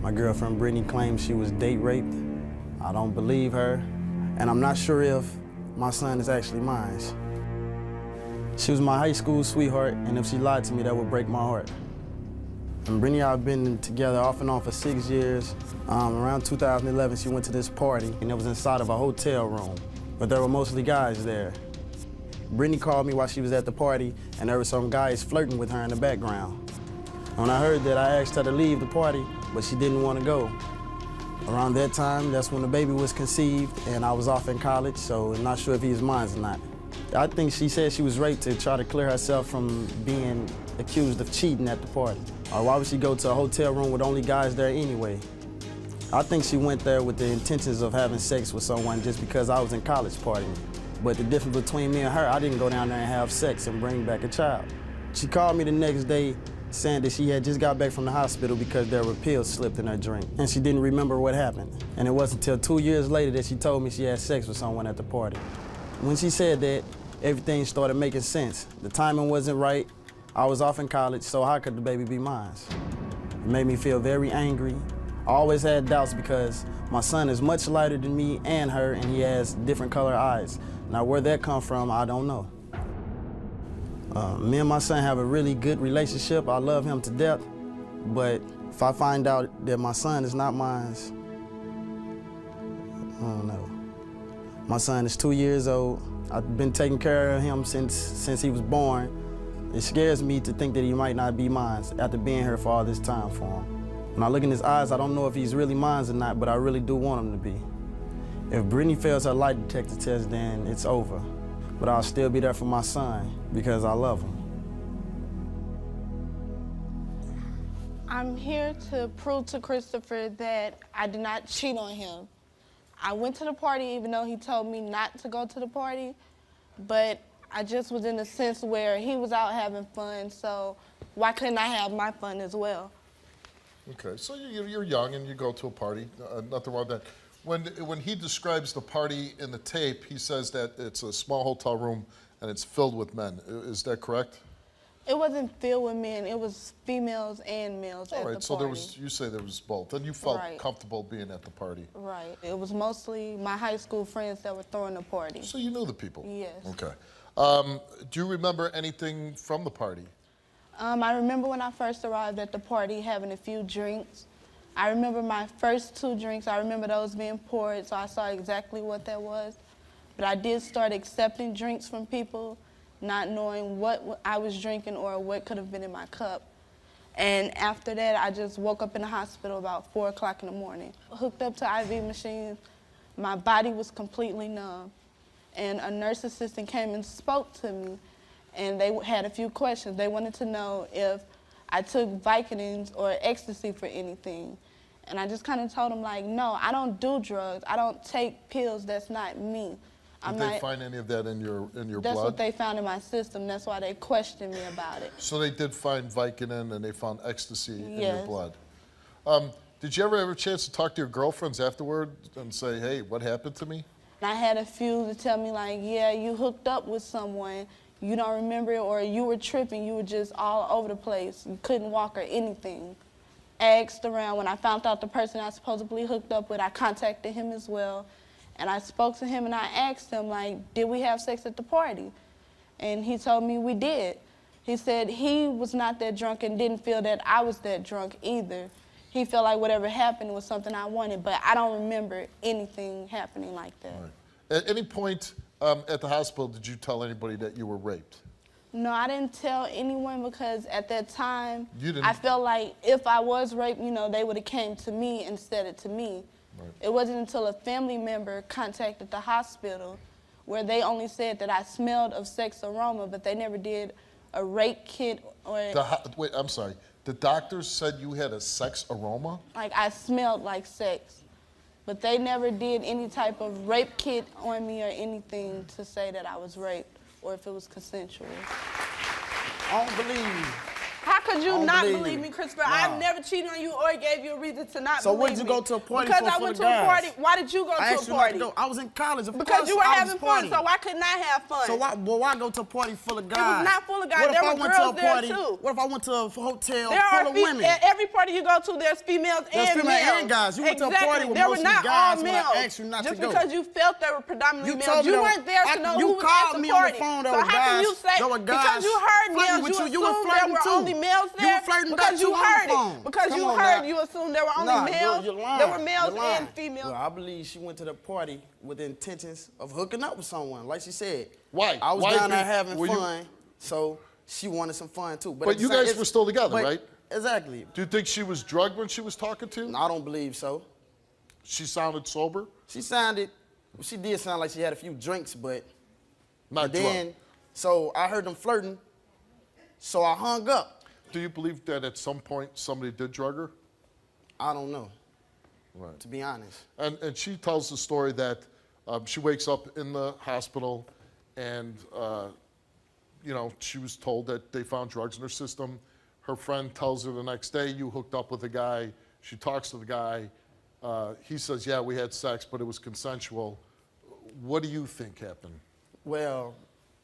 My girlfriend Brittany claims she was date raped. I don't believe her, and I'm not sure if my son is actually mine. She was my high school sweetheart, and if she lied to me, that would break my heart. And Brittany and I have been together off and on for 6 years. Around 2011, she went to this party, and it was inside of a hotel room, but there were mostly guys there. Brittany called me while she was at the party, and there were some guys flirting with her in the background. When I heard that, I asked her to leave the party, but she didn't want to go. Around that time, that's when the baby was conceived, and I was off in college, so I'm not sure if he's mine or not. I think she said she was raped to try to clear herself from being accused of cheating at the party. Or why would she go to a hotel room with only guys there anyway? I think she went there with the intentions of having sex with someone just because I was in college partying. But the difference between me and her, I didn't go down there and have sex and bring back a child. She called me the next day saying that she had just got back from the hospital because there were pills slipped in her drink, and she didn't remember what happened. And it wasn't until 2 years later that she told me she had sex with someone at the party. When she said that, everything started making sense. The timing wasn't right. I was off in college, so how could the baby be mine? It made me feel very angry. I always had doubts because my son is much lighter than me and her, and he has different color eyes. Now, where that come from, I don't know. Me and my son have a really good relationship. I love him to death, but if I find out that my son is not mine, I don't know. My son is 2 years old. I've been taking care of him since he was born. It scares me to think that he might not be mine after being here for all this time for him. When I look in his eyes, I don't know if he's really mine or not, but I really do want him to be. If Brittany fails her lie detector test, then it's over. But I'll still be there for my son because I love him. I'm here to prove to Christopher that I did not cheat on him. I went to the party even though he told me not to go to the party, but I just was in a sense where he was out having fun, so why couldn't I have my fun as well? Okay, so you're young and you go to a party, nothing wrong with that. When he describes the party in the tape, he says that it's a small hotel room and it's filled with men. Is that correct? It wasn't filled with men. It was females and males at the party. All right, so you say there was both, and you felt comfortable being at the party. Right. It was mostly my high school friends that were throwing the party. So you knew the people? Yes. Okay. Do you remember anything from the party? I remember when I first arrived at the party having a few drinks. I remember my first 2 drinks. I remember those being poured, so I saw exactly what that was. But I did start accepting drinks from people, not knowing what I was drinking or what could have been in my cup. And after that, I just woke up in the hospital about 4 o'clock in the morning. Hooked up to IV machines, my body was completely numb. And a nurse assistant came and spoke to me, and they had a few questions. They wanted to know if I took Vicodins or ecstasy for anything. And I just kind of told them, like, no, I don't do drugs. I don't take pills. That's not me. Did they find any of that in your blood? That's what they found in my system. That's why they questioned me about it. So they did find Vicodin and they found ecstasy in your blood. Did you ever have a chance to talk to your girlfriends afterward and say, hey, what happened to me? I had a few to tell me, like, yeah, you hooked up with someone, you don't remember it, or you were tripping, you were just all over the place, you couldn't walk or anything. Asked around. When I found out the person I supposedly hooked up with, I contacted him as well. And I spoke to him and I asked him, like, did we have sex at the party? And he told me we did. He said he was not that drunk and didn't feel that I was that drunk either. He felt like whatever happened was something I wanted, but I don't remember anything happening like that. Right. At any point at the hospital, did you tell anybody that you were raped? No, I didn't tell anyone because at that time, You didn't? I felt like if I was raped, you know, they would have came to me and said it to me. Right. It wasn't until a family member contacted the hospital where they only said that I smelled of sex aroma, but they never did a rape kit or... Wait, I'm sorry. The doctors said you had a sex aroma? Like I smelled like sex, but they never did any type of rape kit on me or anything to say that I was raped or if it was consensual. I don't believe How could you not believe believe you. me, Christopher? Nah. I've never cheated on you or gave you a reason to not So believe me. what did you go to a party because for I for went the to a guys? party. Why did you go I to asked a you not to party? go. I was in college. Of Because course you were I was having fun, partying. so why couldn't I have fun? So why go to a party full of guys? It was not full of guys. What if There I were went to a girls there, party? too. What if I went to a hotel There full are of women? at every party you go to, there's females There's and female males. and guys. You went to a Exactly. party with there were mostly not guys all when I males. asked you not to Just go. because you felt they were predominantly You males. told me You that weren't there to know you who was called at the me on the party. phone, there So were how can guys- you say there were because guys you heard flirting males, with you you. You were assumed there flirting were too. only males You were there? flirting Because back you too on the heard phone. it. Because Come you on heard, now. you assumed there were only Nah, males. you're lying. There were males You're lying. and females. Well, I believe she went to the party with the intentions of hooking up with someone, like she said. Why? I was Why down there did- having were you- fun, so she wanted some fun too. But at the you same- guys it's- were still together, but- right? Exactly. Do you think she was drugged when she was talking to you? I don't believe so. She sounded sober? She did sound like she had a few drinks, but Not then, drugged. so I heard them flirting, so I hung up. Do you believe that at some point somebody did drug her? I don't know, Right. to be honest. And she tells the story that she wakes up in the hospital and, you know, she was told that they found drugs in her system. Her friend tells her the next day, you hooked up with a guy. She talks to the guy. He says, yeah, we had sex, but it was consensual. What do you think happened? Well,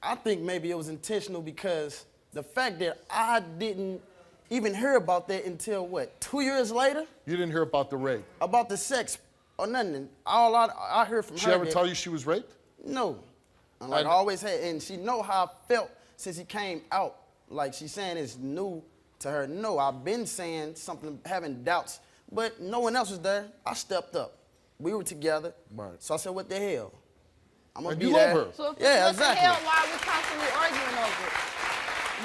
I think maybe it was intentional because the fact that I didn't even hear about that until, what, 2 years later? You didn't hear about the rape. About the sex or nothing. All I heard from She her ever that- tell you she was raped? No. And like I always had, and she know how I felt since he came out. Like she's saying it's new to her. No, I've been saying something, having doubts, but no one else was there. I stepped up. We were together. Right. So I said, what the hell? I'm gonna And be you there. love her. So if Yeah, it's what exactly. the hell, why are we constantly arguing over it?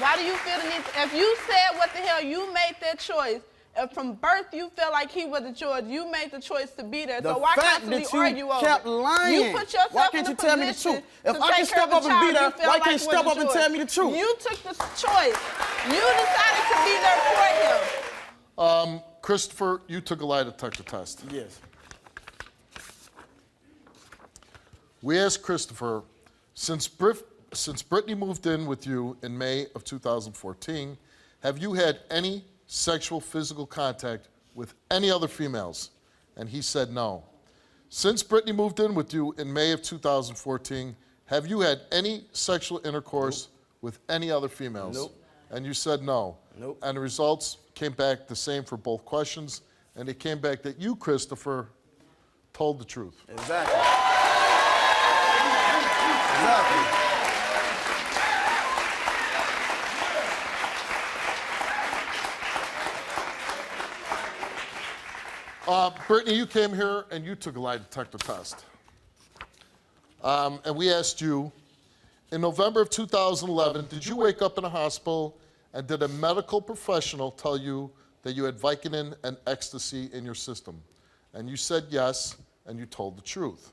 Why do you feel the need if you said what the hell, you made that choice. If from birth you felt like he wasn't yours, you made the choice to be there. The So why fact constantly that you argue over kept it? lying. You put yourself Why can't in you a tell me the position truth? If to I can take care step of a up and be child there, you felt why like can't you step wasn't up and yours. tell me the truth? You took the choice. You decided to be there for him. Christopher, you took a lie detector test. Yes. We asked Christopher, since Brittany moved in with you in May of 2014, have you had any sexual physical contact with any other females? And he said no. Since Brittany moved in with you in May of 2014, have you had any sexual intercourse with any other females? Nope. And you said no. Nope. And the results came back the same for both questions, and it came back that you, Christopher, told the truth. Exactly. Exactly. Brittany, you came here and you took a lie detector test. And we asked you, in November of 2011, did you wake up in a hospital and did a medical professional tell you that you had Vicodin and ecstasy in your system? And you said yes, and you told the truth.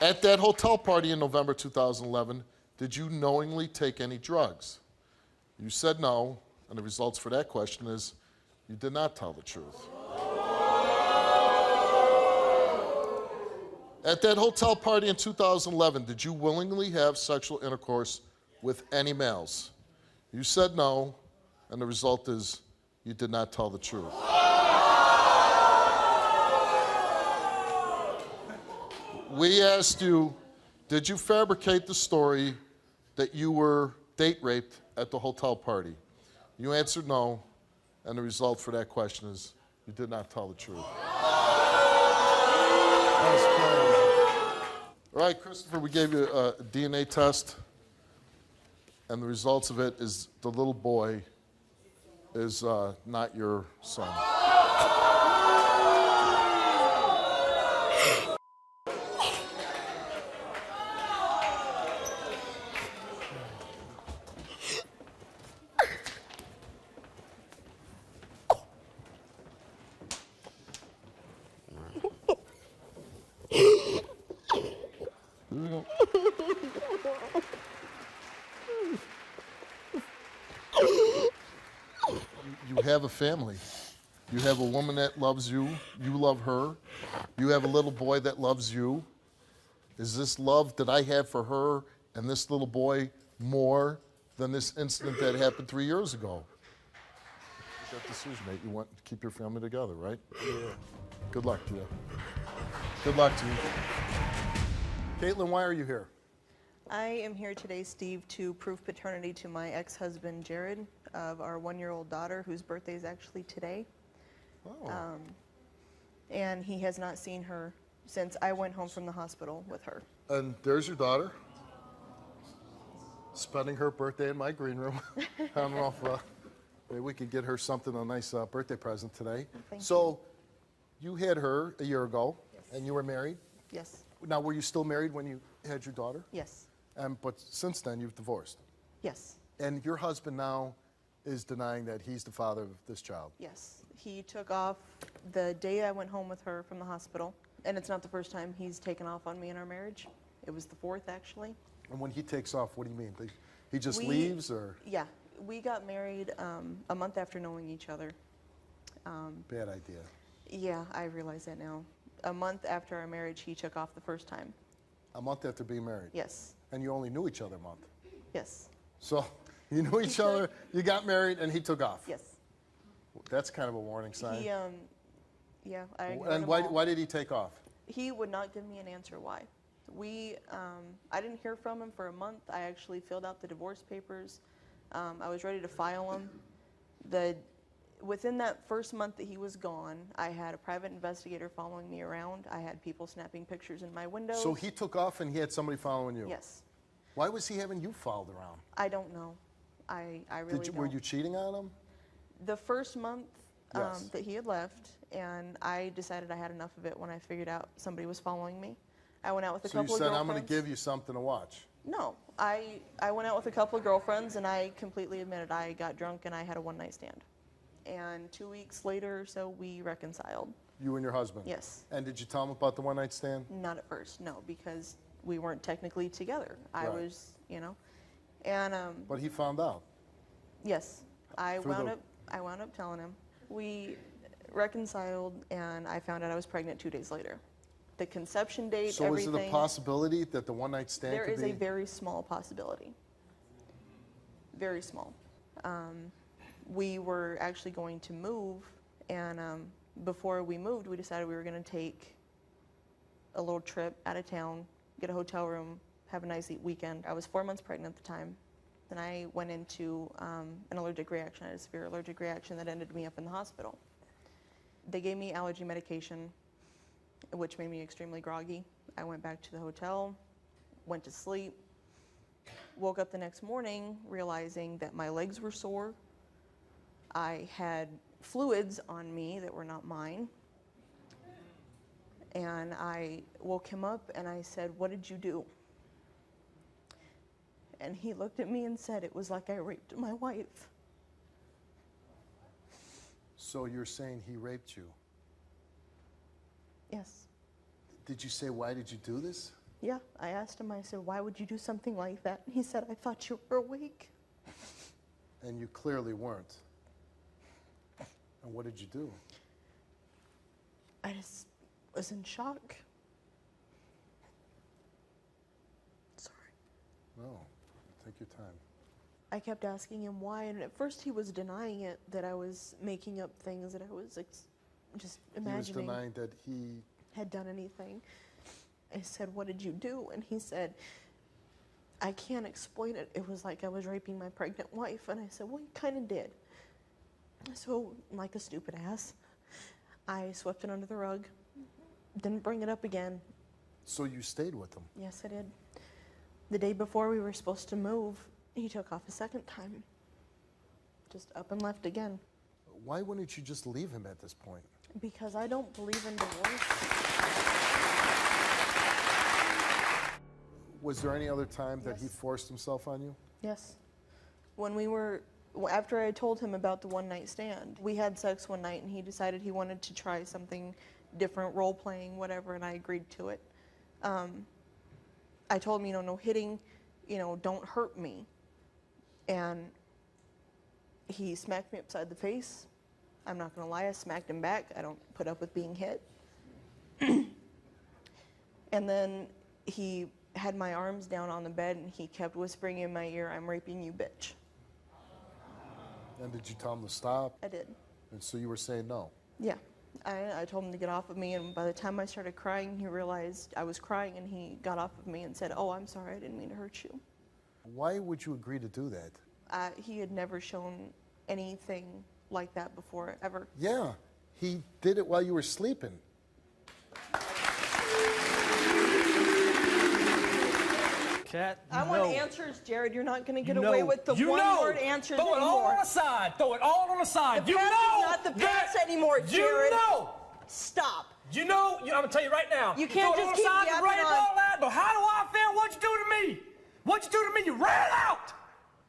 At that hotel party in November 2011, did you knowingly take any drugs? You said no, and the results for that question is you did not tell the truth. At that hotel party in 2011, did you willingly have sexual intercourse with any males? You said no, and the result is you did not tell the truth. We asked you, did you fabricate the story that you were date raped at the hotel party? You answered no, and the result for that question is you did not tell the truth. That's crazy. All right, Christopher, we gave you a DNA test, and the results of it is the little boy is not your son. You have a family. You have a woman that loves you. You love her. You have a little boy that loves you. Is this love that I have for her and this little boy more than this incident that happened 3 years ago. That decision, mate. You want to keep your family together, right? Yeah. Good luck to you. Good luck to you. Caitlin, why are you here? I am here today, Steve, to prove paternity to my ex-husband, Jared, of our 1-year-old daughter, whose birthday is actually today. Oh. And he has not seen her since I went home from the hospital with her. And there's your daughter, spending her birthday in my green room. I don't know if maybe we could get her something, a nice birthday present today. Thank so you had her a year ago, and you were married? Yes. Now, were you still married when you had your daughter? Yes. But since then, you've divorced. Yes. And your husband now is denying that he's the father of this child. Yes. He took off the day I went home with her from the hospital, and it's not the first time he's taken off on me in our marriage. It was the 4th, actually. And when he takes off, what do you mean? He just leaves, or? Yeah. We got married a month after knowing each other. Bad idea. Yeah, I realize that now. A month after our marriage, he took off the first time. A month after being married? Yes. And you only knew each other a month? Yes. So you knew each other, you got married, and he took off? Yes. That's kind of a warning sign. He, yeah, I ignored And him all. why did he take off? He would not give me an answer why. I didn't hear from him for a month. I actually filled out the divorce papers. I was ready to file them. Within that first month that he was gone, I had a private investigator following me around. I had people snapping pictures in my window. So he took off and he had somebody following you? Yes. Why was he having you followed around? I don't know. I really don't. Were you cheating on him? The first month Yes. that he had left, and I decided I had enough of it when I figured out somebody was following me. I went out with a So you couple of said, girlfriends. I'm going to give you something to watch. No, I went out with a couple of girlfriends, and I completely admitted I got drunk and I had a one-night stand. And 2 weeks later or so, we reconciled. You and your husband? Yes. And did you tell him about the one-night stand? Not at first, no, because we weren't technically together. I Right. was, and But he found out. yes, I Through wound the- up telling him. We reconciled, and I found out I was pregnant 2 days later. The conception date, So everything. is it a possibility that the one-night stand There could is be? a very small possibility. Very small. We were actually going to move, and before we moved, we decided we were going to take a little trip out of town, get a hotel room, have a nice weekend. I was 4 months pregnant at the time, and I went into an allergic reaction. I had a severe allergic reaction that ended me up in the hospital. They gave me allergy medication, which made me extremely groggy. I went back to the hotel, went to sleep, woke up the next morning realizing that my legs were sore. I had fluids on me that were not mine. And I woke him up and I said, "What did you do?" And he looked at me and said, "It was like I raped my wife." So you're saying he raped you? Yes. Did you say, why did you do this? Yeah, I asked him, I said, "Why would you do something like that?" And he said, "I thought you were awake." And you clearly weren't. And what did you do? I just was in shock. Sorry. No, take your time. I kept asking him why, and at first he was denying it, that I was making up things, that I was just imagining He was denying that he... had done anything. I said, "What did you do?" And he said, "I can't explain it. It was like I was raping my pregnant wife." And I said, "Well, you kind of did." So, like a stupid ass, I swept it under the rug, didn't bring it up again. So you stayed with him? Yes, I did. The day before we were supposed to move, he took off a second time. Just up and left again. Why wouldn't you just leave him at this point? Because I don't believe in divorce. Was there any other time that he Yes. forced himself on you? Yes. After I told him about the one-night stand, we had sex one night and he decided he wanted to try something different, role-playing, whatever, and I agreed to it. I told him, no hitting, don't hurt me. And he smacked me upside the face. I'm not going to lie, I smacked him back. I don't put up with being hit. And then he had my arms down on the bed, and he kept whispering in my ear, "I'm raping you, bitch." And did you tell him to stop? I did. And so you were saying no? Yeah. I told him to get off of me, and by the time I started crying, he realized I was crying, and he got off of me and said, "Oh, I'm sorry, I didn't mean to hurt you." Why would you agree to do that? He had never shown anything like that before, ever. Yeah, he did it while you were sleeping. Cat, I want answers, Jared. You're not going to get You away know. with the You one-word know. answers Throw it all anymore. on the side. Throw it all on the side. The You past know is not the past that- anymore, Jared. You know. Stop. You know. I'm gonna tell you right now. You can't throw it just on keep the side, yapping right on. all that. But how do I feel? What'd you do to me? What'd you do to me? You ran out.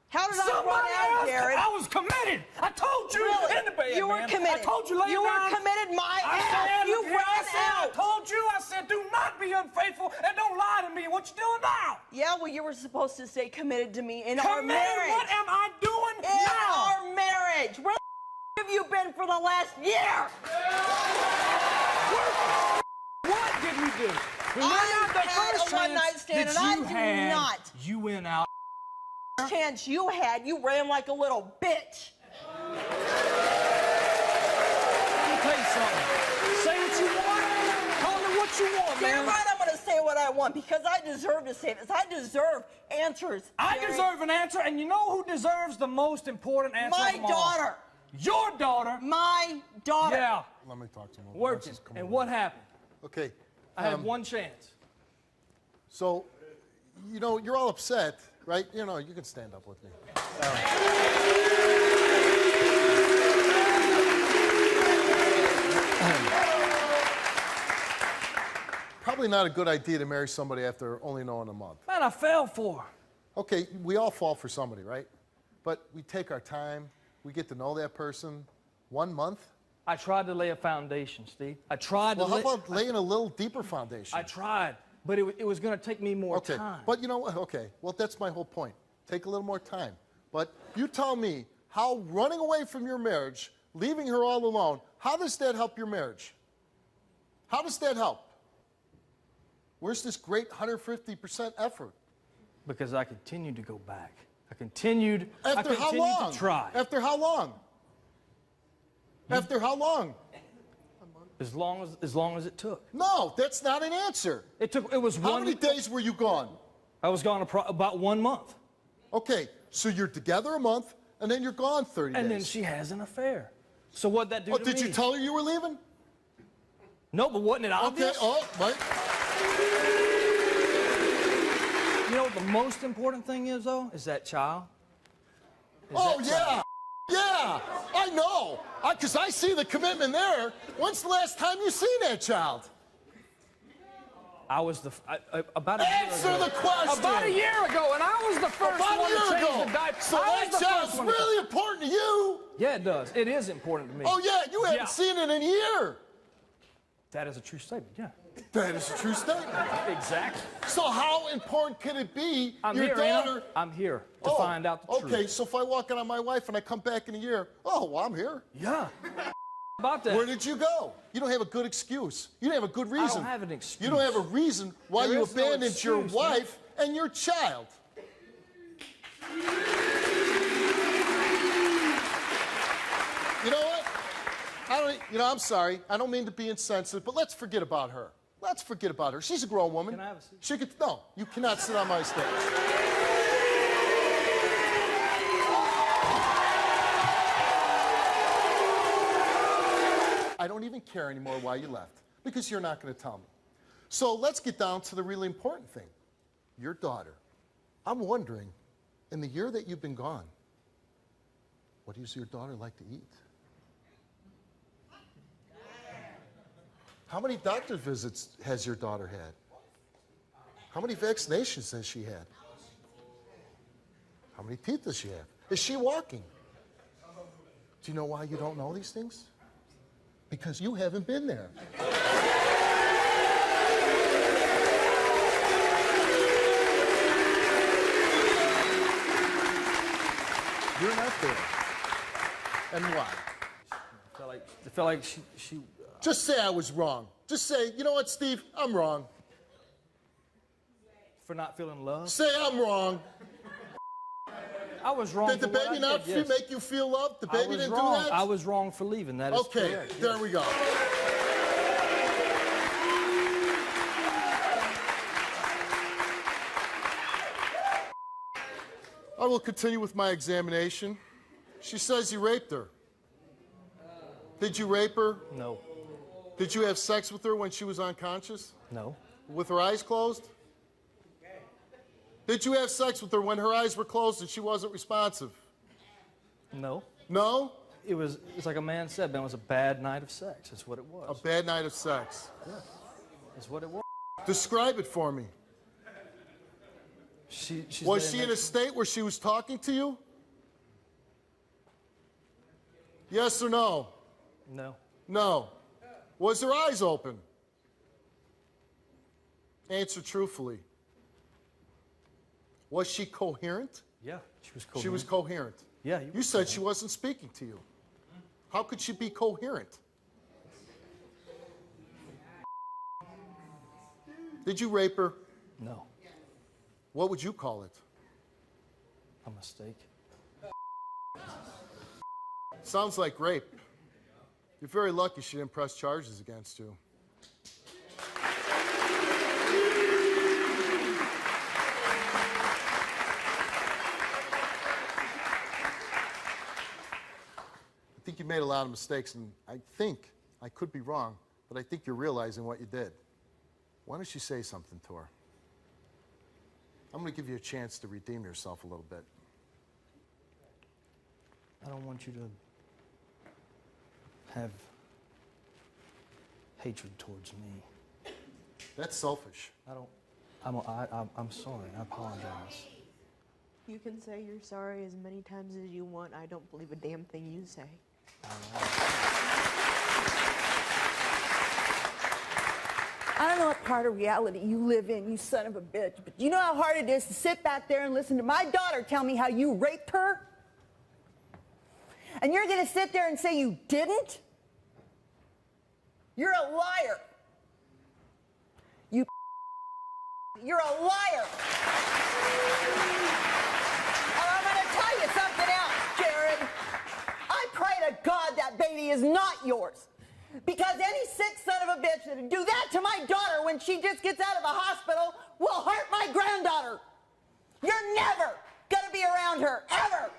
How did I run Somebody out, else. Jared? I was committed. I told you Really? in the bed, You were man. committed. I told you later. You were committed, my ass. You ran I out. told you. I said, do not be unfaithful and don't lie to me. What you doing now? Yeah, well, you were supposed to stay committed to me in our Committed? marriage. What am I doing In now? our marriage. Where the have you been for the last year? What did we do? We went I out the had first a one-night chance stand, that and I you do had. not. You went out. Chance you had, you ran like a little bitch. Let me tell you something. Say what you want. Call it what you want, You're man. right, I'm going to say what I want because I deserve to say this. I deserve answers. I Jerry. deserve an answer, and you know who deserves the most important answer My of them all? daughter. Your daughter. My daughter. Yeah. Let me talk to him. Working. And what happened? Okay. I had one chance. So, you know, you're all upset, right? You know, you can stand up with me. Probably not a good idea to marry somebody after only knowing a month. Man, I fell for her. Okay, we all fall for somebody, right? But we take our time, we get to know that person. 1 month? I tried to lay a foundation, Steve. I tried Well, to how lay... about laying a little deeper foundation? I tried, but it was going to take me more Okay, time. but you know what? Okay, well, that's my whole point. Take a little more time. But you tell me how running away from your marriage, leaving her all alone, how does that help your marriage? How does that help? Where's this great 150% effort? Because I continued to go back. I continued After how long? to try. After how long? After how long? As long as it took. No, that's not an answer. It was How one... many days were you gone? I was gone about 1 month. Okay, so you're together a month, and then you're gone 30 days. And then she has an affair. So what'd that do Oh, to did me? you tell her you were leaving? No, but wasn't it obvious? Okay, oh, right. You know what the most important thing is, though? Is that child. Oh, yeah. Yeah, I know. Because I see the commitment there. When's the last time you seen that child? I was about a year ago. Answer the question. About a year ago, and I was the first About a one to year change ago. the diaper. So I was that the child's first one to- really important to you. Yeah, it does. It is important to me. Oh, yeah, you haven't Yeah. seen it in a year. That is a true statement, yeah. That is a true statement. Exactly. So how important can it be I'm your here, daughter... Anna. I'm here to find out the truth. Okay, so if I walk in on my wife and I come back in a year, oh, well, I'm here. Yeah. About that. Where did you go? You don't have a good excuse. You don't have a good reason. don't have an excuse. You don't have a reason why There you is no abandoned your excuse, man. wife and your child. You know what? I'm sorry. I don't mean to be insensitive, but let's forget about her. Let's forget about her. She's a grown woman. Can I have a seat? She could, no, you cannot sit on my stage. I don't even care anymore why you left, because you're not going to tell me. So let's get down to the really important thing. Your daughter. I'm wondering, in the year that you've been gone, what does your daughter like to eat? How many doctor visits has your daughter had? How many vaccinations has she had? How many teeth does she have? Is she walking? Do you know why you don't know these things? Because you haven't been there. You're not there. And why? I felt like she Just say I was wrong. Just say, you know what, Steve, I'm wrong. For not feeling loved. Say I'm wrong. I was wrong. Did the for what baby I not did, yes. make you feel loved? The I baby was didn't wrong. do that? I was wrong for leaving. That is Okay, correct. there we go. I will continue with my examination. She says you raped her. Did you rape her? No. Did you have sex with her when she was unconscious? No. With her eyes closed? Did you have sex with her when her eyes were closed and she wasn't responsive? No. No? It's like a man said, man, it was a bad night of sex. That's what it was. A bad night of sex. That's what it was. Describe it for me. She's Was she in a state where she was talking to you? Yes or no? No. No. Was her eyes open? Answer truthfully. Was she coherent? Yeah, she was coherent. She was coherent. Yeah, You said she wasn't speaking to you. How could she be coherent? Did you rape her? No. What would you call it? A mistake. Sounds like rape. You're very lucky she didn't press charges against you. I think you made a lot of mistakes, and I could be wrong, but I think you're realizing what you did. Why don't you say something to her? I'm going to give you a chance to redeem yourself a little bit. I don't want you to have hatred towards me. That's selfish. I'm sorry. I apologize. You can say you're sorry as many times as you want. I don't believe a damn thing you say. I don't know what part of reality you live in, you son of a bitch, but you know how hard it is to sit back there and listen to my daughter tell me how you raped her? And you're going to sit there and say you didn't? You're a liar. You're a liar. And I'm going to tell you something else, Jared. I pray to God that baby is not yours. Because any sick son of a bitch that would do that to my daughter when she just gets out of the hospital will hurt my granddaughter. You're never going to be around her, ever.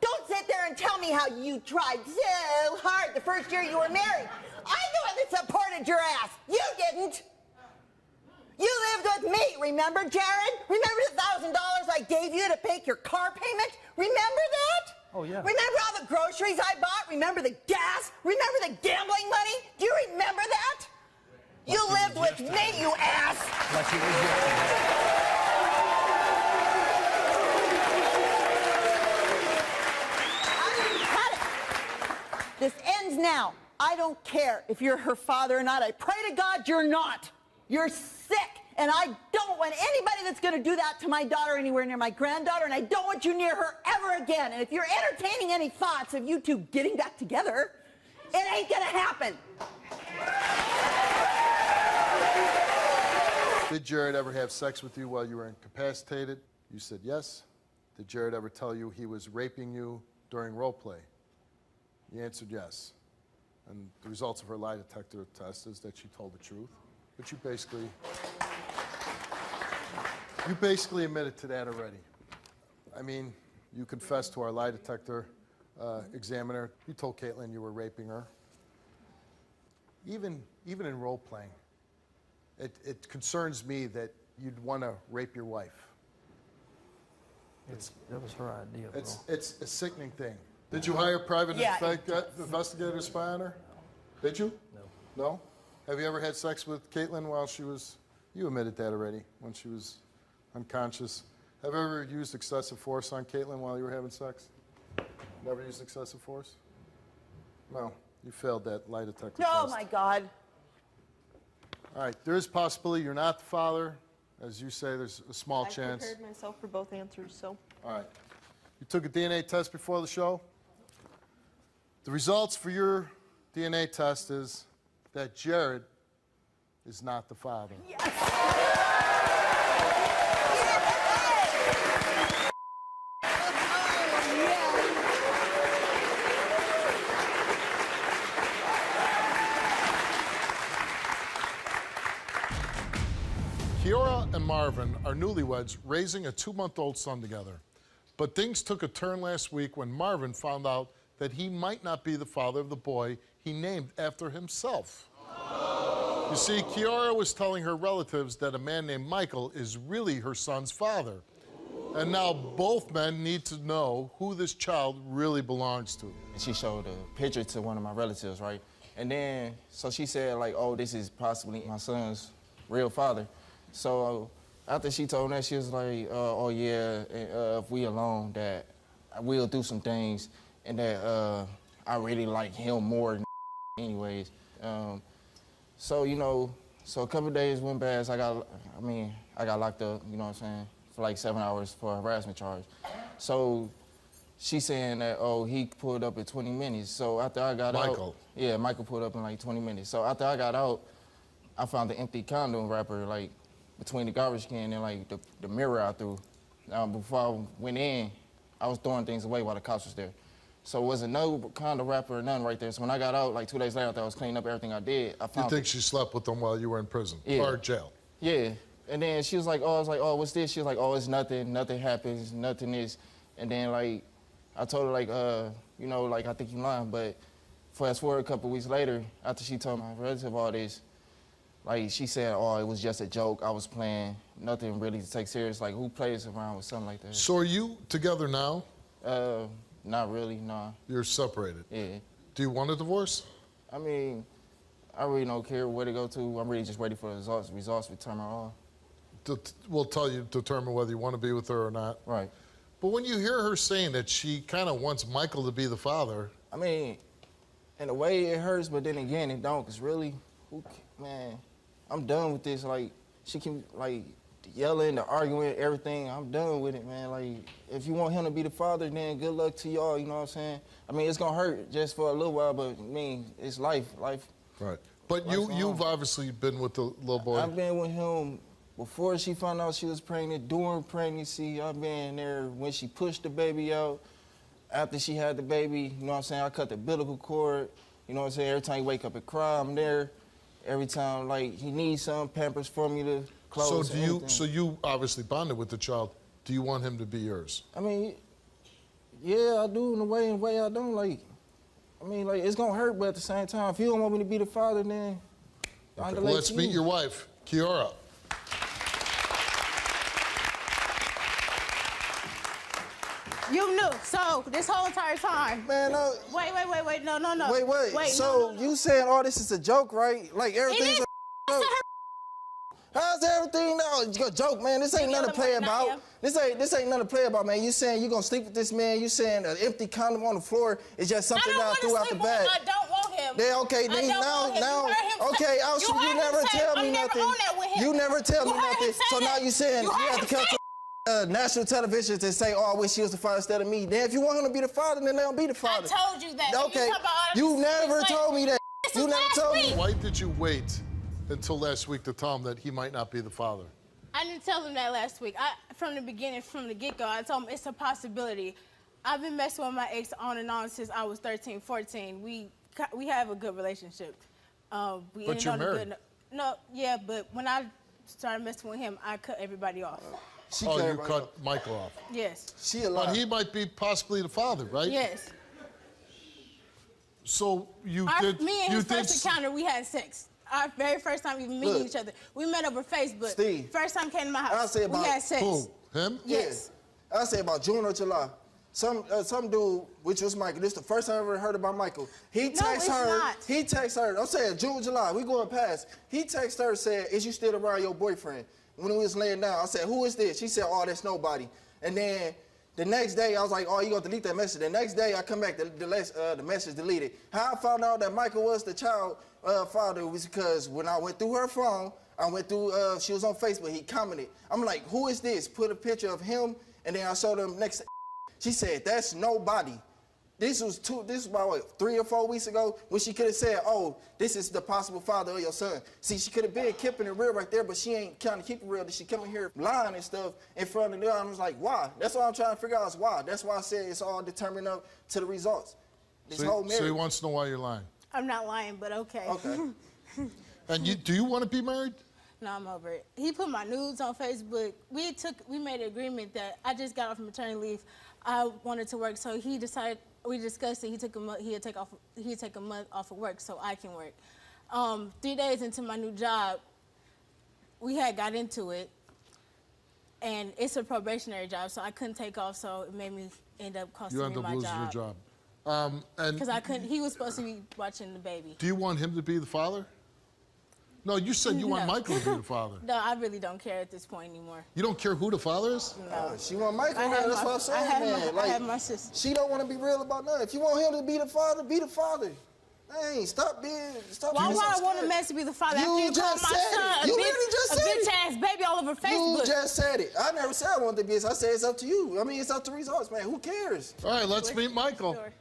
Don't sit there and tell me how you tried so hard the first year you were married. I knew it that supported your ass. You didn't. You lived with me, remember, Jared? Remember the $1,000 I gave you to pay your car payment? Remember that? Oh, yeah. Remember all the groceries I bought? Remember the gas? Remember the gambling money? Do you remember that? You lived with me, you ass! Like it was yesterday. This ends now. I don't care if you're her father or not. I pray to God you're not. You're sick. And I don't want anybody that's going to do that to my daughter anywhere near my granddaughter, and I don't want you near her ever again. And if you're entertaining any thoughts of you two getting back together, it ain't going to happen. Did Jared ever have sex with you while you were incapacitated? You said yes. Did Jared ever tell you he was raping you during role play? You answered yes. And the results of her lie detector test is that she told the truth. But you basically admitted to that already. I mean, you confessed to our lie detector examiner. You told Caitlin you were raping her. Even in role playing, it concerns me that you'd want to rape your wife. That was her idea, bro. It's a sickening thing. Did you hire a private investigator to spy on her? Did you? No. No? Have you ever had sex with Caitlin while she was, you admitted that already, when she was unconscious. Have you ever used excessive force on Caitlin while you were having sex? Never used excessive force? No. You failed that lie detector test. Oh, my God. All right. There is possibility you're not the father. As you say, there's a small I chance. prepared myself for both answers, so. All right. You took a DNA test before the show? The results for your DNA test is that Jared is not the father. Yes! and Marvin are newlyweds raising a 2-month-old son together. But things took a turn last week when Marvin found out that he might not be the father of the boy he named after himself. You see, Kiara was telling her relatives that a man named Michael is really her son's father. And now both men need to know who this child really belongs to. And she showed a picture to one of my relatives, right? And then, so she said, like, oh, this is possibly my son's real father. So after she told me that, she was like, oh, yeah, if we alone, that we'll do some things, and that I really like him more than anyways. So, you know, so a couple of days went past, I got locked up, you know what I'm saying, for like 7 hours for a harassment charge. So she saying that, oh, he pulled up in 20 minutes. So after I got out. Yeah, Michael pulled up in like 20 minutes. So after I got out, I found the empty condom wrapper, like, between the garbage can and, like, the mirror I threw. Before I went in, I was throwing things away while the cops was there. So it wasn't no condom wrapper or nothing right there. So when I got out, like 2 days later, after I was cleaning up everything I did, I found. You think she slept with them while you were in prison? Yeah. Or jail? Yeah. And then she was like, oh, I was like, oh, what's this? She was like, oh, it's nothing. Nothing happens. Nothing is. And then, like, I told her, like, you know, like, I think you lying. But fast forward a couple weeks later, after she told my relative all this, like, she said, oh, it was just a joke. I was playing. Nothing really to take serious. Like, who plays around with something like that? So are you together now? Not really, nah. You're separated? Yeah. Do you want a divorce? I mean, I really don't care where to go to. I'm really just ready for the results to determine all. We'll tell you, determine whether you want to be with her or not. Right. But when you hear her saying that she kind of wants Michael to be the father. I mean, in a way it hurts, but then again it don't, because really, man, I'm done with this. Like, she can, like, yelling, the arguing, everything. I'm done with it, man. Like, if you want him to be the father, then good luck to y'all, you know what I'm saying? I mean, it's gonna hurt just for a little while, but I mean, it's life. Right. But you've obviously been with the little boy. I've been with him before she found out she was pregnant, during pregnancy. I've been there when she pushed the baby out. After she had the baby, you know what I'm saying? I cut the umbilical cord, you know what I'm saying? Every time he wake up and cry, I'm there. Every time, like, he needs some Pampers for me to clothes. So you obviously bonded with the child. Do you want him to be yours? I mean, yeah, I do in a way I don't. Like, I mean, like, it's gonna hurt, but at the same time, if you don't want me to be the father, then okay. Well, let's meet your wife, Kiara. You knew, so this whole entire time. Man, Wait, no. Wait. So you saying all this is a joke, right? Like, everything's a joke. How's everything? No, it's a joke, man. This ain't nothing to play about. This ain't nothing to play about, man. You saying you gonna sleep with this man? You saying an empty condom on the floor is just something that I threw out the bag? I don't want him. Then okay, then now, okay. You never tell me nothing. You never tell me nothing. So now you saying you have to come to national television to say, oh, I wish he was the father instead of me. Then if you want him to be the father, then they'll be the father. I told you that. Okay, you never told me that. You never told me. Why did you wait until last week to tell him that he might not be the father? I didn't tell him that last week. From the beginning, from the get-go, I told him it's a possibility. I've been messing with my ex on and on since I was 13, 14. We have a good relationship. But you're married. Yeah, but when I started messing with him, I cut everybody off. You cut Michael off? Yes. She alive. But he might be possibly the father, right? Yes. So Me and his first encounter, we had sex. Our very first time even meeting each other. We met over Facebook. Steve. First time came to my house. I'll say about we had sex. Who? Him? Yes. Yeah. I'll say about June or July. Some dude, which was Michael. This is the first time I ever heard about Michael. He texts her. I'm saying June, July. We going past. He texted her, said, "Is you still around your boyfriend?" When we was laying down, I said, "Who is this?" She said, "Oh, that's nobody." And then the next day, I was like, "Oh, you gonna delete that message?" The next day, I come back, the message deleted. How I found out that Michael was the child father was because when I went through her phone, she was on Facebook, he commented. I'm like, "Who is this?" Put a picture of him, and then I showed him next. She said, "That's nobody." This was about what, 3 or 4 weeks ago when she could have said, "Oh, this is the possible father of your son." See, she could have been keeping it real right there, but she ain't trying to keep it real. She come in here lying and stuff in front of them. I was like, why? That's what I'm trying to figure out is why. That's why I said it's all determined up to the results. So he wants to know why you're lying. I'm not lying, but okay. Okay. And do you want to be married? No, I'm over it. He put my nudes on Facebook. We made an agreement that I just got off maternity leave. I wanted to work, so we discussed it. He'd take a month off of work so I can work. 3 days into my new job, we had got into it, and it's a probationary job, so I couldn't take off, so it made me end up costing me my job. You end up losing your job. Because I couldn't, he was supposed to be watching the baby. Do you want him to be the father? No, you said you want Michael to be the father. No, I really don't care at this point anymore. You don't care who the father is? No. She want Michael, man. That's what I'm saying, man. I have my sister. She don't want to be real about nothing. If you want him to be the father, be the father. Dang, stop Why being would I want a man to be the father after you called my son a bitch-ass baby all over Facebook? You just said it. I never said I wanted to be. I said it's up to you. I mean, it's up to results, man. Who cares? All right, let's meet Michael. Sure.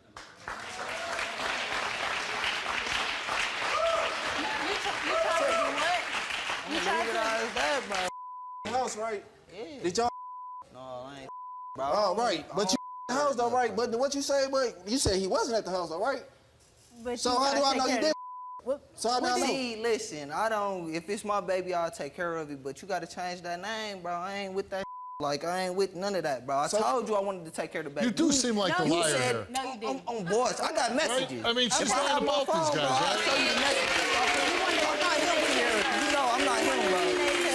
You tried to House, right? Yeah. Did y'all? No, I ain't. Bro. Oh, right. But you the house, though, right? But what you say? But you said he wasn't at the house, though, right? But So how do I know you did? So how do I know? See, listen, I don't. If it's my baby, I'll take care of it. But you gotta change that name, bro. I ain't with that. Like I ain't with none of that, bro. I told you I wanted to take care of the baby. You do seem like the you liar said, here. No, you didn't. On boys, I got messages. Right? I mean, she's lying to both these guys, right? I'm not him, bro.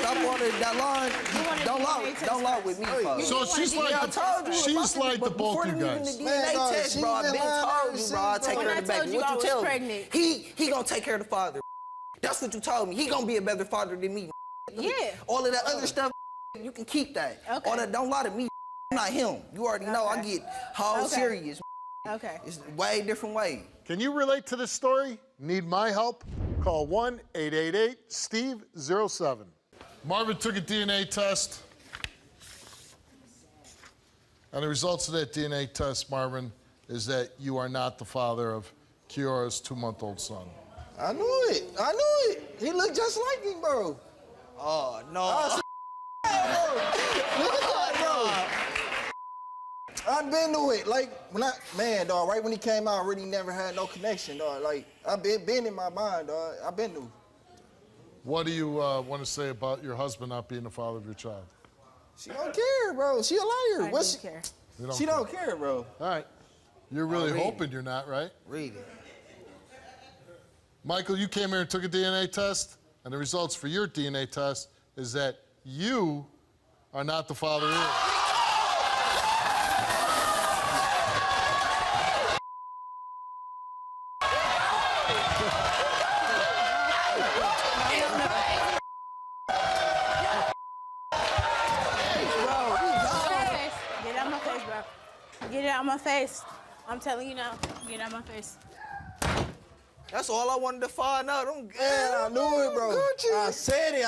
Stop all that line. Don't lie with me, folks. So she's like the both you guys. DNA test, bro. I've been told you, bro. I'll take care of the baby. What you tell me? He gonna take care of the father. That's what you told me. He gonna be a better father than me. Yeah. All of that other stuff, you can keep that. Okay. All that, don't lie to me. I'm not him. You already know I get whole serious. Okay. It's a way different way. Can you relate to this story? Need my help? Call 1-888-STEVE-07. Marvin took a DNA test. And the results of that DNA test, Marvin, is that you are not the father of Kiora's 2-month-old son. I knew it. I knew it. He looked just like him, bro. Oh, no. Look at that, bro. I've been to it. Like, dog, right when he came out, I really never had no connection, dog. Like, I've been in my mind, dog. I've been to. What do you want to say about your husband not being the father of your child? She don't care, bro. She a liar. I don't care. She don't care, bro. All right. You're really hoping you're not, right? Read it. Michael, you came here and took a DNA test, and the results for your DNA test is that you are not the father either. Get it out my face. I'm telling you now. Get it out my face. That's all I wanted to find out. I'm good. Yeah, I knew it, bro. I said it.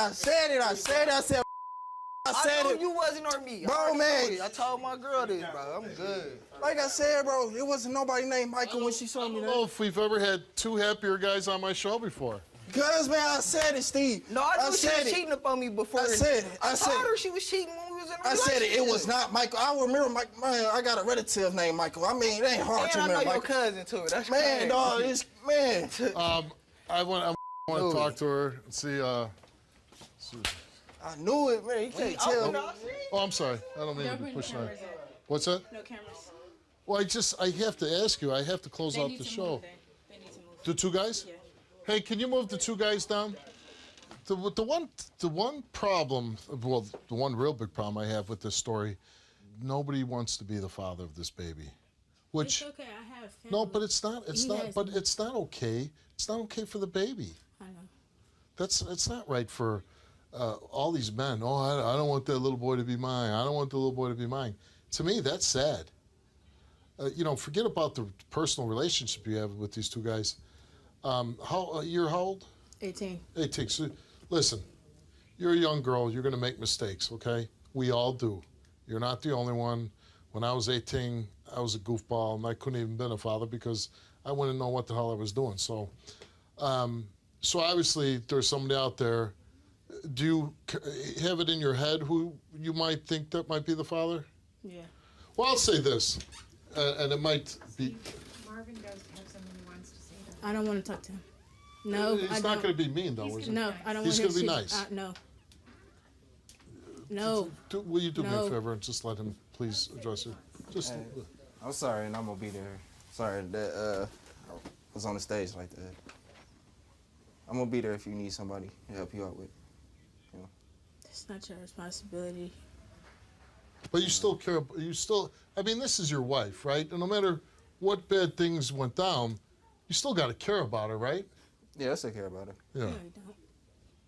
I knew you wasn't on me. Bro, man. I told my girl this, bro. I'm good. Like I said, bro, it wasn't nobody named Michael when she saw me. I don't know if we've ever had two happier guys on my show before. Cause, man, I said it, Steve. No, I knew she was cheating up on me before. I said it. I told her she was cheating when we was in a I said relationship. it was not Michael. I remember, man, I got a relative named Michael. I mean, it ain't hard to And I remember know your Michael. cousin, too. That's Man, crazy. dog, it's, man. I want to talk to her and see. I knew it, man. You can't tell me. Oh, I'm sorry. I don't mean to be pushing her. What's that? No cameras. Well, I have to ask you. I have to close out the show. They need to move. The two guys? Yeah. Hey, can you move the two guys down? The one problem, well, the one real big problem I have with this story, nobody wants to be the father of this baby. Which, It's okay, I have family. no, but it's not okay. It's not okay for the baby. I know. It's not right for all these men. Oh, I don't want that little boy to be mine. I don't want the little boy to be mine. To me, that's sad. Forget about the personal relationship you have with these two guys. You're how old? 18. 18. So, listen, you're a young girl. You're going to make mistakes, okay? We all do. You're not the only one. When I was 18, I was a goofball, and I couldn't even been a father because I wouldn't know what the hell I was doing. So obviously, there's somebody out there. Do you have it in your head who you might think that might be the father? Yeah. Well, I'll say this, and it might be... Marvin does have something he wants to say to I don't want to talk to him. No, He's not going to be mean, though, is he? No, I don't He's want going his to be shit. nice. No. No. Will you do me a No. favor and just let him please address you? Just. Hey, I'm sorry, and I'm gonna be there. Sorry that I was on the stage like that. I'm gonna be there if you need somebody to help you out with. You know. It's not your responsibility. But you still care. I mean, this is your wife, right? And no matter what bad things went down, you still got to care about her, right? Yeah, I still care about her. Yeah. No, you don't.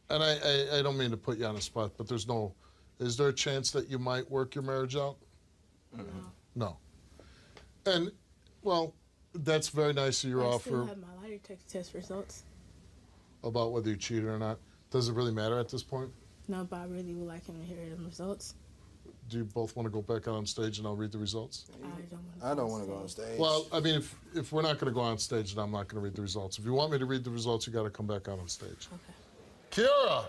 And I don't mean to put you on the spot, but is there a chance that you might work your marriage out? No. And, well, that's very nice of your I offer still have my lie detector test results. about whether you cheated or not. Does it really matter at this point? No, but I really would like him to hear the results. Do you both want to go back out on stage and I'll read the results? I don't want to go on stage. Well, I mean, if we're not going to go on stage, then I'm not going to read the results. If you want me to read the results, you got to come back out on stage. Okay. Kiara!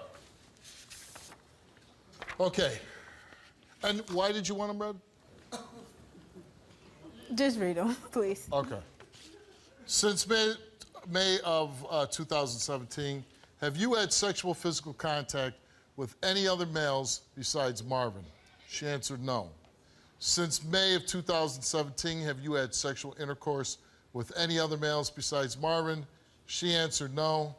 Okay. And why did you want them read? Just read them, please. Okay. Since May of 2017, have you had sexual physical contact with any other males besides Marvin? She answered no. Since May of 2017, have you had sexual intercourse with any other males besides Marvin? She answered no.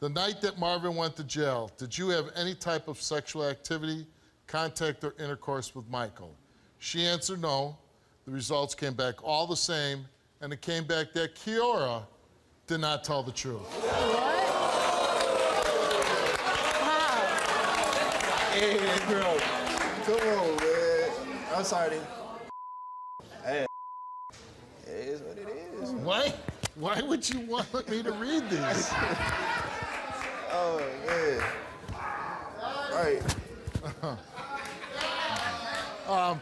The night that Marvin went to jail, did you have any type of sexual activity, contact, or intercourse with Michael? She answered no. The results came back all the same, and it came back that Kiara did not tell the truth. Hey, bro. Come on, man. I'm sorry. Hey, it is what it is. Why would you want me to read these? Oh, man. All right.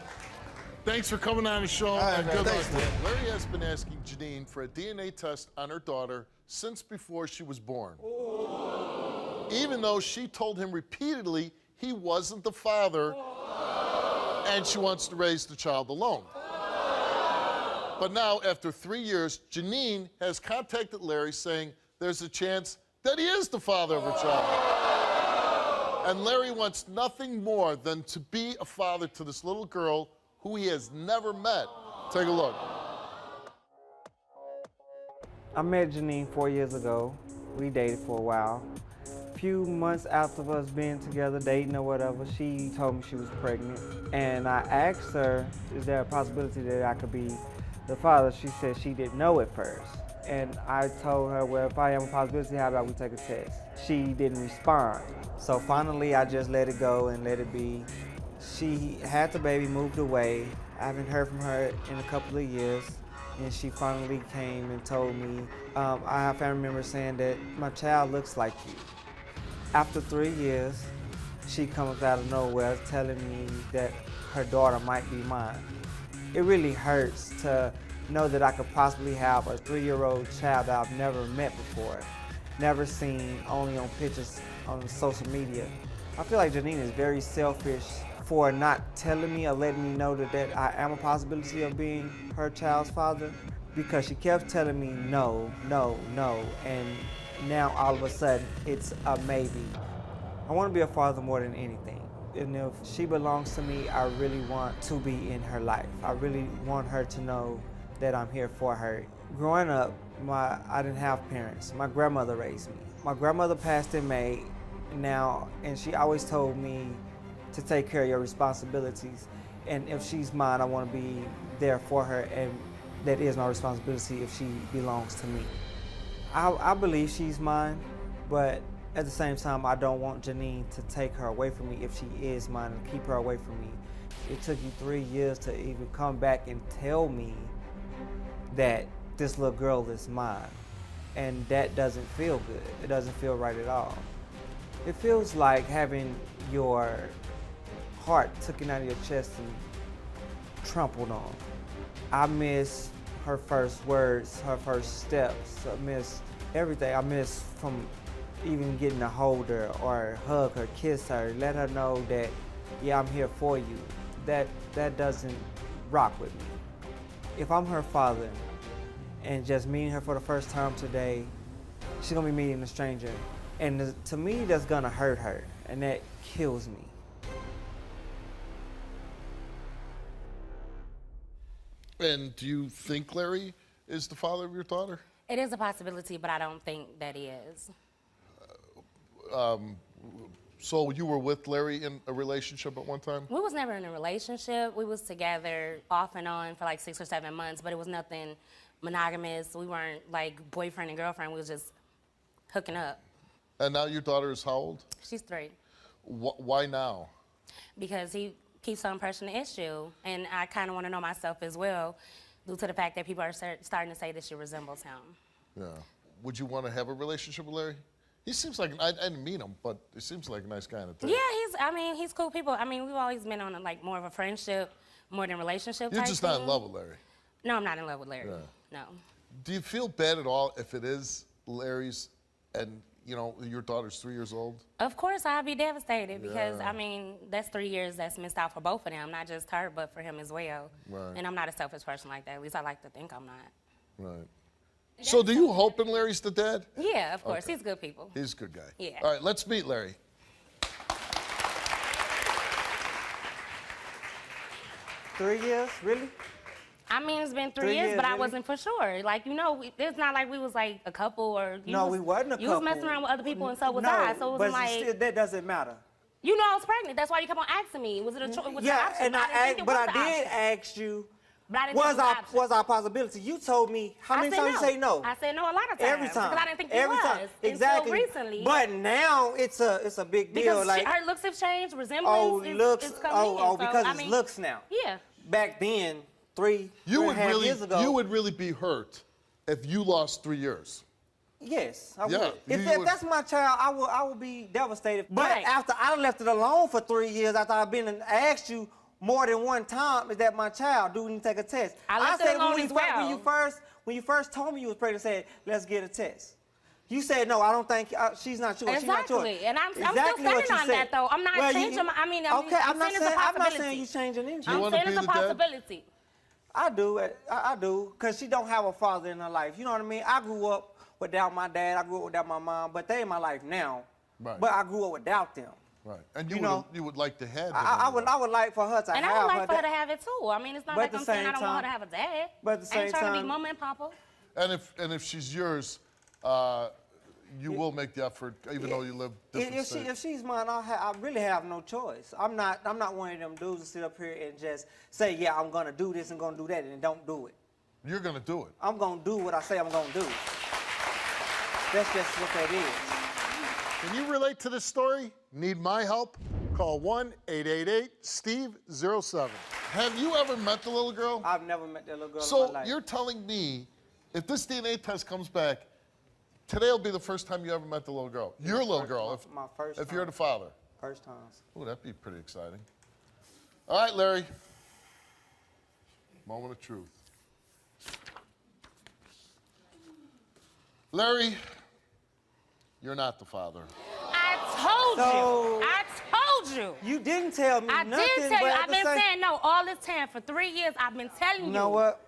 Thanks for coming on the show. All right, and man. good Thanks, luck. man. Larry has been asking Janine for a DNA test on her daughter since before she was born. Even though she told him repeatedly he wasn't the father and she wants to raise the child alone. But now, after 3 years, Janine has contacted Larry saying there's a chance that he is the father of her child. And Larry wants nothing more than to be a father to this little girl who he has never met. Take a look. I met Janine 4 years ago. We dated for a while. A few months after us being together, dating or whatever, she told me she was pregnant. And I asked her, is there a possibility that I could be the father? She said she didn't know at first. And I told her, well, if I am a possibility, how about we take a test? She didn't respond. So finally, I just let it go and let it be. She had the baby, moved away. I haven't heard from her in a couple of years. And she finally came and told me, I have family members saying that my child looks like you. After 3 years, she comes out of nowhere telling me that her daughter might be mine. It really hurts to know that I could possibly have a 3-year-old child that I've never met before, never seen, only on pictures on social media. I feel like Janine is very selfish for not telling me or letting me know that I am a possibility of being her child's father, because she kept telling me no, no, no, and now all of a sudden it's a maybe. I want to be a father more than anything. And if she belongs to me, I really want to be in her life. I really want her to know that I'm here for her. Growing up, I didn't have parents. My grandmother raised me. My grandmother passed in May now, and she always told me to take care of your responsibilities. And if she's mine, I want to be there for her, and that is my responsibility if she belongs to me. I believe she's mine, but at the same time, I don't want Janine to take her away from me if she is mine and keep her away from me. It took you 3 years to even come back and tell me that this little girl is mine. And that doesn't feel good. It doesn't feel right at all. It feels like having your heart taken out of your chest and trampled on. I miss her first words, her first steps. I miss everything. I miss from even getting to hold her or hug her, kiss her, let her know that, yeah, I'm here for you. That doesn't rock with me. If I'm her father and just meeting her for the first time today, she's gonna be meeting a stranger. And to me, that's gonna hurt her, and that kills me. And do you think Larry is the father of your daughter? It is a possibility, but I don't think that he is. So you were with Larry in a relationship at one time? We was never in a relationship. We was together off and on for like 6 or 7 months, but it was nothing monogamous. We weren't like boyfriend and girlfriend. We was just hooking up. And now your daughter is how old? She's 3. Why now? Because he keeps on pressing the issue, and I kind of want to know myself as well, due to the fact that people are starting to say that she resembles him. Yeah. Would you want to have a relationship with Larry? He seems like, I didn't meet him, but he seems like a nice guy in the tape. Yeah, he's cool people. I mean, we've always been on like more of a friendship, more than relationship You're type just thing. not in love with Larry? No, I'm not in love with Larry. Yeah. No. Do you feel bad at all if it is Larry's and, you know, your daughter's 3 years old? Of course, I'd be devastated because, Yeah. I mean, that's 3 years that's missed out for both of them, not just her, but for him as well. Right. And I'm not a selfish person like that. At least I like to think I'm not. Right. So do you hope in Larry's the dad? Yeah, of course. Okay. He's good people. He's a good guy. Yeah. All right, let's meet Larry. 3 years, really? I mean, it's been 3 3 years, years, but I really? wasn't for sure. Like, you know, it's not like we was like a couple or... We wasn't a couple. You was messing around with other people and so was no, I. So it was but like... still, that doesn't matter. You know I was pregnant. That's why you kept on asking me. Was it a choice? Yeah, and I did ask you, but I didn't think it was an option. was our possibility? You told me, how many times you say no? I said no a lot of times. Every time. Because I didn't think Every it was. time. Exactly. Until recently. But now it's a big deal. Because like, her looks have changed, resemblance is coming in. Because so, it's looks now. Yeah. Back then, three and a half years ago. You would really be hurt if you lost 3 years. Yes, I Yeah, would. If that's my child, I would be devastated. But Right. after I left it alone for 3 years, after I've been and asked you more than one time, is that my child? Do we need to take a test? I left it alone as well. When you first told me you was pregnant, said, let's get a test. You said, no, I don't think, she's not yours. She's not yours. Exactly. And I'm Exactly still what standing you on said. that, though. I'm not Well, changing my... I mean, I'm saying it's a I'm not possibility. saying you changing anything. I'm saying it's a possibility. I do, because she don't have a father in her life. You know what I mean? I grew up without my dad, I grew up without my mom, but they in my life now. Right. But I grew up without them. Right. And you would like to have them. I would like for her to And have I would like for her dad. to have it too. I mean, it's not But like at the I'm saying I same don't want her to time- have a dad. but at the I ain't same trying to be time- mama and papa. And if she's yours, you will make the effort, even though you live different states. If she's mine, I really have no choice. I'm not one of them dudes to sit up here and just say, yeah, I'm gonna do this and gonna do that, and don't do it. You're going to do it. I'm gonna do what I say I'm gonna do. That's just what that is. Can you relate to this story? Need my help? Call 1-888-STEVE-07. Have you ever met the little girl? I've never met that little girl in my So life. you're telling me, if this DNA test comes back, today will be the first time you ever met the little girl. Your little girl, my first if time. you're the father. First time. Oh, that'd be pretty exciting. All right, Larry. Moment of truth. Larry, you're not the father. I told you. I told you. You didn't tell me I nothing. did tell you. but at I've the been same- saying no all this time. For 3 years, I've been telling you. You know what?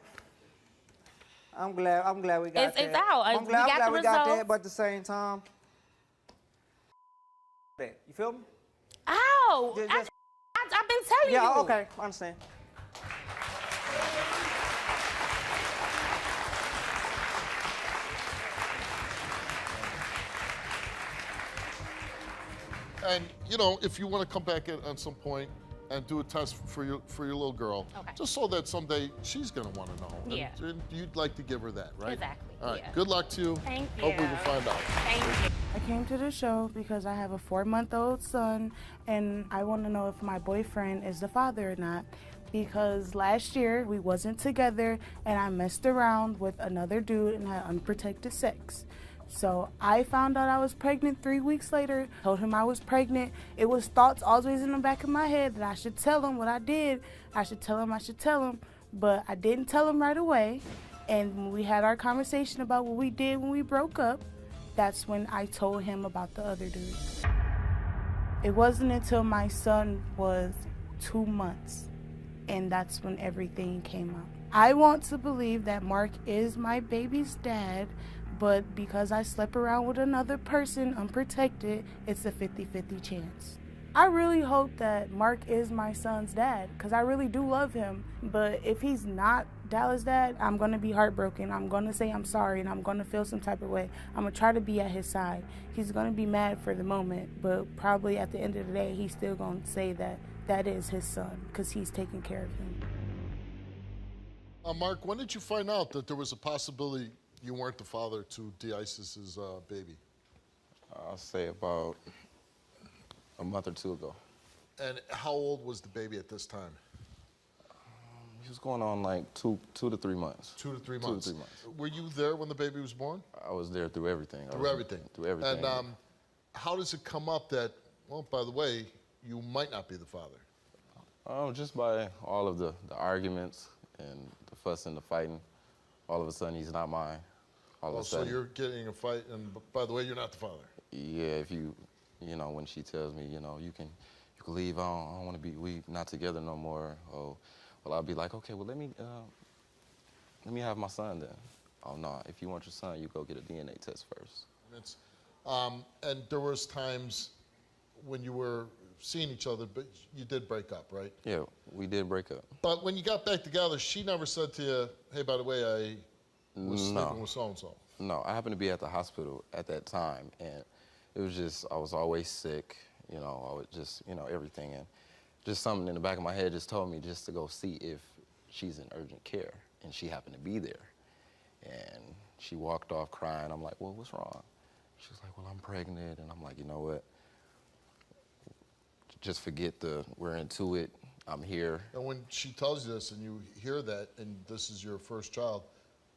I'm glad we got that. It's out. I'm We glad got the we got that, results. but at the same time, you feel me? Ow! Just- I've been telling you. Yeah, okay, I understand. And you know, if you want to come back at some point and do a test for your little girl, Okay. just so that someday she's gonna want to know. And- Yeah. And you'd like to give her that, right? Exactly, All right. yeah. Good luck to you. Thank you. Hope we will find out. Thank you. I came to the show because I have a 4-month-old son, and I want to know if my boyfriend is the father or not. Because last year we wasn't together, and I messed around with another dude and had unprotected sex. So I found out I was pregnant 3 weeks later, told him I was pregnant. It was thoughts always in the back of my head that I should tell him what I did. I should tell him, but I didn't tell him right away. And when we had our conversation about what we did when we broke up, that's when I told him about the other dude. It wasn't until my son was 2 months, and that's when everything came out. I want to believe that Mark is my baby's dad, But because I slept around with another person unprotected, it's a 50-50 chance. I really hope that Mark is my son's dad, because I really do love him. But if he's not Dallas' dad, I'm going to be heartbroken. I'm going to say I'm sorry, and I'm going to feel some type of way. I'm going to try to be at his side. He's going to be mad for the moment, but probably at the end of the day, he's still going to say that that is his son, because he's taking care of him. Mark, when did you find out that there was a possibility you weren't the father to DeIsis's baby? I'll say about a month or two ago. And how old was the baby at this time? He was going on like two to 3 months. 2 to 3 months. 2 to 3 months. Were you there when the baby was born? I was there through everything. Through everything. Through everything. And how does it come up that, well, by the way, you might not be the father? Just by all of the arguments and the fussing, the fighting. All of a sudden, he's not mine. All of a sudden. So you're getting a fight, and by the way, you're not the father. Yeah, if you know, when she tells me, you know, you can leave. I don't want to be. We not together no more. Oh, well, I'll be like, okay, well, let me have my son then. Oh no, if you want your son, you go get a DNA test first. And there was times when you were seeing each other, but you did break up, right? Yeah, we did break up. But when you got back together, she never said to you, hey, by the way, I was sleeping with so-and-so. No, I happened to be at the hospital at that time, and it was just, I was always sick, you know, I was just, you know, everything. And just something in the back of my head just told me just to go see if she's in urgent care, and she happened to be there. And she walked off crying. I'm like, well, what's wrong? She was like, well, I'm pregnant. And I'm like, you know what? Just forget we're into it. I'm here. And when she tells you this and you hear that and this is your first child,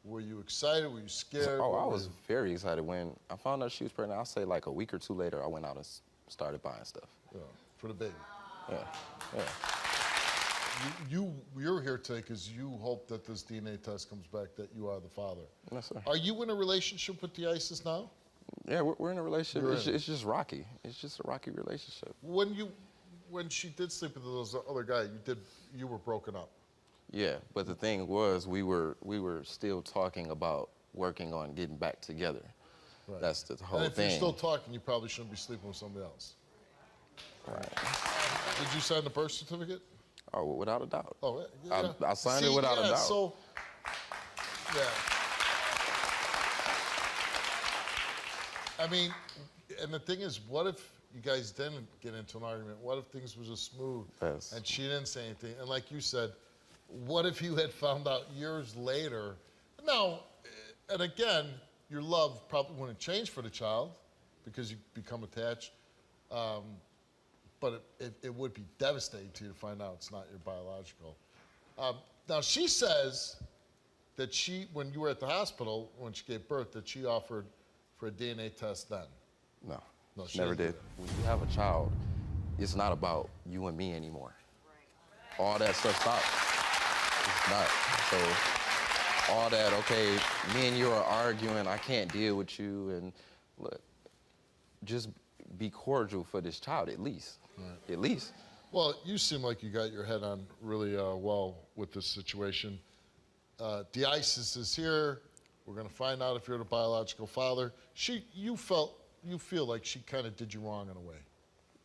were you excited? Were you scared? Oh, I was very excited. When I found out she was pregnant, I'll say like a week or two later, I went out and started buying stuff. Yeah, for the baby. Yeah, yeah. You're here today because you hope that this DNA test comes back that you are the father. Yes, sir. Are you in a relationship with DeIsis now? Yeah, we're in a relationship. It's just rocky. It's just a rocky relationship. When she did sleep with those other guy, you were broken up. Yeah, but the thing was, we were still talking about working on getting back together. Right. That's the whole thing. And if you're still talking, you probably shouldn't be sleeping with somebody else. Right. Did you sign the birth certificate? Oh, without a doubt. Oh, yeah. I signed it without a doubt. So, yeah. I mean, and the thing is, what if you guys didn't get into an argument? What if things were just smooth and she didn't say anything? And like you said, what if you had found out years later? Now, and again, your love probably wouldn't change for the child because you become attached. But it would be devastating to you to find out it's not your biological. Now, she says that when you were at the hospital, when she gave birth, that she offered for a DNA test then. No, she never did. When you have a child, it's not about you and me anymore. Right. All that stuff stops. It's not. So all that, okay, me and you are arguing, I can't deal with you, and look, just be cordial for this child at least. Right. At least. Well, you seem like you got your head on really well with this situation. DeIsis is here. We're going to find out if you're the biological father. You feel like she kind of did you wrong in a way.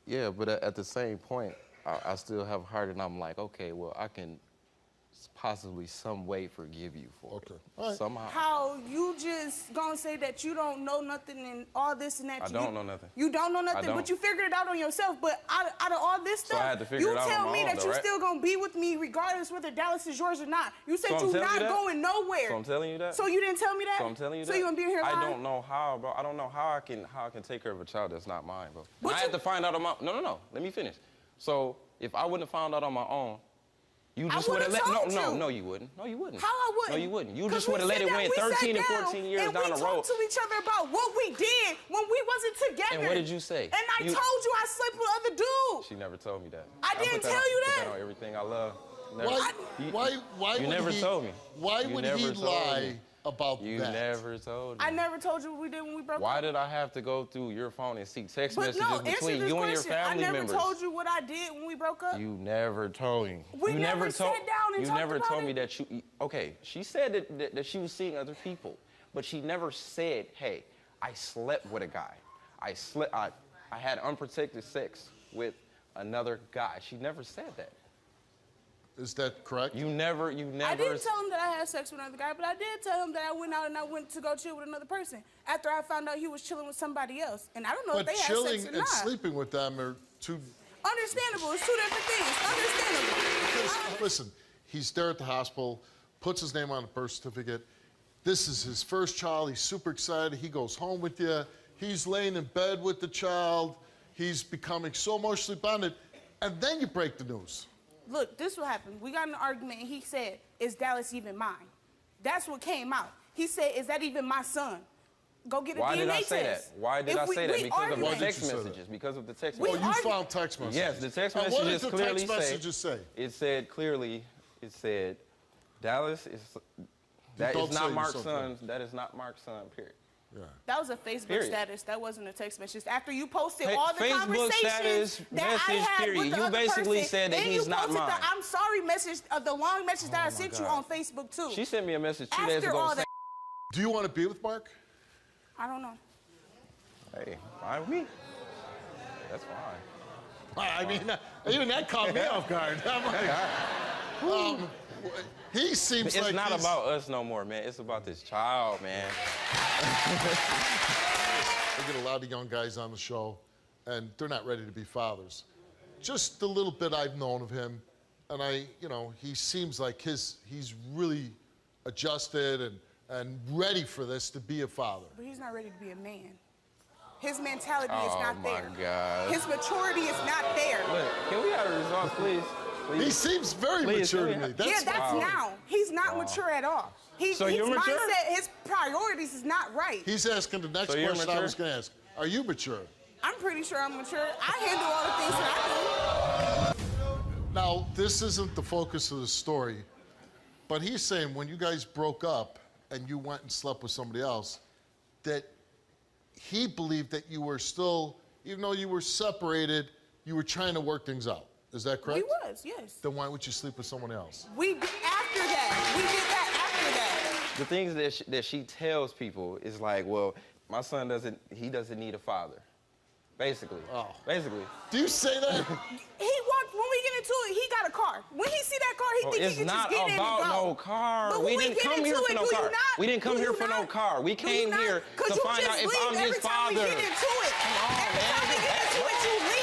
Yeah, but at the same point, I still have a heart, and I'm like, okay, well, I can possibly some way forgive you for it. All right. Somehow. How you just gonna say that you don't know nothing and all this and that? I don't know nothing. You don't know nothing, but you figured it out on yourself. But out of all this stuff, I had to figure it out you tell on me my own, that though, you right? still gonna be with me regardless whether Dallas is yours or not. You said you're not going nowhere. So I'm telling you that. So you didn't tell me that. So I'm telling you that. So you gonna be here lying? I don't know how, bro. I don't know how I can take care of a child that's not mine, bro. I had to find out on my. No. Let me finish. So if I wouldn't have found out on my own. You just would have let no, you wouldn't. No, you wouldn't. How I wouldn't? No, you wouldn't. You just would have let it win 13 and 14 years down the road. And we talked to each other about what we did when we wasn't together. And what did you say? And I told you I slept with other dudes. She never told me that. I didn't tell you that. I put that on everything I love. Why you never told me. Why would he lie about you that? You never told me. I never told you what we did when we broke up. Why did I have to go through your phone and seek text messages between you and your family members? I never told you what I did when we broke up. You never told me. We never sat down and talked about it. You never told me that you. Okay, she said that she was seeing other people, but she never said, hey, I slept with a guy. I had unprotected sex with another guy. She never said that. Is that correct? I didn't tell him that I had sex with another guy, but I did tell him that I went out and I went to go chill with another person after I found out he was chilling with somebody else. And I don't know if they had sex or not. But chilling and sleeping with them are two... Understandable. It's two different things. Understandable. Because, listen, he's there at the hospital, puts his name on the birth certificate. This is his first child. He's super excited. He goes home with you. He's laying in bed with the child. He's becoming so emotionally bonded. And then you break the news. Look, this is what happened. We got in an argument, and he said, is Dallas even mine? That's what came out. He said, is that even my son? Go get a DNA test. Why did I say that? Why did I say that? Because of the text messages. Because of the text messages. Oh, you found text messages? Yes, the text messages clearly say... What did the text messages say? It said clearly, it said, Dallas is... That is not Mark's son. That is not Mark's son, period. Yeah. That was a Facebook status. That wasn't a text message. After you posted Hey, all the Facebook conversations status, that I message, had period. with the You other basically person, said that and he's you not posted mine. the I'm sorry message, the long message that I sent you on Facebook too. She sent me a message 2 After days ago. all that, Do you want to be with Mark? I don't know. Hey, fine with me. That's fine. I mean, even that caught me off guard. I'm like, he seems it's like not about us no more, man. It's about this child, man. We get a lot of young guys on the show, and they're not ready to be fathers. Just the little bit I've known of him, and he seems like he's really adjusted and ready for this to be a father. But he's not ready to be a man. His mentality is not there. Oh, my God. His maturity is not there. Look, can we have a result, please? Please. He seems very mature to me. That's now. He's not mature at all. His mindset, his priorities is not right. He's asking the next question I was going to ask. Are you mature? I'm pretty sure I'm mature. I handle all the things that I do. Now, this isn't the focus of the story, but he's saying when you guys broke up and you went and slept with somebody else, that he believed that you were still, even though you were separated, you were trying to work things out. Is that correct? We was, yes. Then why would you sleep with someone else? We did that after that. The things that she tells people is like, well, my son doesn't need a father. Basically. Oh. Basically. Do you say that? When we get into it, he got a car. When he see that car, he thinks he can just get in and go. It's not about no car. But we didn't come here for no car. We didn't come here for no car. We came here to find out if I'm his father. Every time we get into it. Come on, man.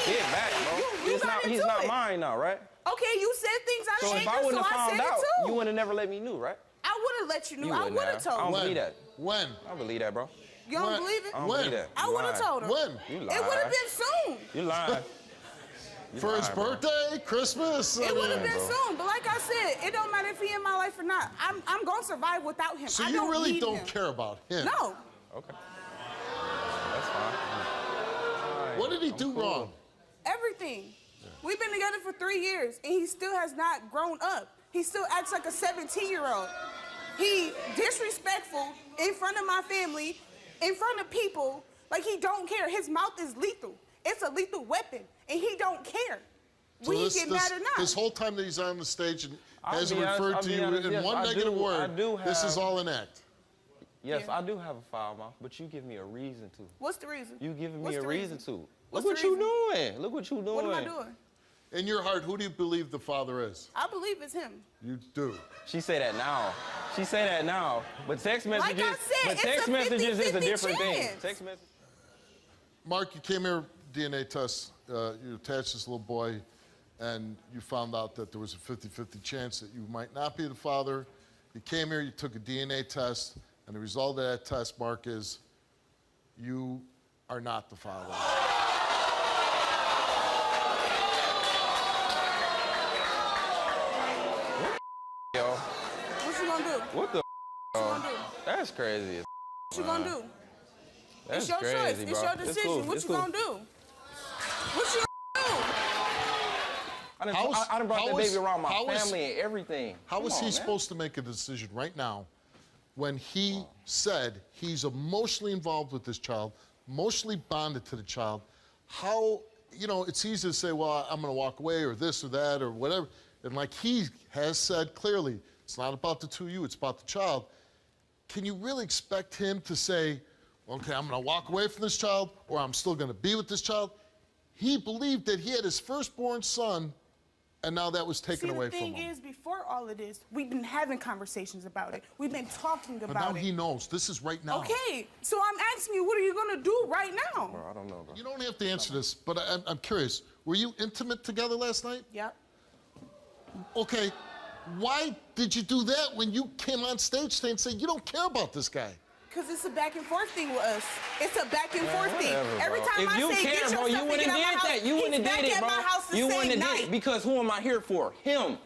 Get back, bro. He's not mine now, right? Okay, you said things out of anger, so if I wouldn't have found out, too. you would have never let me know, right? I would have let you know. I would have told I don't believe that. When? I don't believe that, bro. You don't believe it? I don't believe that. I would have told him. When? You lied. It would have been soon. You lied. For his birthday, Christmas? It would have been soon, but like I said, it don't matter if he in my life or not. I'm going to survive without him. So I you really need don't him. care about him? No. Okay. That's fine. What did he do wrong? Everything. We've been together for 3 years, and he still has not grown up. He still acts like a 17-year-old. He disrespectful in front of my family, in front of people, like he don't care. His mouth is lethal. It's a lethal weapon, and he don't care. So Will he get mad or not? This whole time that he's on the stage and hasn't I'll referred to you in one negative word, this is have- all an act. Yes, Yeah. I do have a foul mouth, but you give me a reason to. What's the reason? You giving What's me a the reason to. What's Look what the you reason? doing. Look what you doing. What am I doing? In your heart, who do you believe the father is? I believe it's him. You do. She say that now. She say that now. But text messages, Like I said, but text it's a messages is a 50-50 different thing. chance. Text message. Mark, you came here, DNA test. You attached this little boy, and you found out that there was a 50-50 chance that you might not be the father. You came here, you took a DNA test, and the result of that test, Mark, is you are not the father. Yo, What you gonna do? what the? What you gonna do? That's crazy. What you gonna do? That's It's your crazy, choice. bro. It's your decision. cool. What It's you cool. gonna do? What you gonna do? I done brought that baby around my how is- family and everything. How Come is on, he man. supposed to make a decision right now when he said he's emotionally involved with this child, emotionally bonded to the child? How, it's easy to say, well, I'm going to walk away or this or that or whatever. And like he has said clearly, it's not about the two of you, it's about the child. can you really expect him to say, okay, I'm gonna walk away from this child, or I'm still gonna be with this child? He believed that he had his firstborn son, and now that was taken away from him. The thing is, before all of this, we've been having conversations about it. We've been talking about it. But now he knows. This is right now. Okay, so I'm asking you, what are you gonna do right now? Bro, I don't know, bro. You don't have to answer this, but I'm curious. Were you intimate together last night? Yep. Okay, why did you do that when you came on stage today and said you don't care about this guy? Because it's a back and forth thing with us. It's a back and forth thing. Whatever, Every bro. time If I you say, care, get bro, yourself you and wouldn't get have out did my house, that. You wouldn't he's have back did it, at bro. my house the You same wouldn't have night. did it because who am I here for? Him.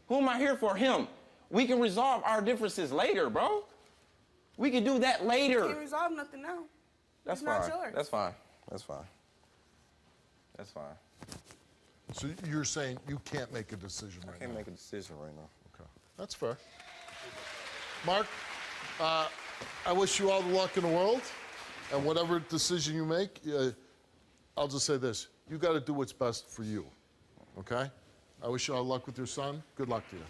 Who am I here for? Him. We can resolve our differences later, bro. We can do that later. Can't resolve nothing now. That's It's fine. not yours. That's fine. That's fine. That's fine. So you're saying you can't make a decision right now? I can't make a decision right now. Okay, that's fair. Mark, I wish you all the luck in the world, and whatever decision you make, I'll just say this: you got to do what's best for you. Okay? I wish you all luck with your son. Good luck to you.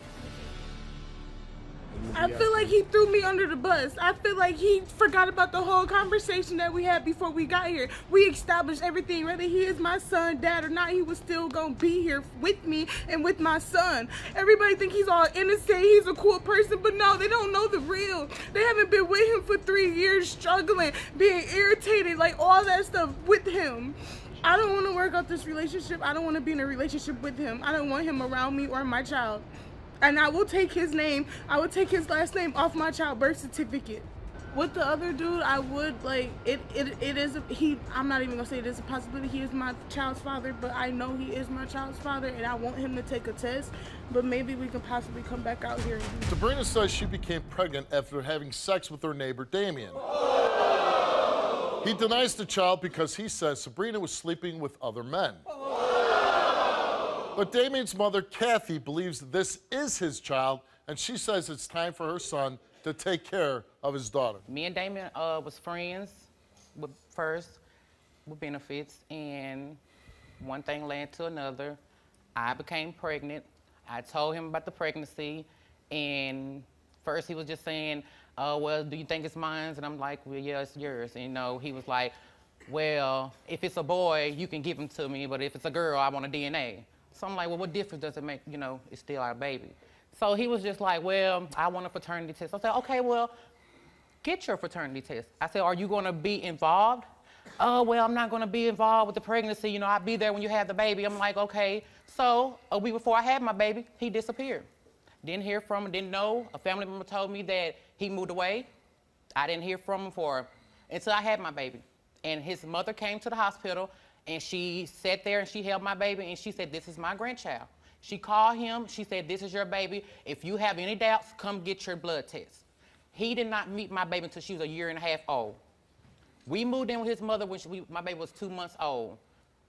I feel like he threw me under the bus. I feel like he forgot about the whole conversation that we had before we got here. We established everything, whether he is my son, dad, or not, he was still gonna be here with me and with my son. Everybody think he's all innocent, he's a cool person, but no, they don't know the real. They haven't been with him for 3 years, struggling, being irritated, like all that stuff with him. I don't want to work out this relationship. I don't want to be in a relationship with him. I don't want him around me or my child. And I will take his name, I would take his last name off my child birth certificate. With the other dude, I would, like, it is, I'm not even gonna say it is a possibility he is my child's father, but I know he is my child's father, and I want him to take a test, but maybe we can possibly come back out here and do. Sabrina says she became pregnant after having sex with her neighbor, Damien. He denies the child because he says Sabrina was sleeping with other men. But Damien's mother, Kathy, believes this is his child, and she says it's time for her son to take care of his daughter. Me and Damien was friends first with benefits, and one thing led to another. I became pregnant. I told him about the pregnancy, and first he was just saying, well, do you think it's mine? And I'm like, well, yeah, it's yours. And, you know, he was like, well, if it's a boy, you can give him to me, but if it's a girl, I want a DNA. So I'm like, well, what difference does it make? You know, it's still our baby. So he was just like, well, I want a paternity test. I said, okay, well, get your paternity test. I said, are you going to be involved? Oh, well, I'm not going to be involved with the pregnancy. You know, I'll be there when you have the baby. I'm like, okay. So a week before I had my baby, he disappeared. Didn't hear from him, didn't know. A family member told me that he moved away. I didn't hear from him until I had my baby. And his mother came to the hospital, and she sat there and she held my baby, and she said, this is my grandchild. She called him, she said, this is your baby. If you have any doubts, come get your blood test. He did not meet my baby until she was 1.5 years old. We moved in with his mother when my baby was 2 months old.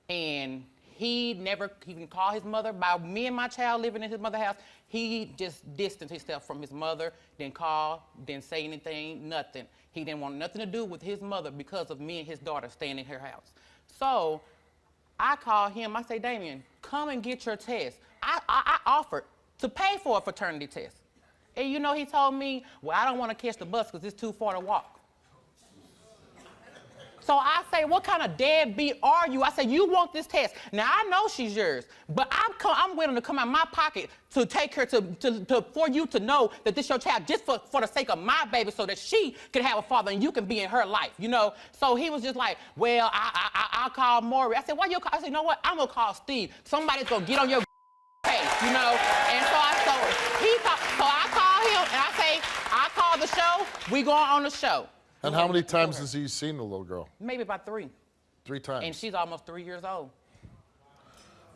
And he never even called his mother. By me and my child living in his mother's house, he just distanced himself from his mother, didn't call, didn't say anything, nothing. He didn't want nothing to do with his mother because of me and his daughter staying in her house. So I called him, I say, Damien, come and get your test. I offered to pay for a fraternity test. And you know, he told me, well, I don't want to catch the bus because it's too far to walk. So I say, what kind of deadbeat are you? I say, you want this test. Now, I know she's yours, but I'm willing to come out of my pocket to take her for you to know that this is your child just for the sake of my baby so that she can have a father and you can be in her life, you know? So he was just like, well, I'll call Maury. I said, why you call? I said, you know what? I'm going to call Steve. Somebody's going to get on your case, you know? And so I call him and I say, I call the show. We going on the show. And how many times has he seen the little girl? Maybe about 3. 3 times. And she's almost 3 years old.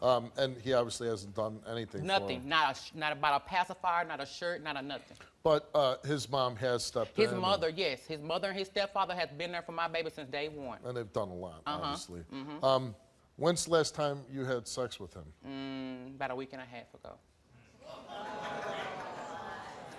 And he obviously hasn't done anything Nothing. for her. Not about a pacifier, not a shirt, not a nothing. But his mom has stepped in. His mother, yes. His mother and his stepfather has been there for my baby since day one. And they've done a lot, obviously. Mm-hmm. When's the last time you had sex with him? About 1.5 weeks ago.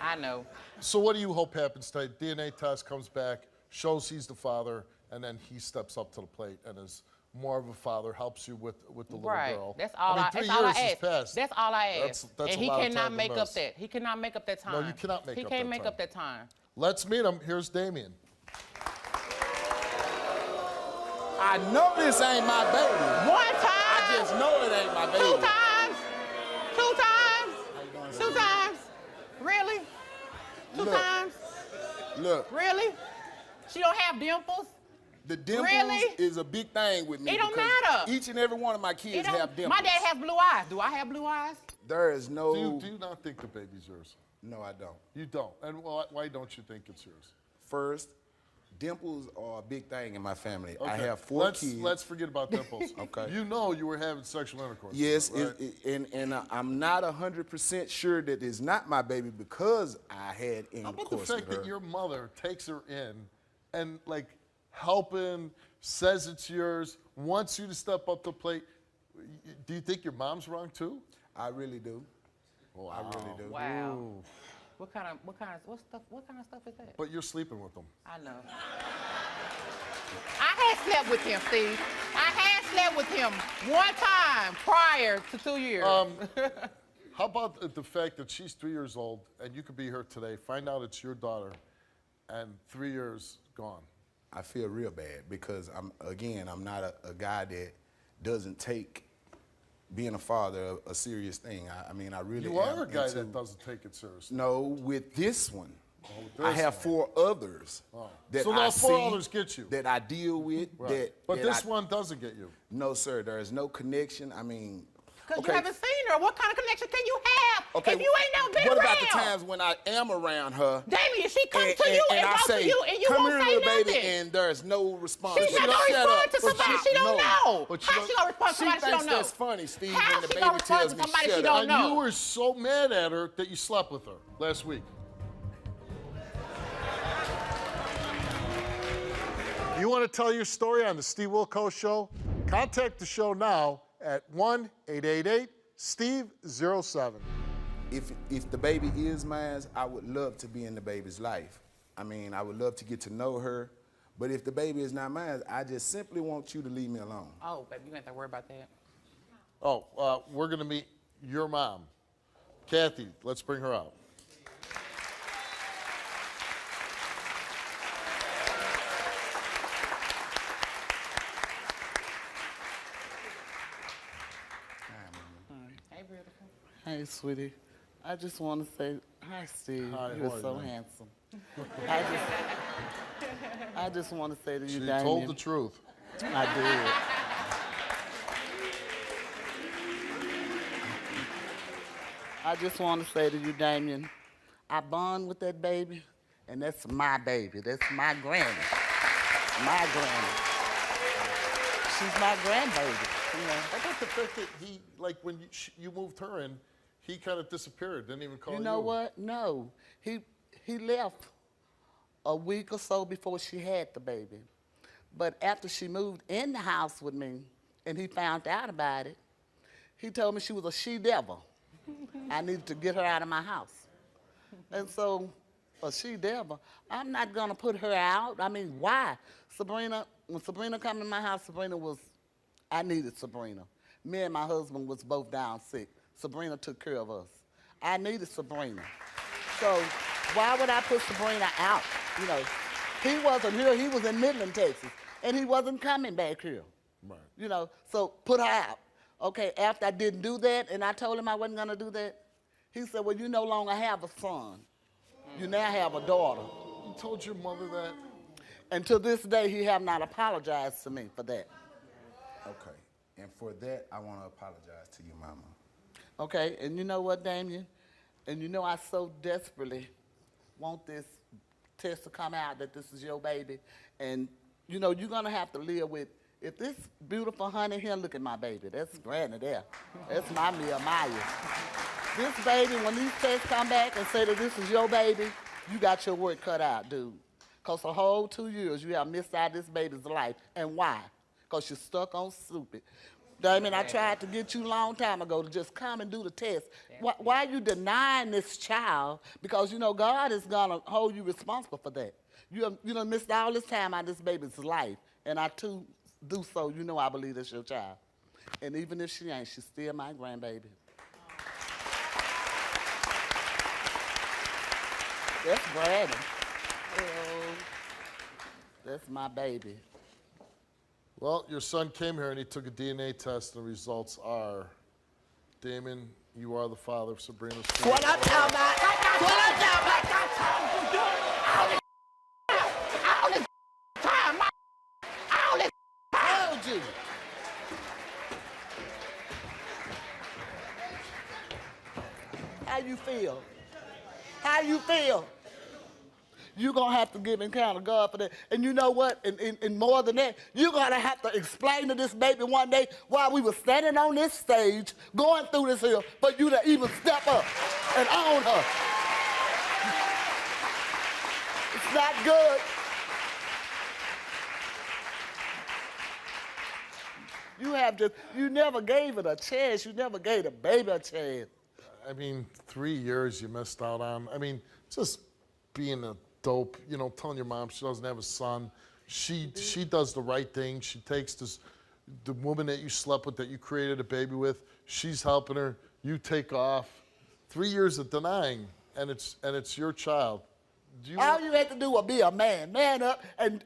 I know. So what do you hope happens today? DNA test comes back, shows he's the father, and then he steps up to the plate and is more of a father, helps you with the little Right. girl. That's all I mean, I, 3 that's all I years has ask. passed. That's all I ask. That's and a he lot of cannot time to make up miss. that. He cannot make up that time. No, you cannot make he up can't that make time. up that time. Let's meet him. Here's Damien. I know this ain't my baby. One time. I just know it ain't my baby. 2 times. 2 times. 2 times. Really? 2 Look. times. Look. Really? She don't have dimples? The dimples Really? is a big thing with me. It don't because matter. Each and every one of my It kids don't- have dimples. My dad has blue eyes. Do I have blue eyes? There is no. Do you not think the baby's yours? No, I don't. You don't. And why don't you think it's yours? First, dimples are a big thing in my family. I Okay. have 4 kids. Let's forget about dimples. Okay. You know you were having sexual intercourse. Yes, with her, right? and I'm not 100% sure that it's not my baby because I had How about intercourse the with fact her. that your mother takes her in and like helping, says it's yours, wants you to step up to the plate? Do you think your mom's wrong too? I really do. Wow. I really do. Wow. Ooh. What kind of stuff is that? But you're sleeping with them. I know. I had slept with him, Steve. I had slept with him 1 time prior to 2 years. How about the fact that she's 3 years old and you could be here today, find out it's your daughter, and 3 years gone? I feel real bad because I'm not a guy that doesn't take being a father a serious thing. I mean, I really You am are a guy into- that doesn't take it seriously. No, with this one. with I this have one. 4 others that So I now 4 see, others get you. that I deal with. Right. But this one doesn't get you. No, sir. There is no connection. I mean, Because okay. you haven't seen her. What kind of connection can you have Okay, if you ain't never been what around? about the times when I am around her? Damien, she comes to you and I talks say, to you and you come won't here, say little baby, nothing. and there's no response. She's not Shut gonna respond up. to somebody But she don't know. But How she gonna respond to somebody she thinks don't know? that's funny, Steve, How when the she baby gonna respond tells to me somebody she shut don't up. And know? you were so mad at her that you slept with her last week. You want to tell your story on the Steve Wilkos Show? Contact the show now at 1-888-STEVE-07. If the baby is mine, I would love to be in the baby's life. I mean, I would love to get to know her. But if the baby is not mine, I just simply want you to leave me alone. Oh, baby, you ain't have to worry about that. Oh, we're going to meet your mom. Kathy, let's bring her out. Hey, beautiful. Hey, sweetie. I just want to say, hi, Steve. Hi, You're how are so you? handsome. I just want to say to you, She Damien. told the truth. I did. I just want to say to you, Damien, I bond with that baby, and that's my baby. That's my granny. My granny. She's my grandbaby. You know. How about the fact that he, like when you moved her in, he kind of disappeared, didn't even call you? You know what? No. He left a week or so before she had the baby. But after she moved in the house with me and he found out about it, he told me she was a she-devil. I needed to get her out of my house. And so, a she-devil, I'm not gonna put her out. I mean, why? Sabrina, when Sabrina come in my house, I needed Sabrina. Me and my husband was both down sick. Sabrina took care of us. I needed Sabrina. So why would I put Sabrina out? You know, he wasn't here, he was in Midland, Texas, and he wasn't coming back here. Right. You know, so put her out. Okay, after I didn't do that and I told him I wasn't gonna do that, he said, well, you no longer have a son. You now have a daughter. You told your mother that? And to this day, he have not apologized to me for that. Okay. And for that, I want to apologize to you, Mama. Okay, and you know what, Damien? And you know I so desperately want this test to come out that this is your baby. And, you know, you're going to have to live with, if this beautiful honey here, look at my baby. That's Granny there. That's my Mia Maya. This baby, when these tests come back and say that this is your baby, you got your work cut out, dude. Because the whole 2 years, you have missed out this baby's life. And why? Because you're stuck on stupid. Damien, I tried to get you a long time ago to just come and do the test. Why are you denying this child? Because, you know, God is going to hold you responsible for that. You done missed all this time out of this baby's life, and I too do so, you know I believe that's your child. And even if she ain't, she's still my grandbaby. That's Brandon. Oh, that's my baby. Well, your son came here and he took a DNA test, and the results are, Damon, you are the father of Sabrina's son. What I'm talking about? What I'm talking about? All this time, all this told you. How you feel? How you feel? You're going to have to give account to God for that. And you know what? And more than that, you're going to have to explain to this baby one day while we were standing on this stage, going through this hill, for you to even step up and own her. It's not good. You never gave it a chance. You never gave the baby a chance. I mean, 3 years you missed out on. I mean, just being a dope, you know, telling your mom she doesn't have a son. She does the right thing. She takes the woman that you slept with, that you created a baby with, she's helping her. You take off. 3 years of denying, and it's your child. All you had to do was be a man. Man up and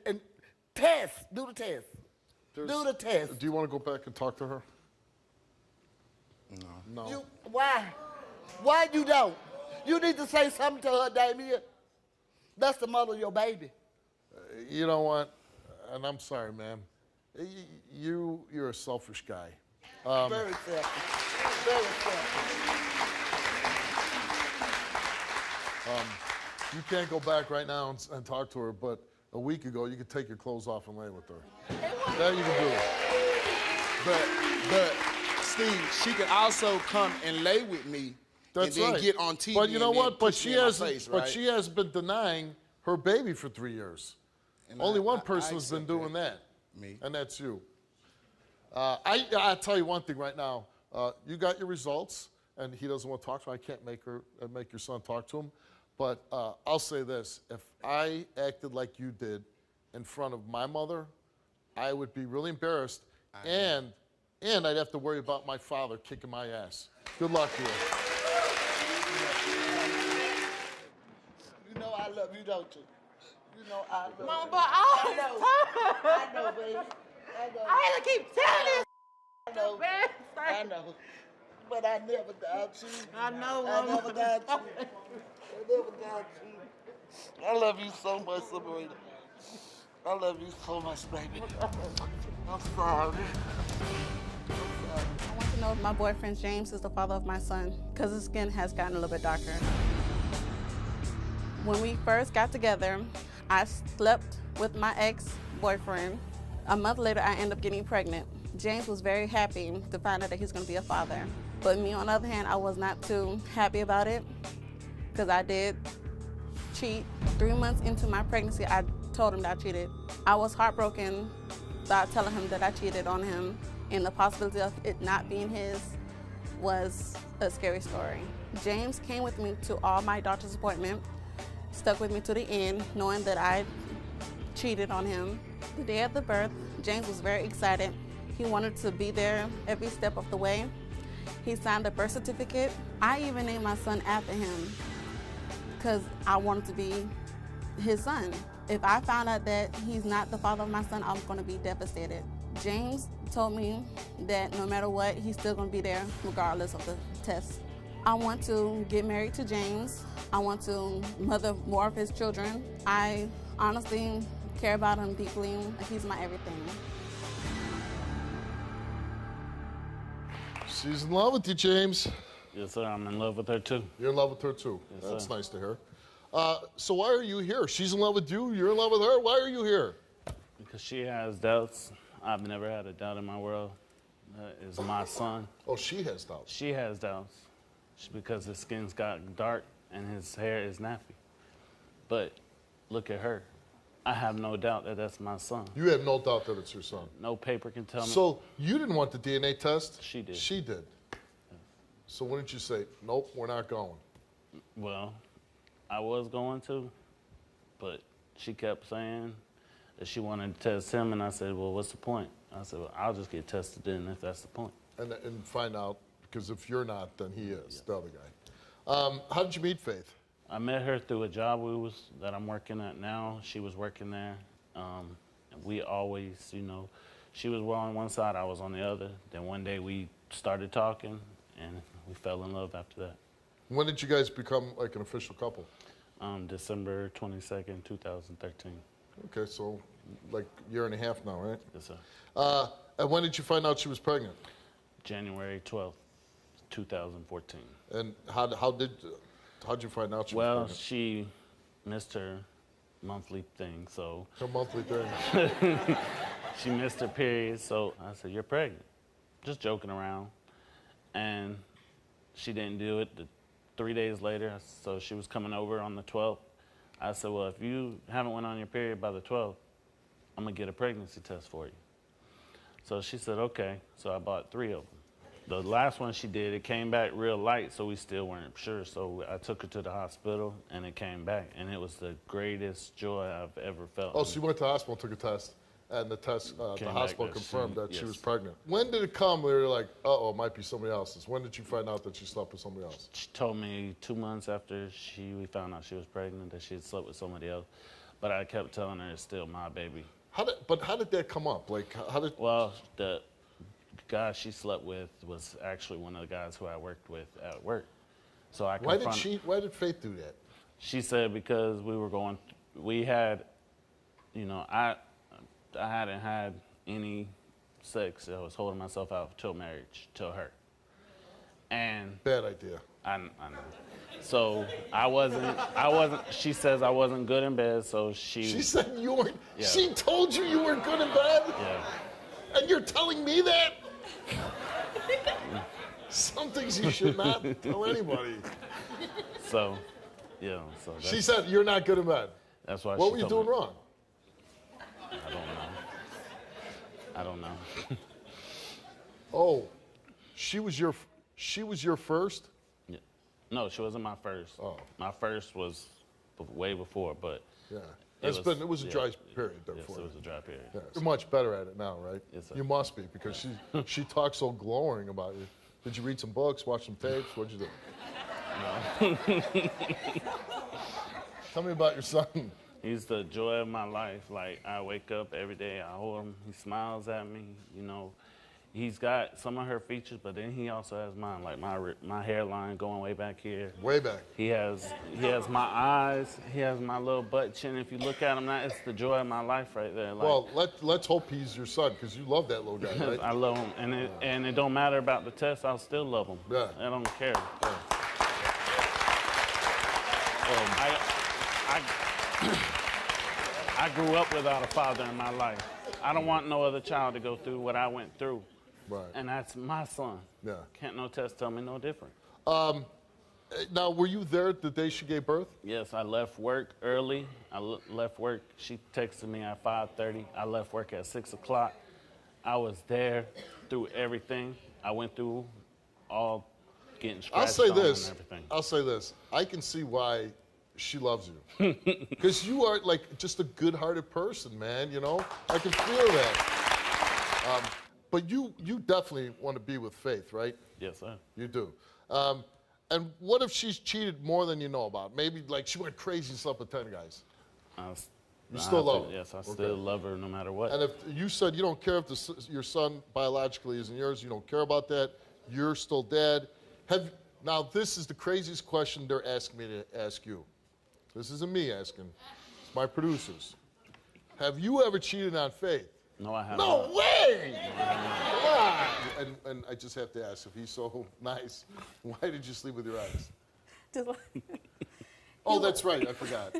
test. Do the test. Do the test. Do you want to go back and talk to her? No. Why? Why you don't? You need to say something to her, Damien. That's the mother of your baby. You know what? And I'm sorry, ma'am. You're a selfish guy. Very selfish. Very selfish. You can't go back right now and talk to her, but a week ago you could take your clothes off and lay with her. That you can do. But Steve, she could also come and lay with me. That's and then right. get on TV. But you know what? But she has. Face, But right? she has been denying her baby for 3 years. And Only one I person has been accept doing that. Me. And that's you. I tell you one thing right now. You got your results, and he doesn't want to talk to her. I can't make your son talk to him. But I'll say this: if I acted like you did in front of my mother, I would be really embarrassed, and I'd have to worry about my father kicking my ass. Good luck to you. You know I love you, don't you? You know I love you. Mom, but all this time. I know, baby. I know. I had to keep telling this. I know. I know. But I never doubt you. I know, I Mama. never doubt you. I never doubt you. I love you so much, Sabrina. I love you so much, baby. I'm sorry. I want to know if my boyfriend James is the father of my son, because his skin has gotten a little bit darker. When we first got together, I slept with my ex-boyfriend. A month later, I ended up getting pregnant. James was very happy to find out that he's going to be a father. But me, on the other hand, I was not too happy about it, because I did cheat. 3 months into my pregnancy, I told him that I cheated. I was heartbroken about telling him that I cheated on him, and the possibility of it not being his was a scary story. James came with me to all my doctor's appointments, stuck with me to the end, knowing that I cheated on him. The day of the birth, James was very excited. He wanted to be there every step of the way. He signed a birth certificate. I even named my son after him because I wanted to be his son. If I found out that he's not the father of my son, I'm going to be devastated. James told me that no matter what, he's still going to be there regardless of the test. I want to get married to James. I want to mother more of his children. I honestly care about him deeply. He's my everything. She's in love with you, James. Yes, sir. I'm in love with her, too. You're in love with her, too. Yes, That's sir. nice to hear. So why are you here? She's in love with you. You're in love with her. Why are you here? Because she has doubts. I've never had a doubt in my world. That is my son. Oh, she has doubts. She has doubts because his skin's got dark and his hair is nappy. But look at her. I have no doubt that that's my son. You have no doubt that it's your son. No paper can tell me. So you didn't want the DNA test? She did. She did. So when did you say, nope, we're not going? Well, I was going to, but she kept saying that she wanted to test him, and I said, well, what's the point? I said, well, I'll just get tested in if that's the point. And find out, because if you're not, then he is, the other guy. How did you meet Faith? I met her through a job that I'm working at now. She was working there. We always, you know, she was on one side, I was on the other. Then one day we started talking, and we fell in love after that. When did you guys become like an official couple? December 22nd, 2013. Okay, so like a year and a half now, right? Yes, sir. And when did you find out she was pregnant? January 12th, 2014. And how'd you find out she was Well, pregnant? she missed her monthly thing, so. Her monthly thing. She missed her period, so I said, you're pregnant. Just joking around. And she didn't do it. 3 days later, so she was coming over on the 12th. I said, well, if you haven't went on your period by the 12th, I'm gonna get a pregnancy test for you. So she said, okay. So I bought 3 of them. The last one she did, it came back real light, so we still weren't sure. So I took her to the hospital, and it came back, and it was the greatest joy I've ever felt. Oh, so you went to the hospital, took a test, and the test, the hospital confirmed that she was pregnant. When did it come where you're like, uh-oh, it might be somebody else's? When did you find out that she slept with somebody else? She told me 2 months after we found out she was pregnant that she had slept with somebody else. But I kept telling her it's still my baby. How did that come up? Like, how did? Well, the guy she slept with was actually one of the guys who I worked with at work. So I Why did Faith do that? She said because we had, you know, I hadn't had any sex. I was holding myself out till marriage, till her. And bad idea. I know. So I wasn't, she says I wasn't good in bed, so she said you weren't, yeah. She told you you weren't good in bed? Yeah. And you're telling me that? Some things you should not tell anybody. So, yeah. So she said you're not good in bed. That's why. What were you doing wrong? I don't know. Oh, she was your first? Yeah. No, she wasn't my first. Oh. My first was way before, but yeah. It was a dry period there for it was a dry period. Yeah. You're much better at it now, right? Yes, sir. You must be, because she talks so glowing about you. Did you read some books, watch some tapes? What'd you do? No. Tell me about your son. He's the joy of my life. Like, I wake up every day, I hold him, he smiles at me, you know. He's got some of her features, but then he also has mine, like my hairline going way back here. Way back. He has my eyes. He has my little butt chin. If you look at him, it's the joy of my life right there. Like, well, let's hope he's your son, because you love that little guy, right? I love him, and it don't matter about the test. I'll still love him. Yeah. I don't care. Yeah. I grew up without a father in my life. I don't want no other child to go through what I went through. Right. And that's my son. Yeah. Can't no test tell me no different. Now, were you there the day she gave birth? Yes, I left work early. Left work. She texted me at 5:30. I left work at 6 o'clock. I was there through everything. I went through all getting scratched on and everything. I'll say this. I can see why she loves you. Because you are like just a good-hearted person, man, you know? I can feel that. But you definitely want to be with Faith, right? Yes, sir. You do. And what if she's cheated more than you know about? Maybe like she went crazy and slept with 10 guys. You still love her? Yes, I still love her no matter what. And if you said you don't care if your son biologically isn't yours, you don't care about that, you're still dead. Now, this is the craziest question they're asking me to ask you. This isn't me asking. It's my producers. Have you ever cheated on Faith? No, I haven't. No way! Come on! And I just have to ask, if he's so nice, why did you sleep with your eyes? Oh, that's right. I forgot.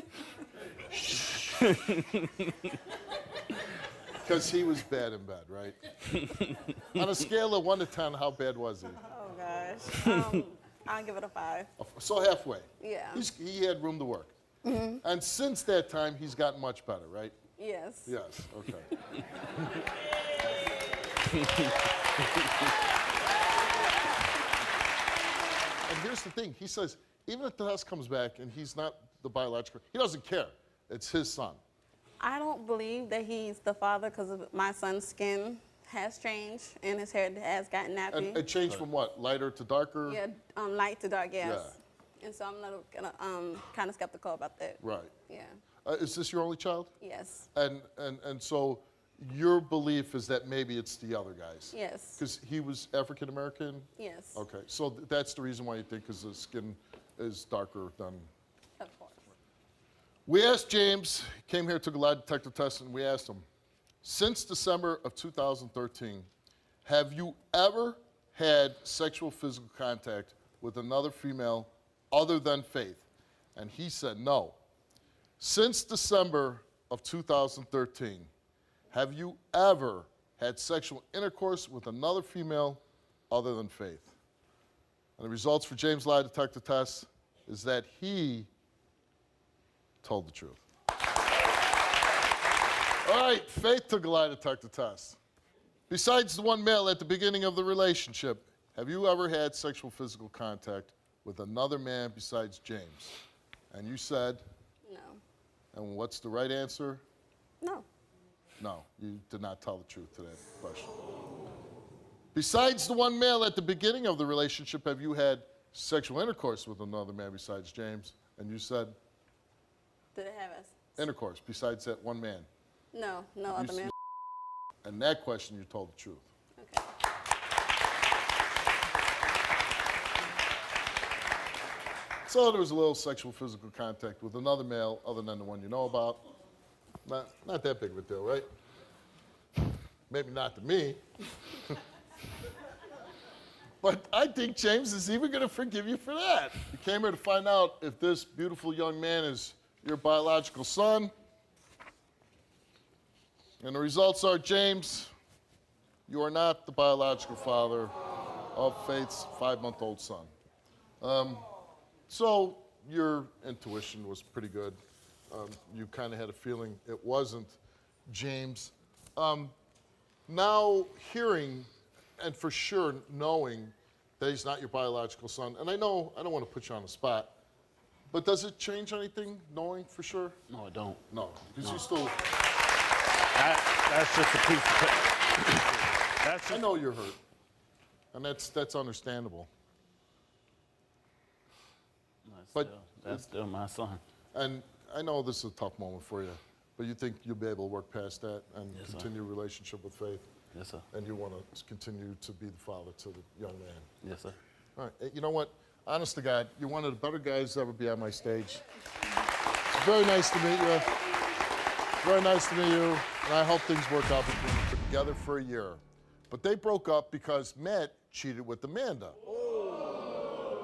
Because he was bad in bed, right? On a scale of 1 to 10, how bad was he? Oh, gosh. I'll give it a 5. So halfway. Yeah. He had room to work. Mm-hmm. And since that time, he's gotten much better, right? Yes. Yes, okay. And here's the thing. He says, even if the test comes back and he's not the biological, he doesn't care. It's his son. I don't believe that he's the father because of my son's skin has changed, and his hair has gotten nappy. And it changed from what? Lighter to darker? Yeah, light to dark, yes. Yeah. And so I'm a little kind of skeptical about that. Right. Yeah. Is this your only child? Yes. And so your belief is that maybe it's the other guys? Yes. Because he was African American? Yes. Okay, so that's the reason why you think, because the skin is darker than... Of course. We asked James, he came here, took a lie detector test, and we asked him, since December of 2013, have you ever had sexual physical contact with another female other than Faith? And he said no. Since December of 2013, have you ever had sexual intercourse with another female other than Faith? And the results for James' lie detector test is that he told the truth. All right, Faith took a lie detector test. Besides the one male at the beginning of the relationship, have you ever had sexual physical contact with another man besides James? And you said? No. And what's the right answer? No. No, you did not tell the truth to that question. Besides the one male at the beginning of the relationship, have you had sexual intercourse with another man besides James? And you said? Did it have us? Intercourse, besides that one man. No, no other man. And that question, you told the truth. Okay. So there was a little sexual physical contact with another male other than the one you know about. Not that big of a deal, right? Maybe not to me. But I think James is even going to forgive you for that. You came here to find out if this beautiful young man is your biological son. And the results are, James, you are not the biological father of Faith's 5-month-old son. So your intuition was pretty good. You kind of had a feeling it wasn't James. Now hearing, and for sure knowing that he's not your biological son, and I know I don't want to put you on the spot, but does it change anything knowing for sure? No, it don't. No, because you still... That's just a piece of I know you're hurt, and that's understandable. That's still my son. And I know this is a tough moment for you, but you think you'll be able to work past that and continue a relationship with Faith? Yes, sir. And you want to continue to be the father to the young man? Yes, sir. All right. You know what? Honest to God, you're one of the better guys to ever be on my stage. It's very nice to meet you. Very nice to meet you, and I hope things work out between you. Together for a year. But they broke up because Matt cheated with Amanda.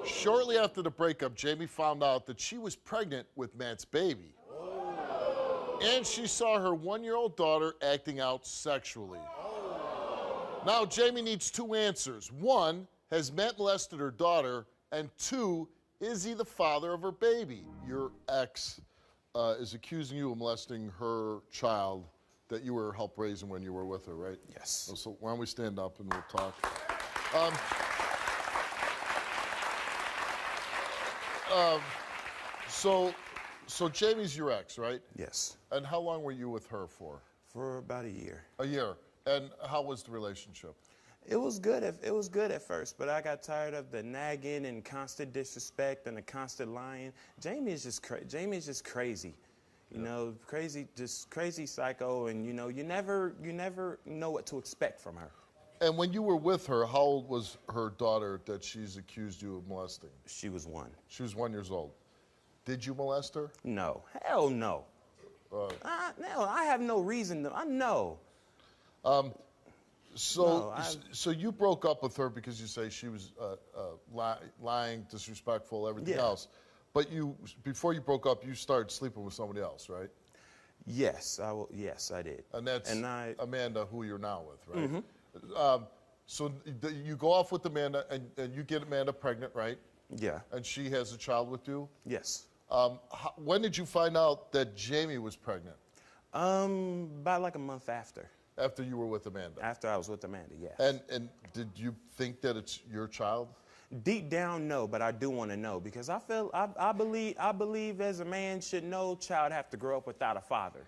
Shortly after the breakup, Jamie found out that she was pregnant with Matt's baby. And she saw her 1-year-old daughter acting out sexually. Now, Jamie needs 2 answers. 1, has Matt molested her daughter? And 2, is he the father of her baby? Your ex is accusing you of molesting her child that you were help raising when you were with her, right? Yes. So why don't we stand up and we'll talk. So Jamie's your ex, right? Yes. And how long were you with her for? For about a year. A year. And how was the relationship? It was good. It was good at first, but I got tired of the nagging and constant disrespect and the constant lying. Jamie is just crazy, you know, just crazy psycho, and you never know what to expect from her. And when you were with her, how old was her daughter that she's accused you of molesting? She was 1. She was 1 year old. Did you molest her? No. Hell no. No, I have no reason to. I know. So you broke up with her because you say she was lying, disrespectful, everything else. But before you broke up, you started sleeping with somebody else, right? Yes, yes, I did. And that's Amanda, who you're now with, right? Mm-hmm. So you go off with Amanda, and you get Amanda pregnant, right? Yeah. And she has a child with you? Yes. When did you find out that Jamie was pregnant? About like a month after. After you were with Amanda? After I was with Amanda, yes. And did you think that it's your child? Deep down, no, but I do want to know because I believe as a man should no child have to grow up without a father.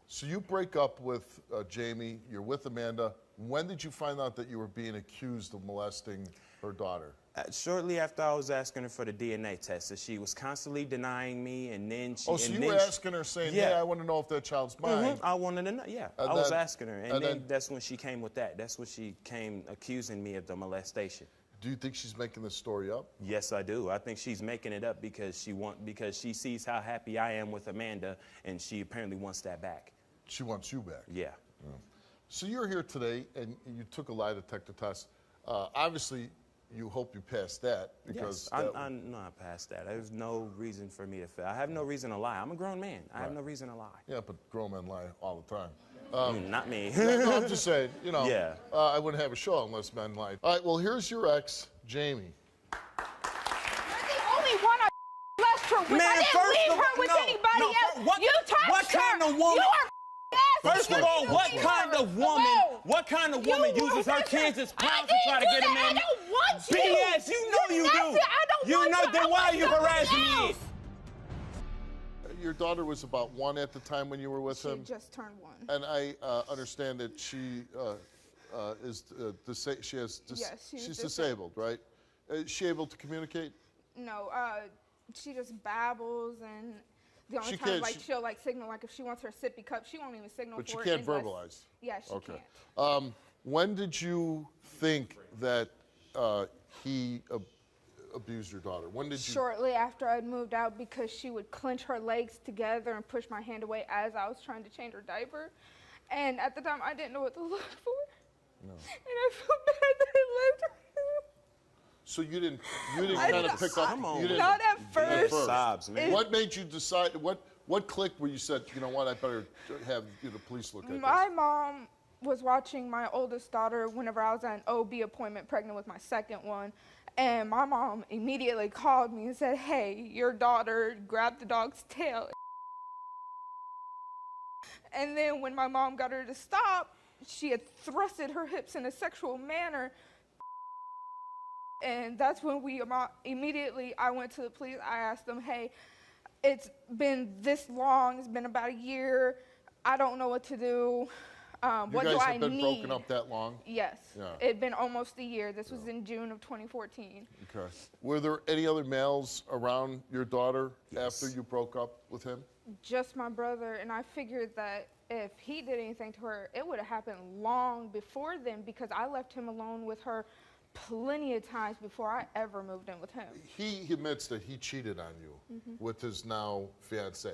So you break up with Jamie, you're with Amanda. When did you find out that you were being accused of molesting her daughter? Shortly after I was asking her for the DNA test, so she was constantly denying me, and then she... Oh, so you were asking her saying, hey, I want to know if that child's mine. I wanted to know, yeah. And I was then- asking her, and then that's when she came with that. That's when she came accusing me of the molestation. Do you think she's making this story up? Yes, I do. I think she's making it up because she sees how happy I am with Amanda, and she apparently wants that back. She wants you back? Yeah. So you're here today, and you took a lie detector test. Obviously, you hope you passed that because yes, I know I passed that. There's no reason for me to fail. I have no reason to lie. I'm a grown man. I have no reason to lie. Yeah, but grown men lie all the time. Not me. No, I'm just saying, you know, Yeah. I wouldn't have a show unless men lied. All right, well, here's your ex, Jamie. The only one I blessed her with. I didn't leave her with anybody else. You touched what kind her. of woman? You are First of all, what kind of woman uses her kids as pawns to try to get a man? I don't want you. BS, you know you do. I don't You want know, you. then I why are want you someone harassing me? else. Your daughter was about 1 at the time when you were with him. She just turned 1. And I understand that she she's disabled, right? Is she able to communicate? No, she just babbles, and the only She time can't- she'll signal if she wants her sippy cup, she won't even signal But for she it. can't verbalize. Yeah, she Okay. can't. When did you think that he abused your daughter? When did you? Shortly after I'd moved out, because she would clench her legs together and push my hand away as I was trying to change her diaper. And at the time, I didn't know what to look for. No. And I felt bad that I left her. So you didn't I kind of didn't- pick up. Come on. You didn't, Not at first. Sobs, man. What made you decide? What clicked where you said, you know what, I better have the police look at this? My mom was watching my oldest daughter whenever I was at an OB appointment pregnant with my second one. And my mom immediately called me and said, hey, your daughter grabbed the dog's tail. And then when my mom got her to stop, she had thrusted her hips in a sexual manner. And that's when I went to the police. I asked them, hey, it's been this long. It's been about a year. I don't know what to do. What do I need? You guys have been broken up that long? Yes. Yeah. It'd been almost a year. This was in June of 2014. Okay. Were there any other males around your daughter after you broke up with him? Just my brother, and I figured that if he did anything to her, it would have happened long before then, because I left him alone with her plenty of times before I ever moved in with him. He admits that he cheated on you with his now fiance.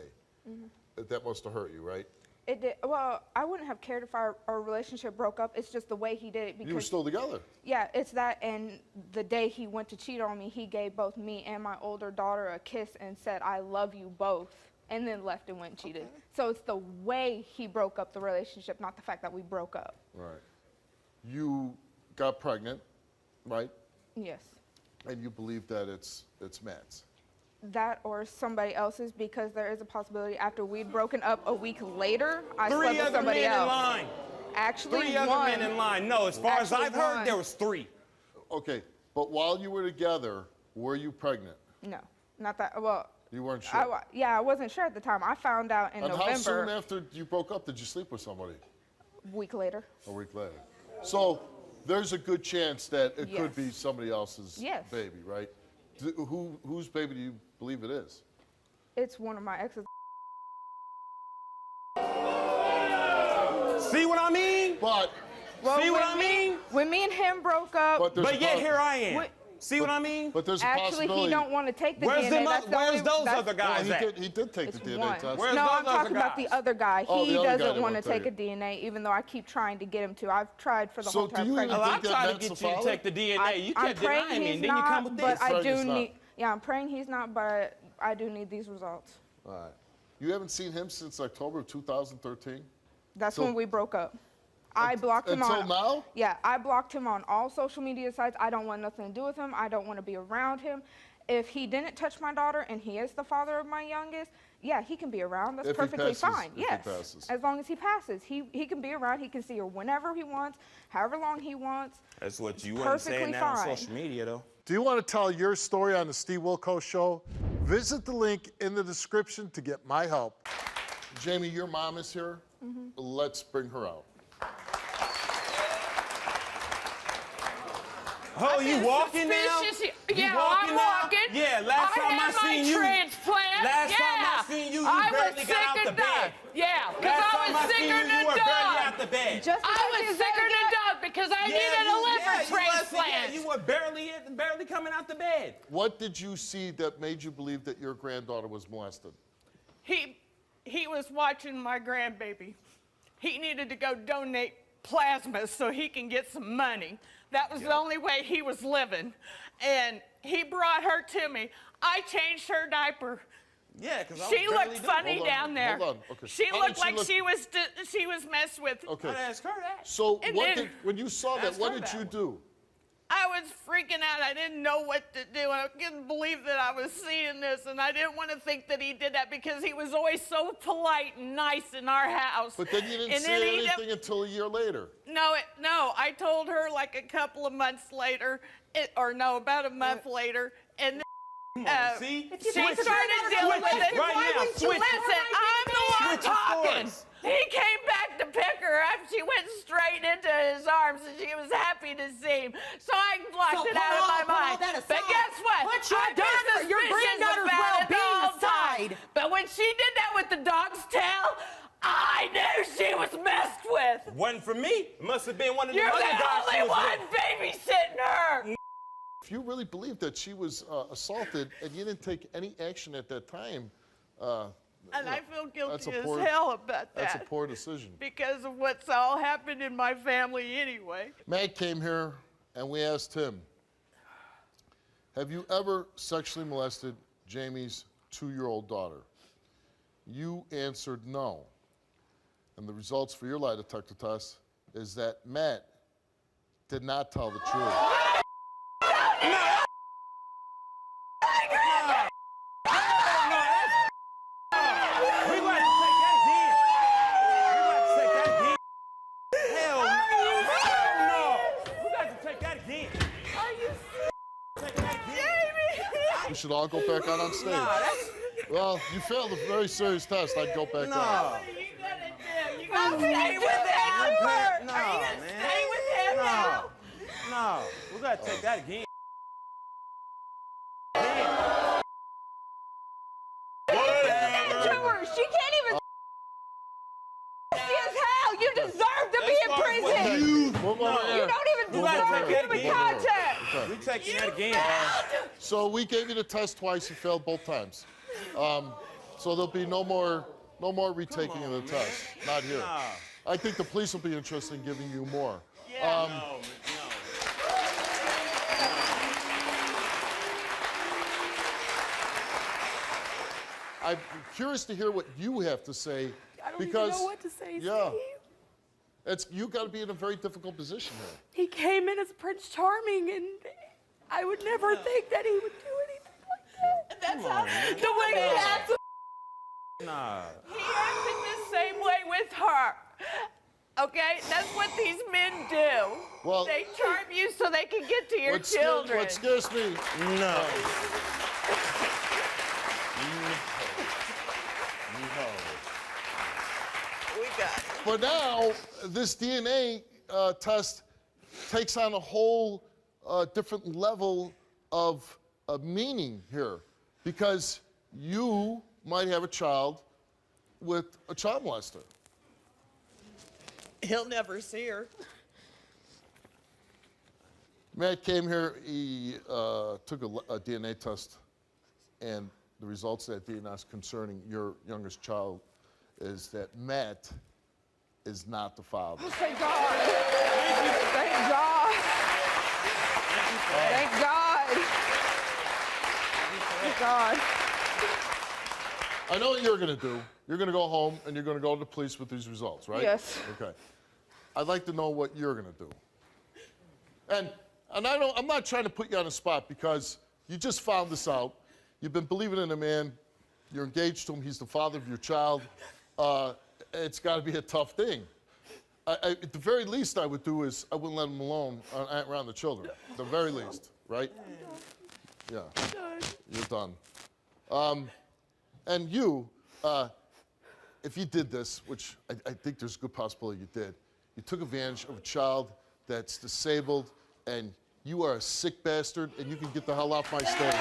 That must have hurt you, right? It did. Well, I wouldn't have cared if our relationship broke up. It's just the way he did it. Because You were still together. Yeah, it's that, and the day he went to cheat on me, he gave both me and my older daughter a kiss and said, I love you both, and then left and went and cheated. So it's the way he broke up the relationship, not the fact that we broke up. Right. You got pregnant, right? Yes. And you believe that it's Matt's. That or somebody else's, because there is a possibility after we'd broken up a week later, I Three slept with other somebody men else. in line. Actually, Three other men in line. No, as far as Actually, I've heard, one. there was 3. Okay, but while you were together, were you pregnant? No, not that. Well, You weren't sure. I wasn't sure at the time. I found out in And November. how soon after you broke up did you sleep with somebody? A week later. A week later. So there's a good chance that it could Yes. be somebody else's Yes. baby, right? Whose baby do you believe it is? It's one of my exes. See what I mean? But see what I mean? When me and him broke up. But yet here I am. See what I mean? But there's a Actually, possibility. he don't want to take the Where's DNA. them where's those other guys No, at? he did take the DNA One. test. Where's no, those I'm other talking about the guys? other guy. Oh, He the other guy doesn't that want to won't take take a DNA, even though I keep trying to get him to. I've tried for the So whole do time. you even Well, I'm think that trying to Matt's get the you to father? take the DNA. You I'm kept praying denying me, he's and then you not, come with but this. I Praying do he's not. need. Yeah, I'm praying he's not, but I do need these results. All right. You haven't seen him since October of 2013? That's So- when we broke up. I blocked him until on. now? Yeah, I blocked him on all social media sites. I don't want nothing to do with him. I don't want to be around him. If he didn't touch my daughter and he is the father of my youngest, yeah, he can be around. That's If he perfectly passes- fine. if he Yes, passes. as long as he passes, he can be around. He can see her whenever he wants, however long he wants. That's what you It's weren't saying perfectly that on fine. social media, though. Do you want to tell your story on the Steve Wilkos Show? Visit the link in the description to get my help. Jamie, your mom is here. Let's bring her out. Oh, you walking now? Yeah, I'm walking. Yeah, last time I seen you. Transplant. Last time I seen you, you barely got out the bed. Yeah, because Last I time was I seen sicker you, than you were a barely dog. out the bed. I was sicker than a dog because I needed a liver transplant. You were barely coming out the bed. What did you see that made you believe that your granddaughter was molested? He was watching my grandbaby. He needed to go donate plasma so he can get some money. That was the only way he was living. And he brought her to me. I changed her diaper. Yeah, because she looked funny down there. Hold on. Okay. She How looked did like she was messed with. Okay. I'd ask her that. So And what then- did, when you saw that, Ask what her did that you one. do? I was freaking out. I didn't know what to do. I couldn't believe that I was seeing this, and I didn't want to think that he did that because he was always so polite and nice in our house. But then you didn't And say then he anything until a year later. No, I told her like a couple of months later, about a month later, and then, see? she started dealing with it. Right now, switch it. Listen, I'm the one Switch it talking. for us. He came back to pick her up. She went straight into his arms, and she was happy to see him. So I blocked it out of my mind. But guess what? Put your I've been daughter, your suspicious granddaughter's about it the well-being whole time. aside. But when she did that with the dog's tail, I knew she was messed with. Wasn't for me. It must have been one of the You're other the guys she only was one with. babysitting her. If you really believe that she was assaulted and you didn't take any action at that time, And I feel that's guilty a as poor- hell about that. that's a poor decision. Because of what's all happened in my family anyway. Matt came here and we asked him, have you ever sexually molested Jamie's 2-year-old daughter? You answered no. And the results for your lie detector test is that Matt did not tell the truth. We gonna have to take that again. We gonna have to take that again. Hell no. We got to take that again. Are you Take that again. Jamie? We should all go back out on stage. Well, you failed a very serious test. I'd go back out. You gonna stay with him? No, Are you man. gonna stay with him now? No, we gotta take that again. She can't even. She is hell. You deserve to be in prison. You don't even We gotta deserve take that human again. contact. We taking that again. So we gave you the test twice. You failed both times. So there'll be no more retaking of the test. Not here. No. I think the police will be interested in giving you more. No. I'm curious to hear what you have to say. I don't because, even know what to say, Yeah. Steve. You got to be in a very difficult position here. He came in as Prince Charming, and I would never think that he would do anything like that. That's Come how on, man. the way he acted. Nah. He acted the same way with her. Okay? That's what these men do. Well- they charm you so they can get to your What children. scares me. No. We got it. But now, this DNA test takes on a whole different level of meaning here because you might have a child with a child molester. He'll never see her. Matt came here, he took a DNA test, and the results of that DNA test concerning your youngest child is that Matt is not the father. Thank God. Thank God. Thank God. Thank God. I know what you're going to do. You're going to go home and you're going to go to the police with these results, right? Yes. Okay. I'd like to know what you're going to do. And I'm not trying to put you on the spot because you just found this out. You've been believing in a man. You're engaged to him. He's the father of your child. It's got to be a tough thing. At the very least I would do is I wouldn't let him alone around the children. The very least, right? Yeah. You're done. And you, if you did this, which I think there's a good possibility you did, you took advantage of a child that's disabled, and you are a sick bastard, and you can get the hell off my stage.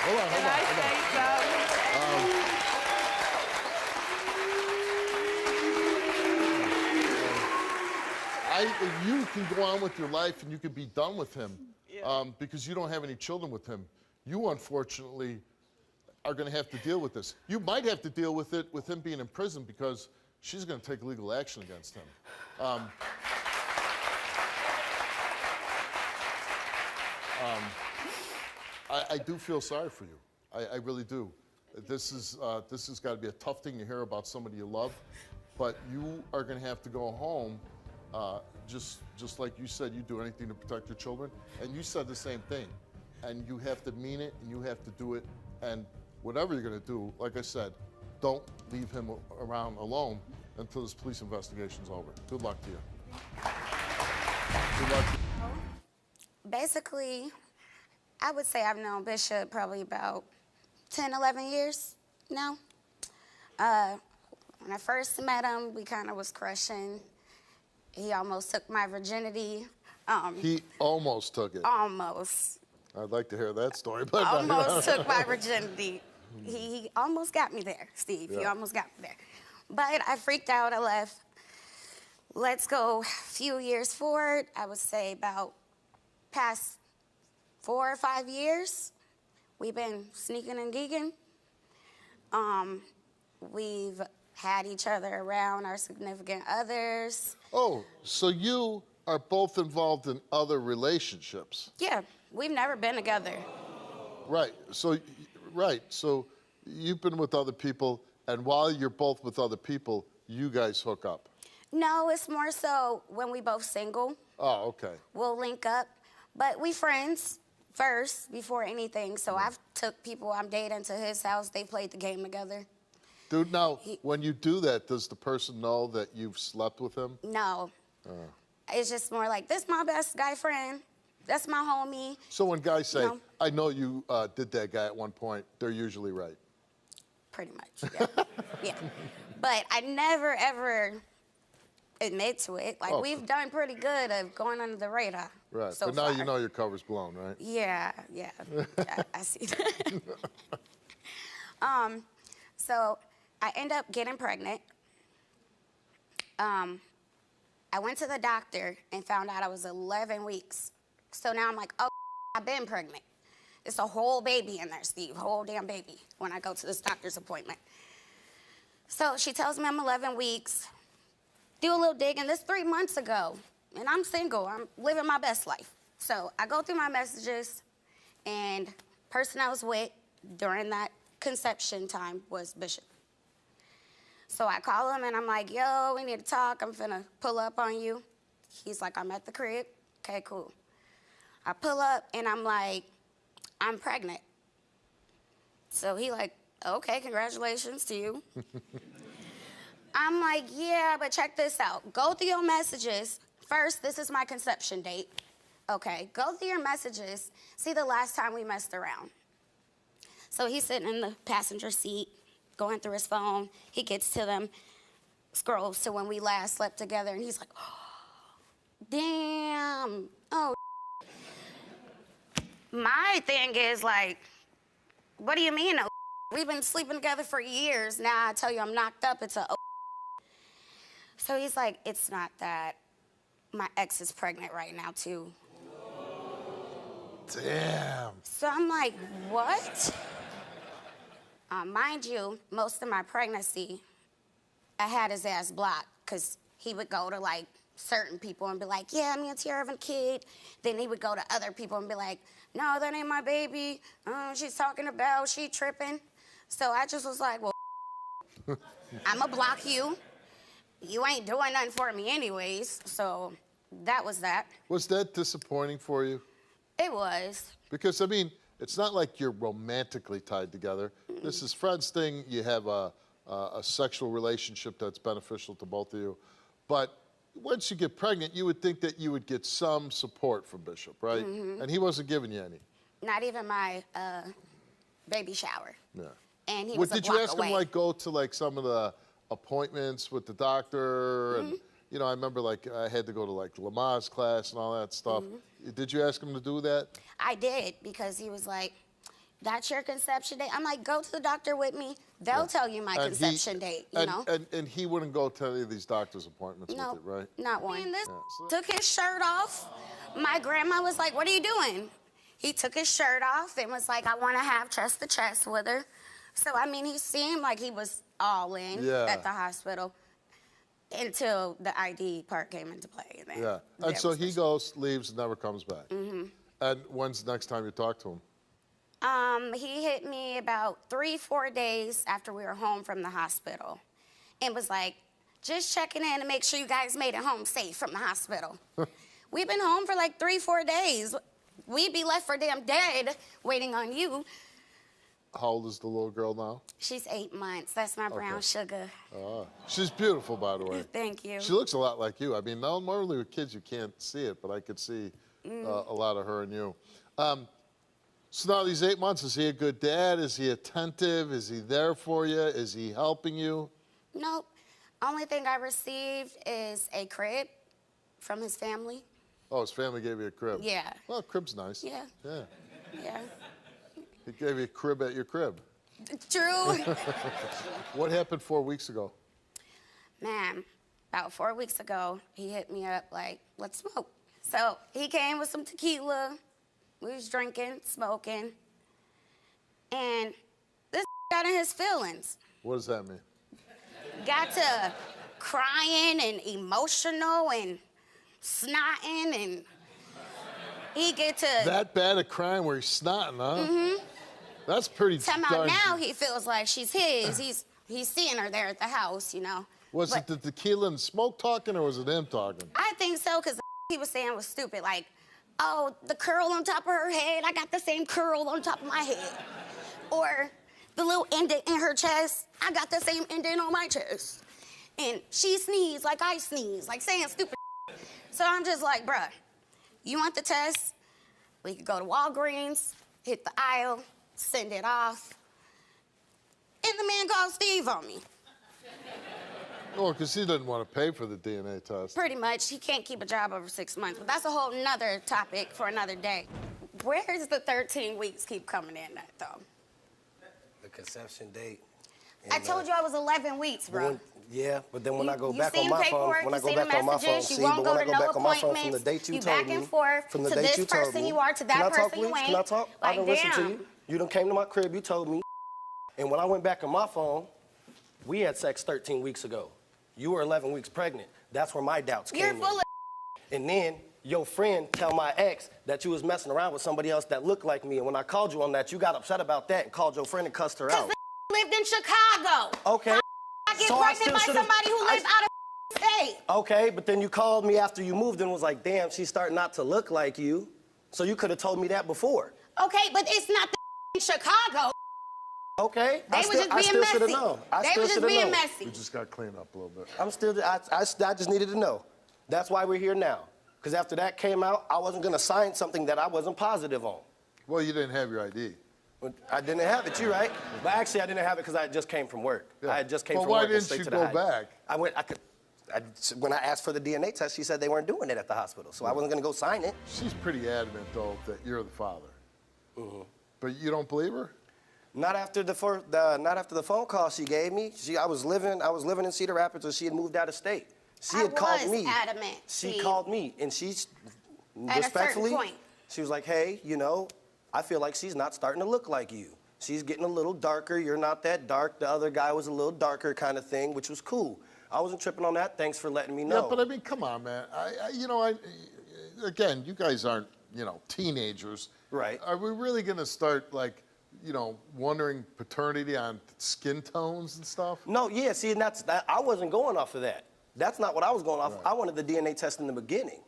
Hold on. You can go on with your life and you can be done with him because you don't have any children with him. You, unfortunately, are going to have to deal with this. You might have to deal with it with him being in prison because she's going to take legal action against him. I do feel sorry for you. I really do. This has got to be a tough thing to hear about somebody you love, but you are going to have to go home. Just like you said, you do anything to protect your children, and you said the same thing. And you have to mean it, and you have to do it, and whatever you're going to do, like I said, don't leave him around alone until this police investigation's over. Good luck to you. Good luck to you. Basically, I would say I've known Bishop probably about 10, 11 years now. When I first met him, we kind of was crushing. He almost took my virginity. He almost took it. Almost. I'd like to hear that story. But Almost took my virginity. He almost got me there, Steve. He almost got me there. But I freaked out. I left. Let's go a few years forward. I would say about past 4 or 5 years. We've been sneaking and geeking. We've had each other around, our significant others. Oh, so you are both involved in other relationships? Yeah, we've never been together. Right. So you've been with other people, and while you're both with other people, you guys hook up. No, it's more so when we both single. Oh, okay. We'll link up, but we friends first before anything. So I've took people I'm dating to his house. They played the game together. Dude, now, when you do that, does the person know that you've slept with him? No. It's just more like, this my best guy friend. That's my homie. So when guys say, I know you did that guy at one point, they're usually right. Pretty much, yeah. Yeah. But I never, ever admit to it. Like, we've done pretty good of going under the radar. Right, so but now far. you know your cover's blown, right? Yeah. I see that. So I end up getting pregnant. I went to the doctor and found out I was 11 weeks. So now I'm like, oh, I've been pregnant. It's a whole baby in there, Steve, whole damn baby when I go to this doctor's appointment. So she tells me I'm 11 weeks. Do a little digging. This 3 months ago, and I'm single. I'm living my best life. So I go through my messages, and person I was with during that conception time was Bishop. So I call him, and I'm like, yo, we need to talk. I'm finna pull up on you. He's like, I'm at the crib. Okay, cool. I pull up, and I'm like, I'm pregnant. So he like, okay, congratulations to you. I'm like, yeah, but check this out. Go through your messages. First, this is my conception date. Okay, go through your messages. See the last time we messed around. So he's sitting in the passenger seat, going through his phone. He gets to them, scrolls to when we last slept together, and he's like, oh, damn, oh. My thing is like, what do you mean, oh? We've been sleeping together for years. Now I tell you I'm knocked up, it's a oh. So he's like, it's not that. My ex is pregnant right now, too. Damn. So I'm like, what? Mind you, most of my pregnancy, I had his ass blocked because he would go to, like, certain people and be like, yeah, me and Tiara have a kid. Then he would go to other people and be like, no, that ain't my baby. She's talking about, she tripping. So I just was like, well, I'm going to block you. You ain't doing nothing for me anyways. So that was that. Was that disappointing for you? It was. Because, I mean, it's not like you're romantically tied together. This is friends thing. You have a sexual relationship that's beneficial to both of you. But once you get pregnant, you would think that you would get some support from Bishop, right? Mhm. And he wasn't giving you any. Not even my baby shower. Yeah. And he Well, was a did you block ask away. him, like, go to, like, some of the appointments with the doctor? And, you know, I remember, like, I had to go to, like, Lama's class and all that stuff. Did you ask him to do that? I did, because he was like, that's your conception date? I'm like, go to the doctor with me. They'll tell you my And conception date, you know? And he wouldn't go to any of these doctor's appointments No, with it, right? not one. And this took his shirt off. My grandma was like, what are you doing? He took his shirt off and was like, I want to have chest to chest with her. So, I mean, he seemed like he was all in at the hospital until the ID part came into play. And then Yeah. And so he goes, leaves, never comes back. And when's the next time you talk to him? He hit me about 3-4 days after we were home from the hospital and was like, just checking in to make sure you guys made it home safe from the hospital. We've been home for like 3-4 days. We'd be left for damn dead waiting on you. How old is the little girl now? She's 8 months. That's my brown sugar. She's beautiful, by the way. Thank you. She looks a lot like you. I mean, normally with kids you can't see it, but I could see a lot of her and you. So now these 8 months, is he a good dad? Is he attentive? Is he there for you? Is he helping you? Nope. Only thing I received is a crib from his family. Oh, his family gave you a crib? Yeah. Well, a crib's nice. Yeah. Yeah. Yeah. He gave you a crib at your crib. True. What happened 4 weeks ago? Man, about 4 weeks ago, he hit me up like, let's smoke. So he came with some tequila. We was drinking, smoking. And this got in his feelings. What does that mean? Got to crying and emotional and snotting, and he get to... That bad at crime where he's snotting, huh? That's pretty Time out darn now, good. he feels like she's his. He's seeing her there at the house, you know. Was it the tequila and smoke talking, or was it him talking? I think so, because he was saying was stupid. Like, oh, the curl on top of her head, I got the same curl on top of my head. Or the little indent in her chest, I got the same indent on my chest. And she sneezed like I sneeze, like saying stupid. So I'm just like, bruh, you want the test? We could go to Walgreens, hit the aisle, send it off. And the man called Steve on me. Oh, because he didn't want to pay for the DNA test. Pretty much. He can't keep a job over 6 months. But that's a whole nother topic for another day. Where does the 13 weeks keep coming in at, though? The conception date. I told you I was 11 weeks, bro. Yeah, but then when I go You back see on the my phone, paperwork, when I you go see the back on my phone, messages, see, you but won't when go I to go no back on my phone from the appointments, date you you told back me, and forth from the to date this you told person me. you are, to that Can I talk, person you please? ain't. Can I talk? I Like, done listened to damn. you. You done came to my crib, you told me. And when I went back on my phone, we had sex 13 weeks ago. You were 11 weeks pregnant. That's where my doubts You're came full in. And then your friend tell my ex that you was messing around with somebody else that looked like me. And when I called you on that, you got upset about that and called your friend and cussed her out. Lived in Chicago. Okay. I get So I pregnant still by should've- somebody who lives out of state. Okay, but then you called me after you moved and was like, damn, she's starting not to look like you. So you could have told me that before. Okay, but it's not the Chicago. Okay. They were just being should have messy. known. They were just being messy. We just got to clean up a little bit. I just needed to know. That's why we're here now. Because after that came out, I wasn't going to sign something that I wasn't positive on. Well, you didn't have your ID. I didn't have it, you're right. But actually, I didn't have it because I had just came from work. Yeah. I had just came Well, from why work and didn't straight you to the go high. back? When I asked for the DNA test, she said they weren't doing it at the hospital, so I wasn't going to go sign it. She's pretty adamant, though, that you're the father. But you don't believe her? Not after the phone call she gave me. I was living in Cedar Rapids, and she had moved out of state. She had called me. Adamant. She called me, and she At a respectfully, certain point. she was like, "Hey, you know, I feel like she's not starting to look like you. She's getting a little darker. You're not that dark. The other guy was a little darker, kind of thing, which was cool. I wasn't tripping on that. Thanks for letting me know." Yeah, but I mean, come on, man. Again, you guys aren't, teenagers. Right. Are we really going to start, like, wondering paternity on skin tones and stuff? No, yeah, see, and I wasn't going off of that. That's not what I was going off. I wanted the DNA test in the beginning.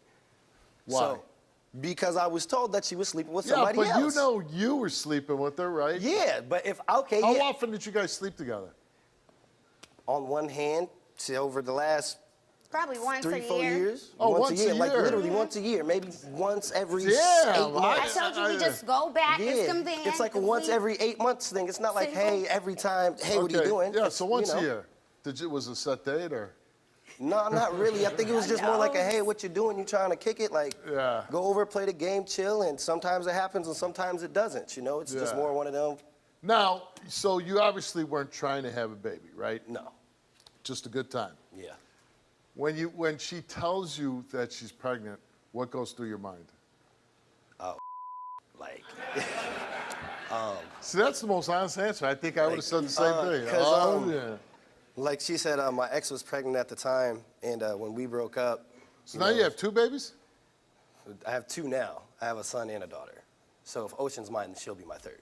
Why? So, because I was told that she was sleeping with somebody else. Yeah, but you were sleeping with her, right? Yeah, but How often did you guys sleep together? On one hand, over the last Probably once 3, a 4 year. years. Oh, once once a like year. literally once a year, maybe once every Damn, 8 months. I told you we just go back. It's convenient. It's like a if once we- every 8 months thing. It's not like, Single. hey, every time, hey, what are you Okay, doing? Yeah, It's, so once you know. a year. Was it a set date or? No, not really. I think it was just more like a, hey, what you doing? You trying to kick it? Like, go over, play the game, chill, and sometimes it happens and sometimes it doesn't. You know, it's just more one of them. Now, so you obviously weren't trying to have a baby, right? No. Just a good time. Yeah. When she tells you that she's pregnant, what goes through your mind? Oh, like. See, that's the most honest answer. I think I would have said the same thing. 'cause, Oh, yeah. Like she said, my ex was pregnant at the time, and when we broke up. So now you have 2 babies? I have 2 now. I have a son and a daughter. So if Ocean's mine, she'll be my 3rd.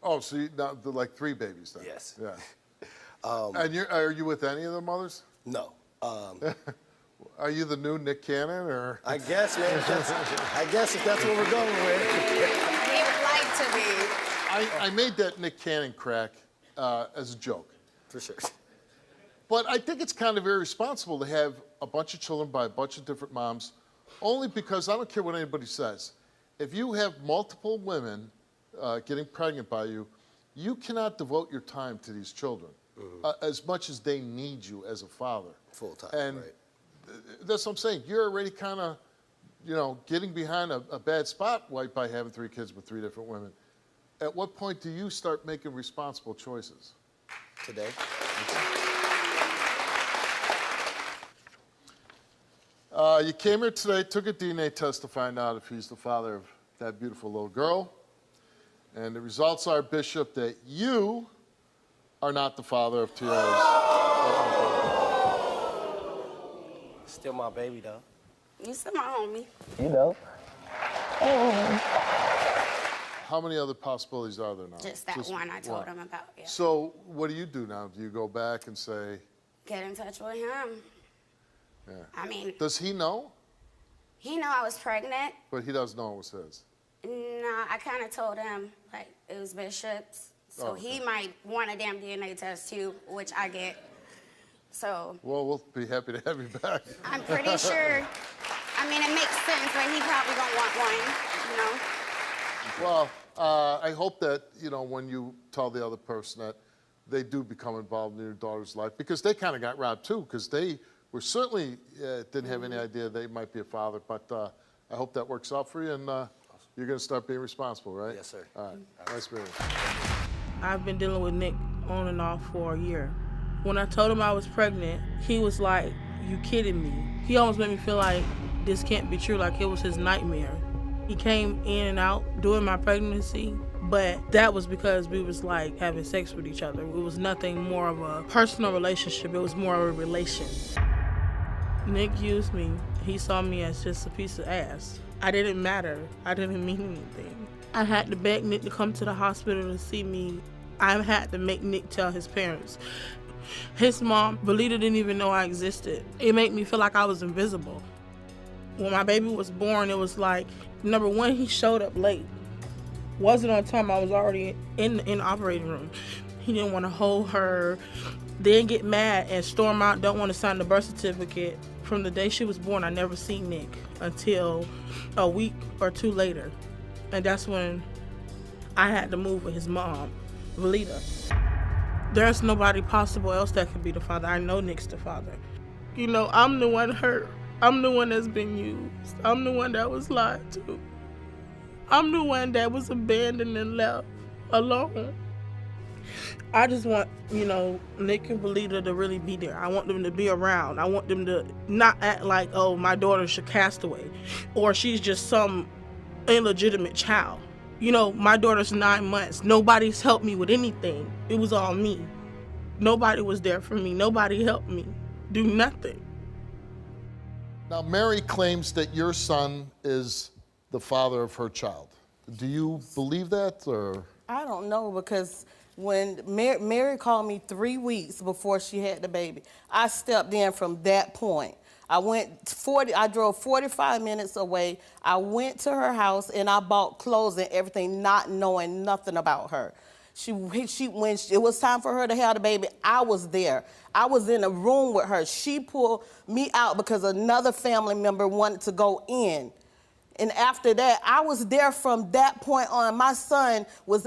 Oh, so you now like 3 babies then? Yes. Yeah. And are you with any of the mothers? No. Are you the new Nick Cannon or? I guess, man. I guess if that's what we're going with. We would like to be. I made that Nick Cannon crack as a joke. For sure. But I think it's kind of irresponsible to have a bunch of children by a bunch of different moms, only because I don't care what anybody says. If you have multiple women getting pregnant by you, you cannot devote your time to these children as much as they need you as a father. Full time, and right. That's what I'm saying. You're already kind of, getting behind a bad spot by having 3 kids with 3 different women. At what point do you start making responsible choices? Today. You came here today, took a DNA test to find out if he's the father of that beautiful little girl. And the results are, Bishop, that you are not the father of Tiara's. Still my baby, though. You still my homie. You know. How many other possibilities are there now? Just that one I told him about, yeah. So what do you do now? Do you go back and say? Get in touch with him. Yeah. I mean. Does he know? He knew I was pregnant. But he doesn't know it was his. No, I kind of told him, like, it was Bishop's. So he might want a damn DNA test, too, which I get. So. Well, we'll be happy to have you back. I'm pretty sure. I mean, it makes sense, but he probably gonna want one, Well, I hope that, when you tell the other person that they do become involved in your daughter's life, because they kind of got robbed, too, because they were certainly didn't have any idea they might be a father. But I hope that works out for you, and you're going to start being responsible, right? Yes, sir. All right. Nice meeting you. I've been dealing with Nick on and off for a year. When I told him I was pregnant, he was like, "You kidding me?" He almost made me feel like this can't be true, like it was his nightmare. He came in and out during my pregnancy, but that was because we was like having sex with each other. It was nothing more of a personal relationship, it was more of a relation. Nick used me. He saw me as just a piece of ass. I didn't matter. I didn't mean anything. I had to beg Nick to come to the hospital to see me. I had to make Nick tell his parents. His mom, Belita, didn't even know I existed. It made me feel like I was invisible. When my baby was born, it was like, number one, he showed up late. Wasn't on time, I was already in the operating room. He didn't want to hold her, then get mad and storm out, don't want to sign the birth certificate. From the day she was born, I never seen Nick until a week or 2 later. And that's when I had to move with his mom, Belita. There's nobody possible else that could be the father. I know Nick's the father. I'm the one hurt. I'm the one that's been used. I'm the one that was lied to. I'm the one that was abandoned and left alone. I just want, Nick and Belita to really be there. I want them to be around. I want them to not act like, oh, my daughter's a castaway or she's just some illegitimate child. My daughter's 9 months. Nobody's helped me with anything. It was all me. Nobody was there for me. Nobody helped me do nothing. Now, Mary claims that your son is the father of her child. Do you believe that, or? I don't know, because when Mary called me 3 weeks before she had the baby, I stepped in from that point. I drove 45 minutes away. I went to her house and I bought clothes and everything, not knowing nothing about her. When it was time for her to have the baby, I was there. I was in a room with her. She pulled me out because another family member wanted to go in. And after that, I was there from that point on. My son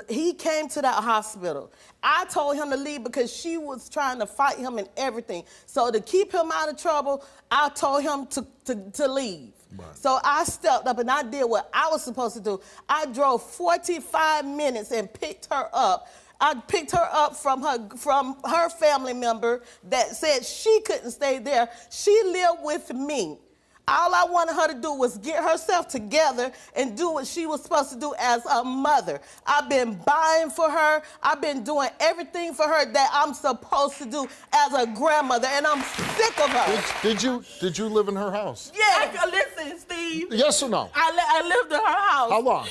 he came to that hospital. I told him to leave because she was trying to fight him and everything. So to keep him out of trouble, I told him to leave. Right. So I stepped up and I did what I was supposed to do. I drove 45 minutes and picked her up. I picked her up from her family member that said she couldn't stay there. She lived with me. All I wanted her to do was get herself together and do what she was supposed to do as a mother. I've been buying for her. I've been doing everything for her that I'm supposed to do as a grandmother, and I'm sick of her. Did you live in her house? Yeah. Listen, Steve. Yes or no? I lived in her house. How long?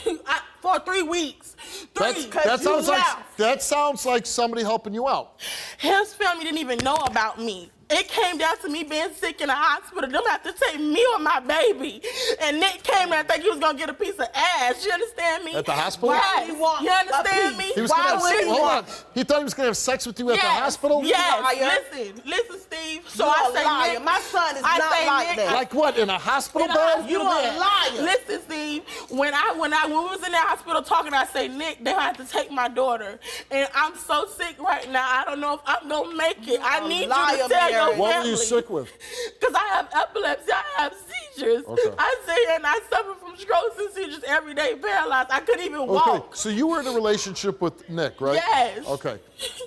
For 3 weeks. That sounds like somebody helping you out. His family didn't even know about me. It came down to me being sick in the hospital. Them had to take me or my baby. And Nick came there thinking he was going to get a piece of ass. You understand me? At the hospital? Why? You understand me? Hold on. He thought he was going to have sex with you at the hospital? Yes. Listen, Steve. So I say, liar. Nick, My son is not like that. Like what, in a hospital bed? You a liar. Listen, Steve. When we was in that hospital talking, I say, Nick, they had to take my daughter. And I'm so sick right now. I don't know if I'm going to make it. I need you to tell your family. What were you sick with? Because I have epilepsy. I have seizures. Okay. I say, and I suffer from strokes and seizures every day, paralyzed. I couldn't even walk. Okay, so you were in a relationship with Nick, right? Yes.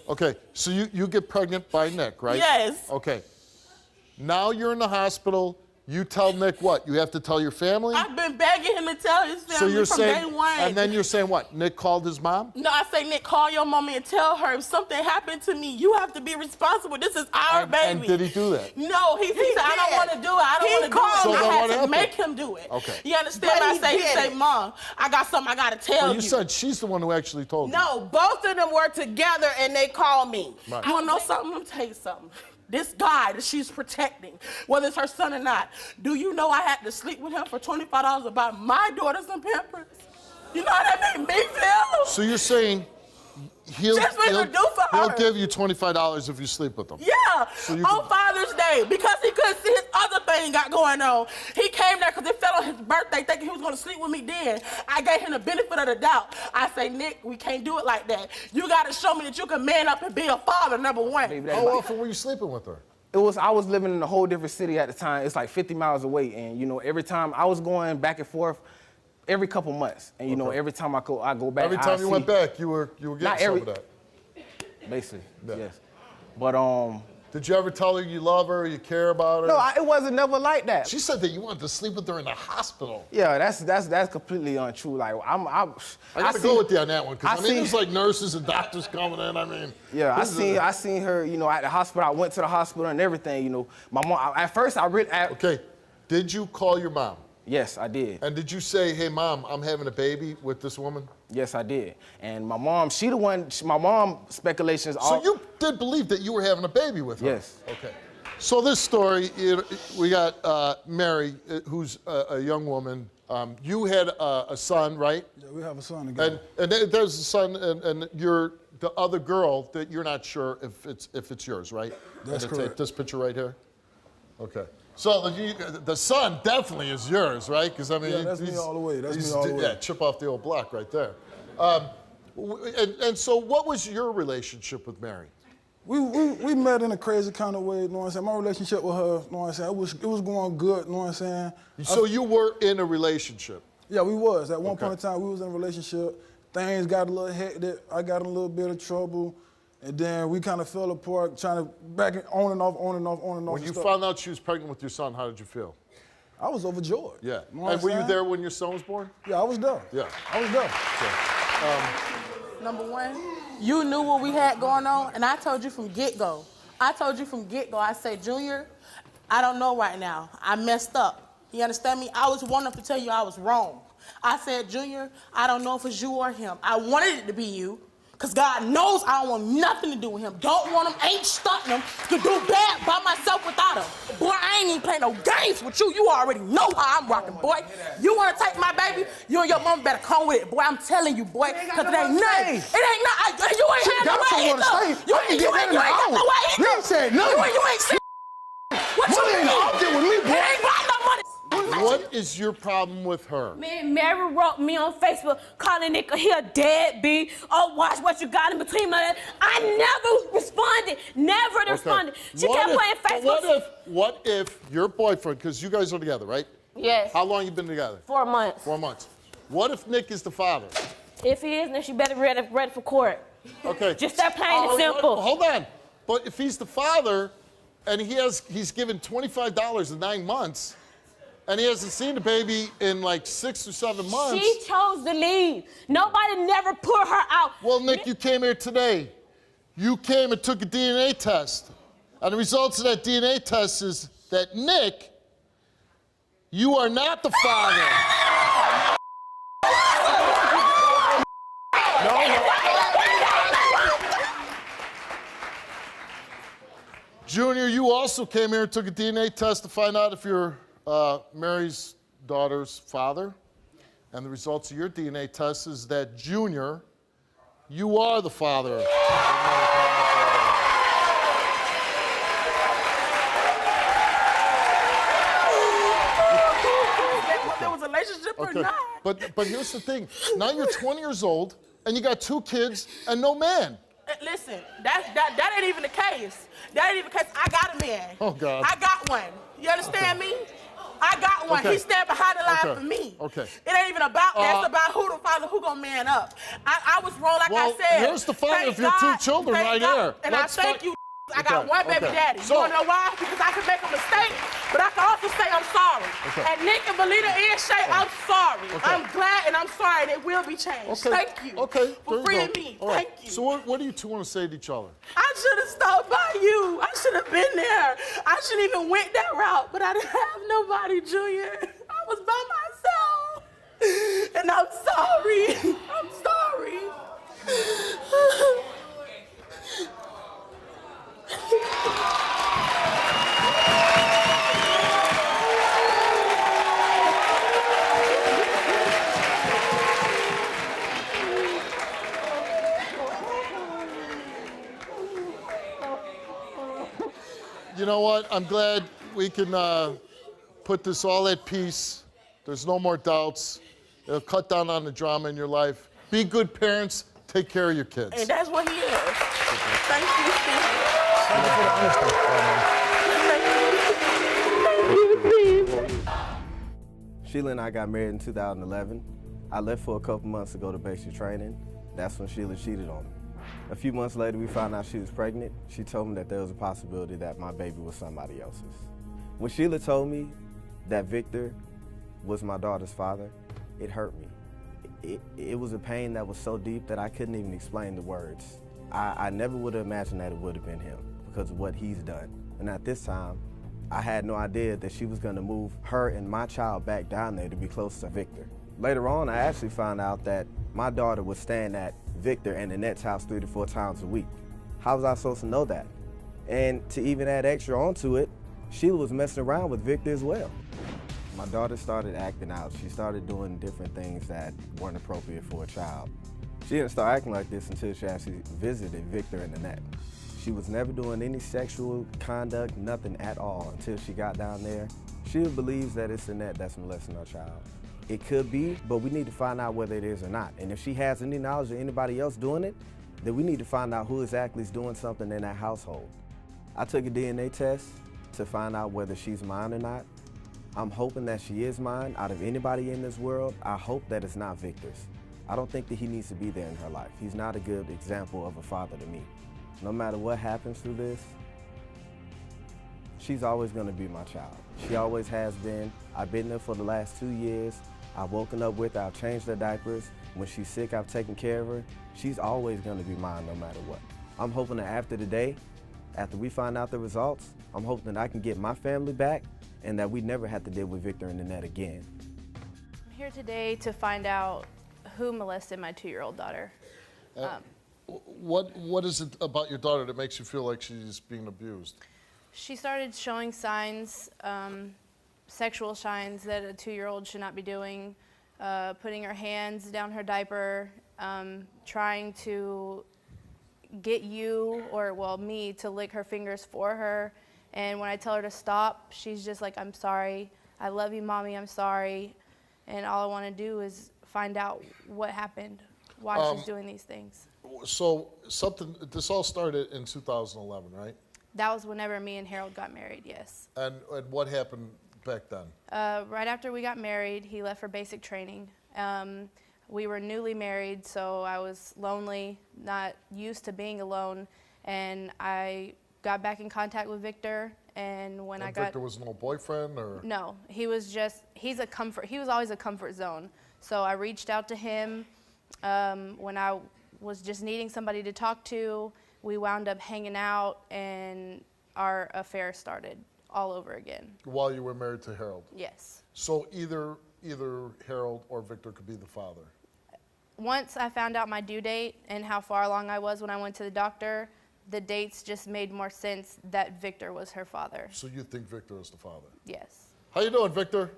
Okay, so you get pregnant by Nick, right? Yes. Okay. Now you're in the hospital. You tell Nick what? You have to tell your family? I've been begging him to tell his family from day one. And then you're saying what? Nick called his mom? No, I say, Nick, call your mommy and tell her if something happened to me, you have to be responsible. This is our baby. And did he do that? No, he said, I don't want to do it. I don't want to do it. So I had to happened? make him do it. Okay. You understand what I say? He say, Mom, I got something I got to tell Well, you. you said she's the one who actually told you. No, both of them were together and they called me. Right. You want to know something? Let me tell you something. This guy that she's protecting, whether it's her son or not, do you know I had to sleep with him for $25 to buy my daughter some Pampers? You know how that made me feel? So you're saying he'll give you $25 if you sleep with him? Yeah, So on Father's Day, because he couldn't see his other thing got going on. He came there because it fell on his birthday thinking he was going to sleep with me then. I gave him the benefit of the doubt. I say, Nick, we can't do it like that. You got to show me that you can man up and be a father, number one. How often were you sleeping with her? I was living in a whole different city at the time. It's like 50 miles away. And, you know, every time I was going back and forth every couple months. And, you know, every time I go back. Every time you went back, you were getting some of that. Basically, yes. But did you ever tell her you love her, you care about her? No, it wasn't never like that. She said that you wanted to sleep with her in the hospital. Yeah, that's completely untrue. Like I gotta go with you on that one because I mean, there's like nurses and doctors coming in. I mean, yeah, I seen her. You know, at the hospital. I went to the hospital and everything. You know, my mom. At first, I really. Okay, did you call your mom? Yes, I did. And did you say, hey, Mom, I'm having a baby with this woman? Yes, I did. And my mom, my mom speculations. So you did believe that you were having a baby with her? Yes. Okay. So this story, we got Mary, who's a young woman. You had a son, right? Yeah, we have a son together. And there's a son, and you're the other girl that you're not sure if it's yours, right? That's correct. Take this picture right here? Okay. So the son definitely is yours, right? Because I mean, yeah, that's me all the way. That's me all the way. Yeah, chip off the old block right there. And so, what was your relationship with Mary? We met in a crazy kind of way. You know what I'm saying? My relationship with her, you know what I'm saying? It was going good. You know what I'm saying? So you were in a relationship? Yeah, we was. At one point in time, we was in a relationship. Things got a little hectic. I got in a little bit of trouble. And then we kind of fell apart, trying to back on and off. When you found out she was pregnant with your son, how did you feel? I was overjoyed. Yeah. You know and were you there when your son was born? Yeah, I was there. Yeah. I was there. Number one, you knew what we had going on, and I told you from get-go. I said, Junior, I don't know right now. I messed up. You understand me? I was one enough to tell you I was wrong. I said, Junior, I don't know if it's you or him. I wanted it to be you, Because God knows I don't want nothing to do with him. Don't want him, ain't stunting him, to do bad by myself without him. Boy, I ain't even playing no games with you. You already know how I'm rocking, boy. You want to take my baby? You and your mama better come with it, boy. I'm telling you, boy. Because it ain't nothing. It ain't nothing. You ain't had no way either. You ain't got no way either. You ain't said nothing. You ain't said what you Money ain't mean? arguing with me, boy. It ain't got no money. What is your problem with her? Man, Mary wrote me on Facebook calling Nick he a deadbeat. Oh, watch what you got in between my legs. I never responded. Never responded. She kept playing Facebook. What if your boyfriend, because you guys are together, right? Yes. How long you been together? 4 months. 4 months. What if Nick is the father? If he is, then she better be ready for court. Okay. Just that plain and simple. Hold on. But if he's the father and he's given $25 in 9 months, and he hasn't seen the baby in like 6 or 7 months. She chose to leave. Nobody never put her out. Well, Nick, you came here today. You came and took a DNA test. And the results of that DNA test is that, Nick, you are not the father. Junior, you also came here and took a DNA test to find out if you're Mary's daughter's father. And the results of your DNA test is that, Junior, you are the father. There was a relationship or not. But here's the thing. Now you're 20 years old, and you got 2 kids and no man. Listen, that ain't even the case. That ain't even the case. I got a man. Oh, God. I got one. You understand me? I got one. Okay. He stand behind the line for me. Okay. It ain't even about that. It's about who the father, who gonna man up. I was wrong, like I said. Here's the father Thank of your God, 2 children thank right God. here. And I thank you. I got one baby daddy. So, You wanna know why? Because I can make a mistake, but I can also say I'm sorry. Okay. And Nick and Belita and Shay, I'm sorry. Okay. I'm glad and I'm sorry, and it will be changed. Thank you for freeing me. All right. Thank you. So what do you 2 want to say to each other? I should have stopped by you. I should have been there. I shouldn't even went that route, but I didn't have nobody, Junior. I was by myself. And I'm sorry. I'm sorry. You know what? I'm glad we can put this all at peace. There's no more doubts. It'll cut down on the drama in your life. Be good parents. Take care of your kids. And that's what he is. Thank you, Steve. Sheila and I got married in 2011. I left for a couple months to go to basic training. That's when Sheila cheated on me. A few months later, we found out she was pregnant. She told me that there was a possibility that my baby was somebody else's. When Sheila told me that Victor was my daughter's father, it hurt me. It was a pain that was so deep that I couldn't even explain the words. I never would have imagined that it would have been him because of what he's done. And at this time, I had no idea that she was going to move her and my child back down there to be close to Victor. Later on, I actually found out that my daughter was staying at Victor and Annette's house 3 to 4 times a week. How was I supposed to know that? And to even add extra onto it, Sheila was messing around with Victor as well. My daughter started acting out. She started doing different things that weren't appropriate for a child. She didn't start acting like this until she actually visited Victor and Annette. She was never doing any sexual conduct, nothing at all, until she got down there. She believes that it's Annette that's molesting her child. It could be, but we need to find out whether it is or not. And if she has any knowledge of anybody else doing it, then we need to find out who exactly is doing something in that household. I took a DNA test to find out whether she's mine or not. I'm hoping that she is mine. Out of anybody in this world, I hope that it's not Victor's. I don't think that he needs to be there in her life. He's not a good example of a father to me. No matter what happens through this, she's always gonna be my child. She always has been. I've been there for the last 2 years. I've woken up with her, I've changed her diapers. When she's sick, I've taken care of her. She's always gonna be mine no matter what. I'm hoping that after today, after we find out the results, I'm hoping that I can get my family back and that we never have to deal with Victor and Annette again. I'm here today to find out who molested my 2-year-old daughter. What is it about your daughter that makes you feel like she's being abused? She started showing signs, sexual signs that a 2-year-old should not be doing, putting her hands down her diaper, trying to get you, or well, me, to lick her fingers for her. And when I tell her to stop, she's just like, I'm sorry. I love you, Mommy, I'm sorry. And all I want to do is find out what happened, why she's doing these things. So this all started in 2011, right? That was whenever me and Harold got married, yes. And what happened back then? Right after we got married, he left for basic training. We were newly married, so I was lonely, not used to being alone, and I got back in contact with Victor, and when Victor was no boyfriend, or? No, he was just, he was always a comfort zone. So I reached out to him when I was just needing somebody to talk to. We wound up hanging out, and our affair started all over again. While you were married to Harold? Yes. So either Harold or Victor could be the father? Once I found out my due date and how far along I was when I went to the doctor, the dates just made more sense that Victor was her father. So you think Victor is the father? Yes. How you doing, Victor?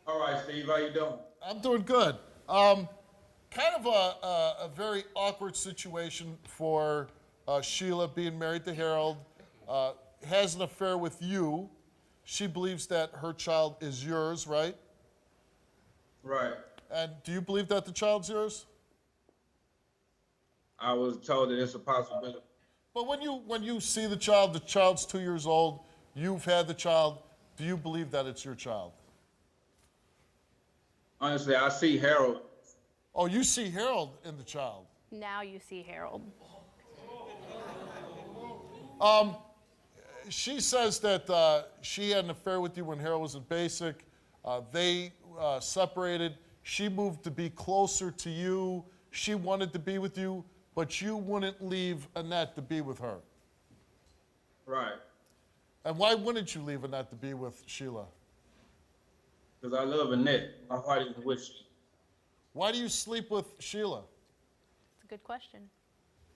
All right, Steve, how you doing? I'm doing good. Kind of a very awkward situation for Sheila, being married to Harold, has an affair with you. She believes that her child is yours, right? Right. And do you believe that the child's yours? I was told that it's a possibility. But when you see the child's 2 years old, you've had the child, do you believe that it's your child? Honestly, I see Harold. Oh, you see Harold in the child. Now you see Harold. She says that she had an affair with you when Harold was in basic. They separated. She moved to be closer to you. She wanted to be with you, but you wouldn't leave Annette to be with her. Right. And why wouldn't you leave Annette to be with Sheila? Because I love Annette. My heart is with she. Why do you sleep with Sheila? It's a good question.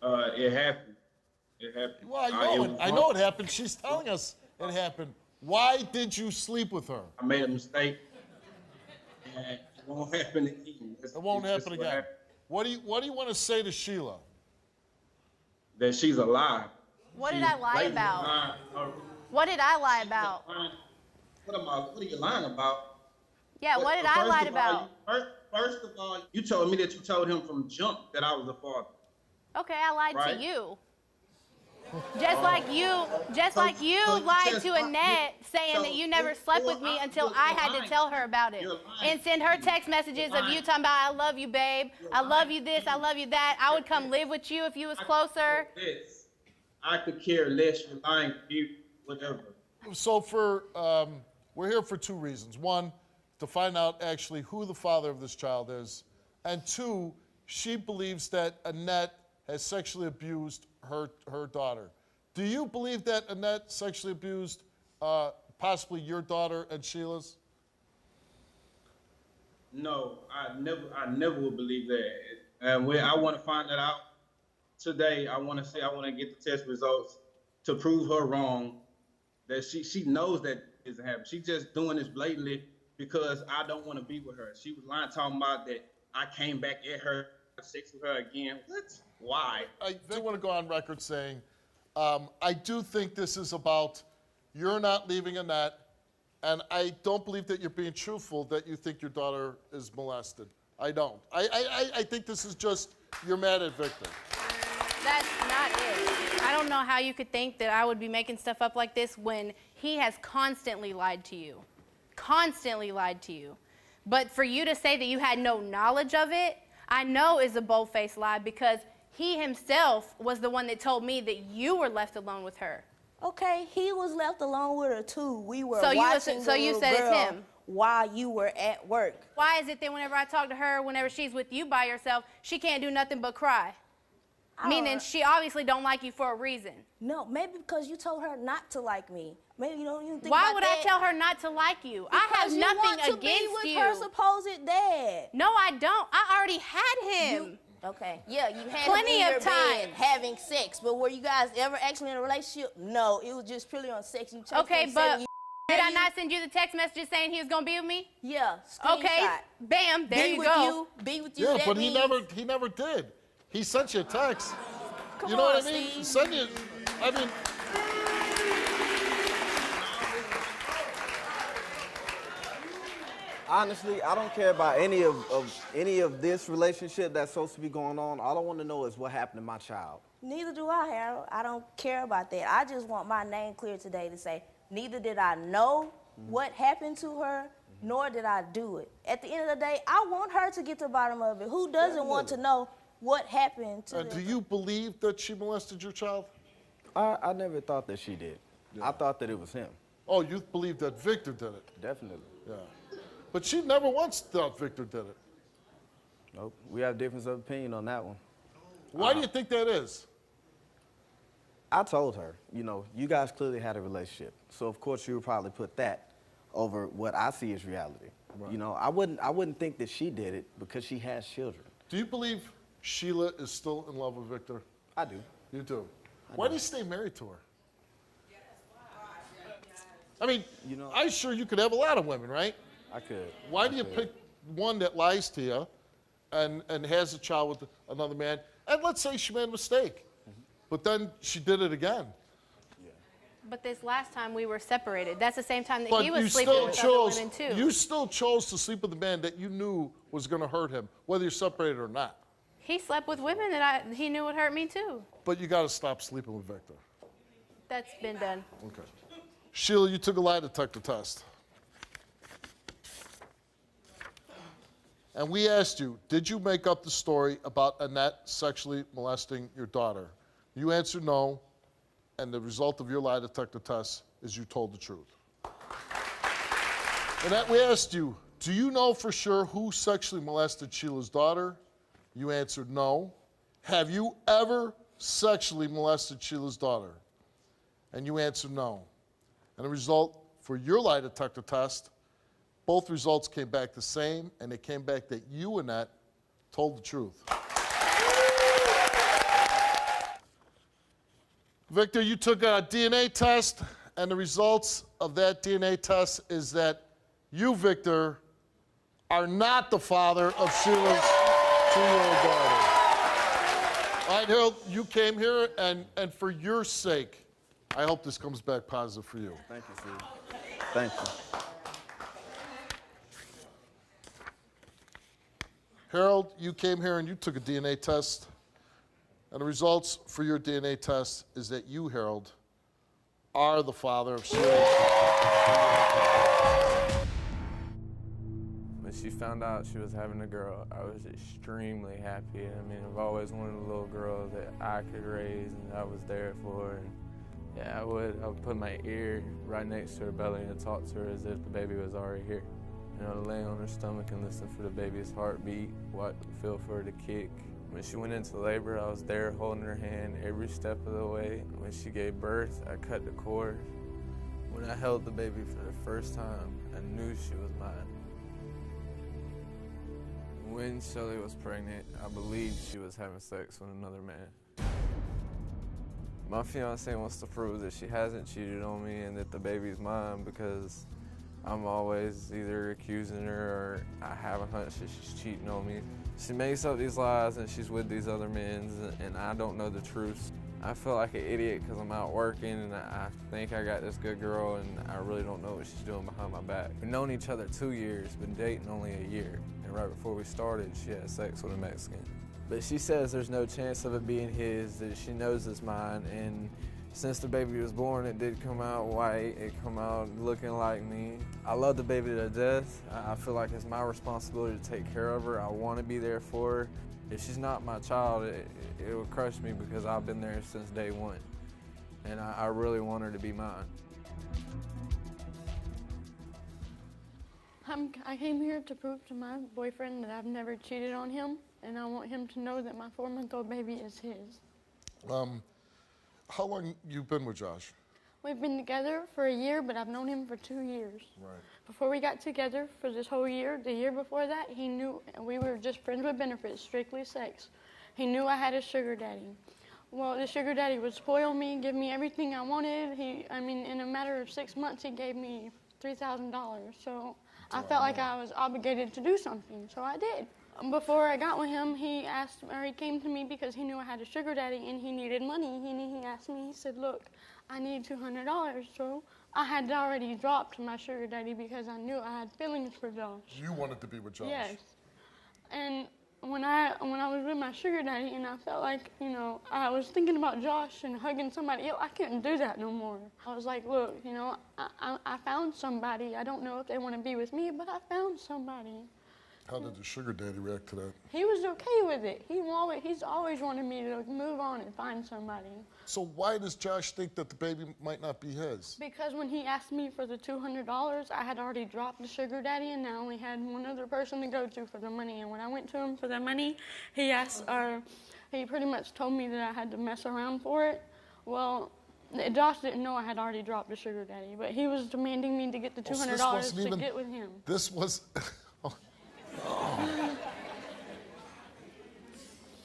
It happened. It happened. Well, I know it happened. She's telling us it happened. Why did you sleep with her? I made a mistake, and it won't happen again. It won't happen again. What do you want to say to Sheila? That she's a lie. What did I lie about? What did I lie about? What are you lying about? Yeah, what did I lie about? First of all, you told me that you told him from jump that I was the father. Okay, I lied Right. to you. Just like you lied to Annette, saying that you never slept with me until I had to tell her about it. And send her text messages of you talking about, I love you, babe. I love you this, I love you that. I would come live with you if you was closer. I could care less. You're lying, whatever. So we're here for two reasons. One, to find out actually who the father of this child is. And two, she believes that Annette has sexually abused her daughter. Do you believe that Annette sexually abused possibly your daughter and Sheila's? No, I never would believe that. And I want to find that out today. I want to get the test results to prove her wrong. That she knows that isn't happening. She's just doing this blatantly because I don't want to be with her. She was lying, talking about that I came back at her, had sex with her again. What? Why? I do want to go on record saying, I do think this is about you're not leaving Annette, and I don't believe that you're being truthful that you think your daughter is molested. I don't. I think this is just you're mad at Victor. That's not it. I don't know how you could think that I would be making stuff up like this when he has constantly lied to you. Constantly lied to you. But for you to say that you had no knowledge of it, I know is a bold-faced lie because he himself was the one that told me that you were left alone with her. Okay, he was left alone with her too. We were So watching you said it's him while you were at work. Why is it that whenever I talk to her, whenever she's with you by herself, she can't do nothing but cry? Meaning she obviously don't like you for a reason. No, maybe because you told her not to like me. Maybe you don't even think Why about would that. I tell her not to like you? I have nothing you want to against be with you. her supposed dad. No, I don't. I already had him. Okay. Yeah, you had Plenty him in of your time. bed having sex, but were you guys ever actually in a relationship? No, it was just purely on sex. You chased Okay, him but 7 years. did I not send you the text messages saying he was gonna be with me? Yeah. Okay. Screenshot. Bam. There Be you with go. you. Be with you. Yeah, that but means, he never did. He sent you a text. Come You know on, what I mean? Steve. Send you. I mean. Honestly, I don't care about any of this relationship that's supposed to be going on. All I want to know is what happened to my child. Neither do I, Harold. I don't care about that. I just want my name clear today to say neither did I know what happened to her, nor did I do it. At the end of the day, I want her to get to the bottom of it. Who doesn't want to know what happened to Do you believe that she molested your child? I never thought that she did. I thought that it was him. Oh, you believe that Victor did it? Definitely. Yeah. But she never once thought Victor did it. Nope. We have difference of opinion on that one. Why do you think that is? I told her, you know, you guys clearly had a relationship. So of course you would probably put that over what I see as reality. Right. You know, I wouldn't think that she did it because she has children. Do you believe Sheila is still in love with Victor? I do. You do? Why do you stay married to her? I mean, you know, I'm sure you could have a lot of women, right? I could. Why do you pick one that lies to you and has a child with another man? And let's say she made a mistake, but then she did it again. But this last time we were separated. That's the same time that But he you was sleeping still with chose. other women too. You still chose to sleep with a man that you knew was going to hurt him, whether you're separated or not. He slept with women that he knew would hurt me too. But you got to stop sleeping with Victor. That's been done. Okay. Sheila, you took a lie detector test. And we asked you, did you make up the story about Annette sexually molesting your daughter? You answered no, and the result of your lie detector test is you told the truth. Annette, we asked you, do you know for sure who sexually molested Sheila's daughter? You answered no. Have you ever sexually molested Sheila's daughter? And you answered no. And the result for your lie detector test, both results came back the same, and it came back that you, Annette, told the truth. Victor, you took a DNA test, and the results of that DNA test is that you, Victor, are not the father of Sheila's 2-year-old daughter. All right, Harold, you came here, and for your sake, I hope this comes back positive for you. Thank you, Steve. Thank you. Harold, you came here and you took a DNA test. And the results for your DNA test is that you, Harold, are the father of Sheila. When she found out she was having a girl, I was extremely happy. I mean, I've always wanted a little girl that I could raise and I was there for. And yeah, I would put my ear right next to her belly and talk to her as if the baby was already here. You know, to lay on her stomach and listen for the baby's heartbeat, feel for her to kick. When she went into labor, I was there holding her hand every step of the way. When she gave birth, I cut the cord. When I held the baby for the first time, I knew she was mine. When Shelly was pregnant, I believed she was having sex with another man. My fiance wants to prove that she hasn't cheated on me and that the baby's mine because I'm always either accusing her or I have a hunch that she's cheating on me. She makes up these lies and she's with these other men and I don't know the truth. I feel like an idiot because I'm out working and I think I got this good girl and I really don't know what she's doing behind my back. We've known each other 2 years, been dating only a year. And right before we started, she had sex with a Mexican. But she says there's no chance of it being his, that she knows it's mine. And since the baby was born, it did come out white. It come out looking like me. I love the baby to death. I feel like it's my responsibility to take care of her. I want to be there for her. If she's not my child, it would crush me because I've been there since day one. And I really want her to be mine. I came here to prove to my boyfriend that I've never cheated on him, and I want him to know that my 4-month-old baby is his. How long you been with Josh? We've been together for a year, but I've known him for 2 years. Right. Before we got together for this whole year, the year before that, he knew we were just friends with benefits, strictly sex. he knew I had a sugar daddy. Well, the sugar daddy would spoil me, give me everything I wanted. In a matter of 6 months, he gave me $3,000. So I felt like I was obligated to do something, so I did. Before I got with him, he came to me because he knew I had a sugar daddy and he needed money. He asked me, he said, look, I need $200. So I had already dropped my sugar daddy because I knew I had feelings for Josh. You wanted to be with Josh? Yes. And when I was with my sugar daddy and I felt like, I was thinking about Josh and hugging somebody else, I couldn't do that no more. I was like, look, I found somebody. I don't know if they want to be with me, but I found somebody. How did the sugar daddy react to that? He was okay with it. He's always wanted me to move on and find somebody. So why does Josh think that the baby might not be his? Because when he asked me for the $200, I had already dropped the sugar daddy and I only had one other person to go to for the money. And when I went to him for the money, he pretty much told me that I had to mess around for it. Well, Josh didn't know I had already dropped the sugar daddy, but he was demanding me to get the $200 to get with him. This was... Oh.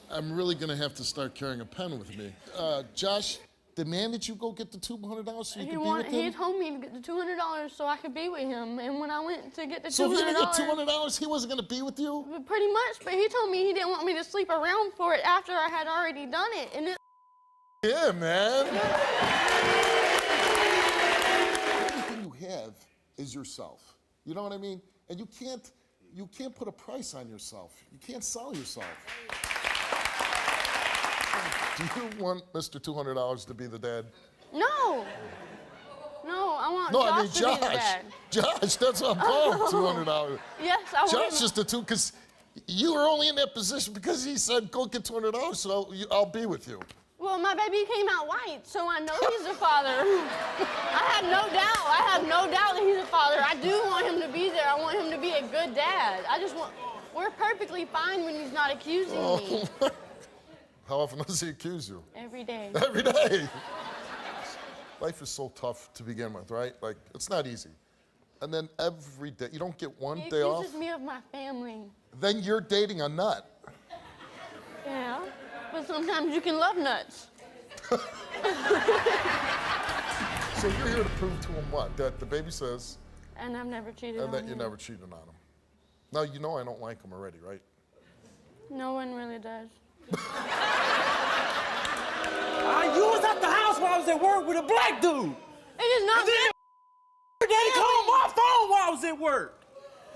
I'm really going to have to start carrying a pen with me. Josh demanded you go get the $200 so you could be with him? He told me to get the $200 so I could be with him. And when I went to get the $200... So if you didn't get $200, he wasn't going to be with you? Pretty much, but he told me he didn't want me to sleep around for it after I had already done it. And it... Yeah, man. Everything you have is yourself. You know what I mean? And you can't put a price on yourself. You can't sell yourself. Do you want Mr. $200 to be the dad? No. No, I want Josh to be the dad. Josh, that's what I'm calling $200. Yes, I want Josh is the two, because you were only in that position because he said, go get $200, so I'll be with you. Well, my baby came out white, so I know he's a father. I have no doubt. I have no doubt that he's a father. I do want him to be there. I want him to be a good dad. We're perfectly fine when he's not accusing me. How often does he accuse you? Every day. Every day. Life is so tough to begin with, right? Like, it's not easy. And then every day, you don't get one day off. He accuses me of my family. Then you're dating a nut. Yeah, but sometimes you can love nuts. So you're here to prove to him what? That the baby says. And I've never cheated on him. And that you never cheated on him. Now, you know I don't like him already, right? No one really does. You was at the house while I was at work with a black dude. It is not. And then your daddy called my phone while I was at work.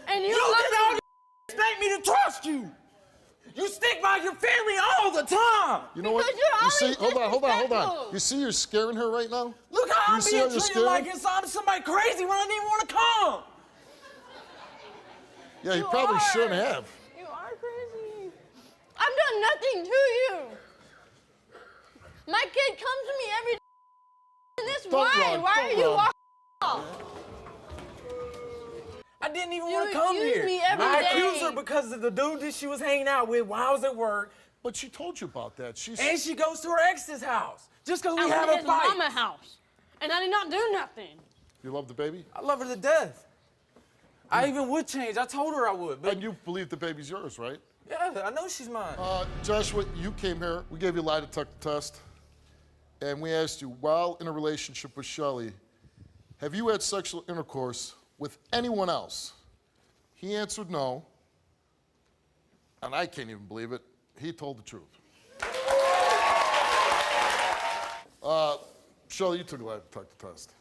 And you didn't expect me to trust you. You stick by your family all the time. You know what? You see, hold on. You see you're scaring her right now? Look how I'm being treated like I'm somebody crazy when I didn't want to come. Yeah, you probably shouldn't have. You are crazy. I've done nothing to you. My kid comes to me every day. And this why are you walking off? I didn't even want to come here. I accused her because of the dude that she was hanging out with while I was at work. But she told you about that. And she goes to her ex's house just because we had a fight. I went to his mama's house, and I did not do nothing. You love the baby? I love her to death. I even would change. I told her I would. But and you believe the baby's yours, right? Yeah, I know she's mine. Joshua, you came here. We gave you a lie detector test. And we asked you, while in a relationship with Shelly, have you had sexual intercourse with anyone else? He answered no. And I can't even believe it. He told the truth. Shelly, you took a lie detector test.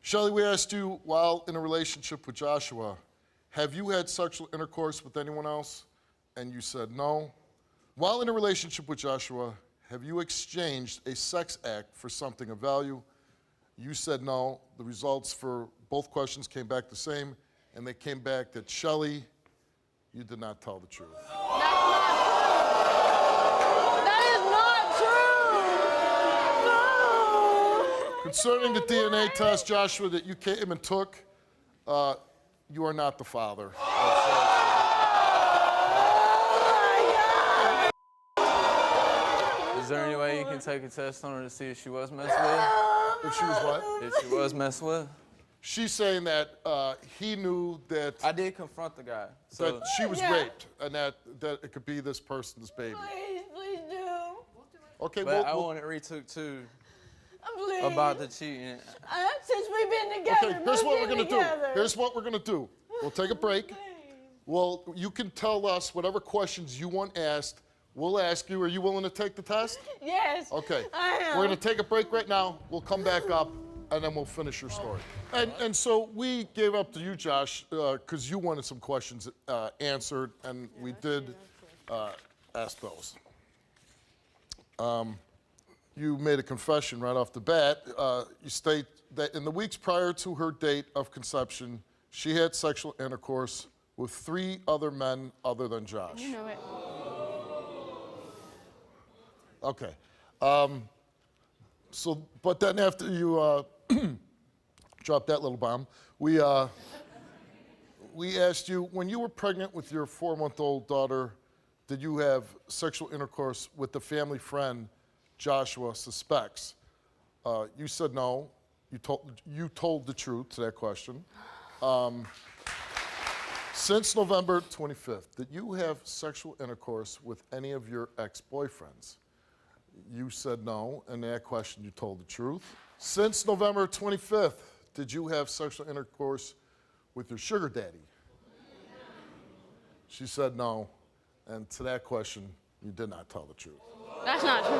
Shelly, we asked you, while in a relationship with Joshua, have you had sexual intercourse with anyone else? And you said no. While in a relationship with Joshua, have you exchanged a sex act for something of value? You said no. The results for both questions came back the same, and they came back that Shelly, you did not tell the truth. That is not true. No. Concerning the DNA test, Joshua, that you came and took, you are not the father. Is there any way you can take a test on her to see if she was messed with? If she was what? If she was messed with? She's saying that he knew that I did confront the guy. that she was Yeah. raped, and that it could be this person's baby. Please do. Okay, But I well, wanted retook too Please. about the cheating. Since we've been together, okay. Here's what we're gonna together. do. Here's what we're gonna do. We'll take a break. Well, you can tell us whatever questions you want asked. We'll ask you. Are you willing to take the test? Yes. Okay. I am. We're gonna take a break right now. We'll come back up, and then we'll finish your story. And so we gave up to you, Josh, because you wanted some questions answered, and we did ask those. You made a confession right off the bat. You state that in the weeks prior to her date of conception, she had sexual intercourse with 3 other men other than Josh. You know it. Okay. So, but then after you dropped that little bomb, we asked you, when you were pregnant with your 4-month-old daughter, did you have sexual intercourse with the family friend Joshua suspects? You said no. You told the truth to that question. Since November 25th, did you have sexual intercourse with any of your ex-boyfriends? You said no, and that question you told the truth. Since November 25th, did you have sexual intercourse with your sugar daddy? She said no, and to that question, you did not tell the truth. That's not true.